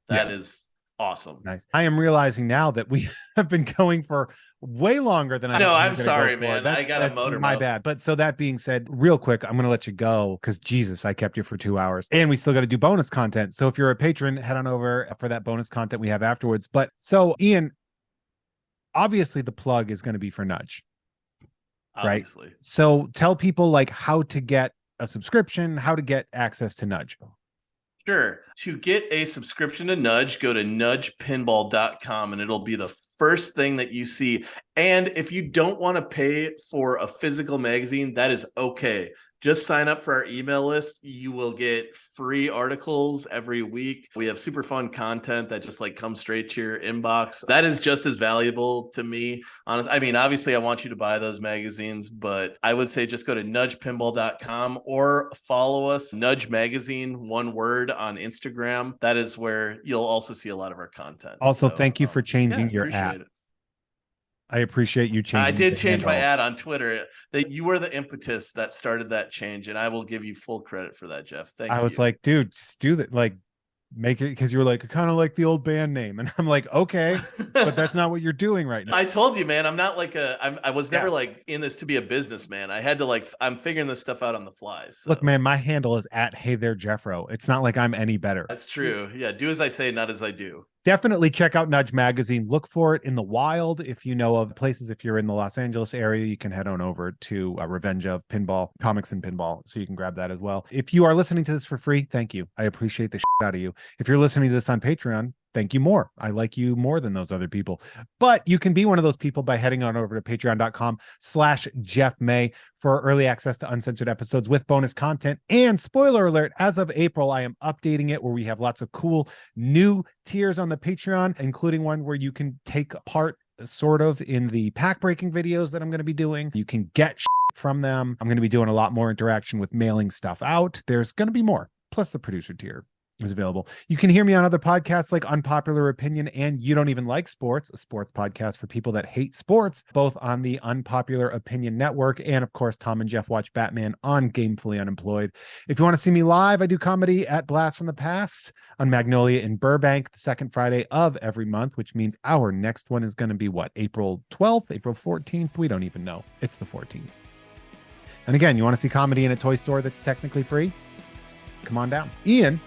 that is awesome. Nice. I am realizing now that we have been going for way longer than I know. thought we I'm were gonna sorry, go for. man. I got a That's motor my mouth. bad. But so that being said, real quick, I'm gonna let you go because Jesus, I kept you for 2 hours, and we still got to do bonus content. So if you're a patron, head on over for that bonus content we have afterwards. But so Ian, obviously the plug is going to be for Nudge, right? Obviously. So tell people like how to get a subscription, how to get access to Nudge. Sure. To get a subscription to Nudge, go to nudgepinball.com and it'll be the first thing that you see. And if you don't want to pay for a physical magazine, that is okay. Just sign up for our email list. You will get free articles every week. We have super fun content that just like comes straight to your inbox. That is just as valuable to me. Honestly, I mean, obviously I want you to buy those magazines, but I would say just go to nudgepinball.com or follow us, Nudge Magazine, one word, on Instagram. That is where you'll also see a lot of our content. Also, So, thank you for changing your ad. it. I appreciate you changing. I did change my ad on Twitter. That you were the impetus that started that change, and I will give you full credit for that, Jeff. Thank you. I was like, dude, just do that. Like, make it, because you were like, kind of like the old band name, and I'm like, okay, but that's not what you're doing right now. I told you, man. I'm not like I was never like in this to be a businessman. I had to like. I'm figuring this stuff out on the fly. So. Look, man, my handle is at Hey There Jeffro. It's not like I'm any better. That's true. Yeah, do as I say, not as I do. Definitely check out Nudge Magazine. Look for it in the wild. If you know of places, if you're in the Los Angeles area, you can head on over to Revenge of Pinball, Comics and Pinball, so you can grab that as well. If you are listening to this for free, thank you. I appreciate the shit out of you. If you're listening to this on Patreon, thank you more. I like you more than those other people. But you can be one of those people by heading on over to patreon.com/Jeff May for early access to uncensored episodes with bonus content. And spoiler alert, as of April, I am updating it where we have lots of cool new tiers on the Patreon, including one where you can take part sort of in the pack breaking videos that I'm going to be doing. You can get from them. I'm going to be doing a lot more interaction with mailing stuff out. There's going to be more, plus the producer tier is available. You can hear me on other podcasts like Unpopular Opinion and You Don't Even Like Sports, a sports podcast for people that hate sports, both on the Unpopular Opinion Network and, of course, Tom and Jeff Watch Batman on Gamefully Unemployed. If you want to see me live, I do comedy at Blast from the Past on Magnolia in Burbank the second Friday of every month, which means our next one is going to be what? April 12th, April 14th? We don't even know. It's the 14th. And again, you want to see comedy in a toy store that's technically free? Come on down. Ian,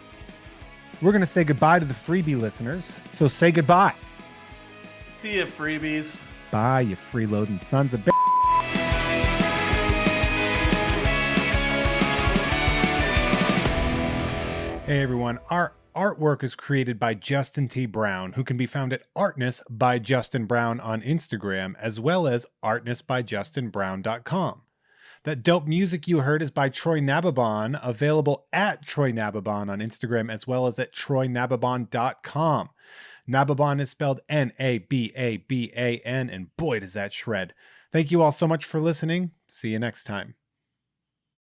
we're going to say goodbye to the freebie listeners. So say goodbye. See you, freebies. Bye, you freeloading sons of bitch. Hey, everyone. Our artwork is created by Justin T. Brown, who can be found at Artness by Justin Brown on Instagram, as well as artnessbyjustinbrown.com. That dope music you heard is by Troy Nababon, available at Troy Nababon on Instagram, as well as at troynababon.com. Nababon is spelled Nababan, and boy, does that shred. Thank you all so much for listening. See you next time.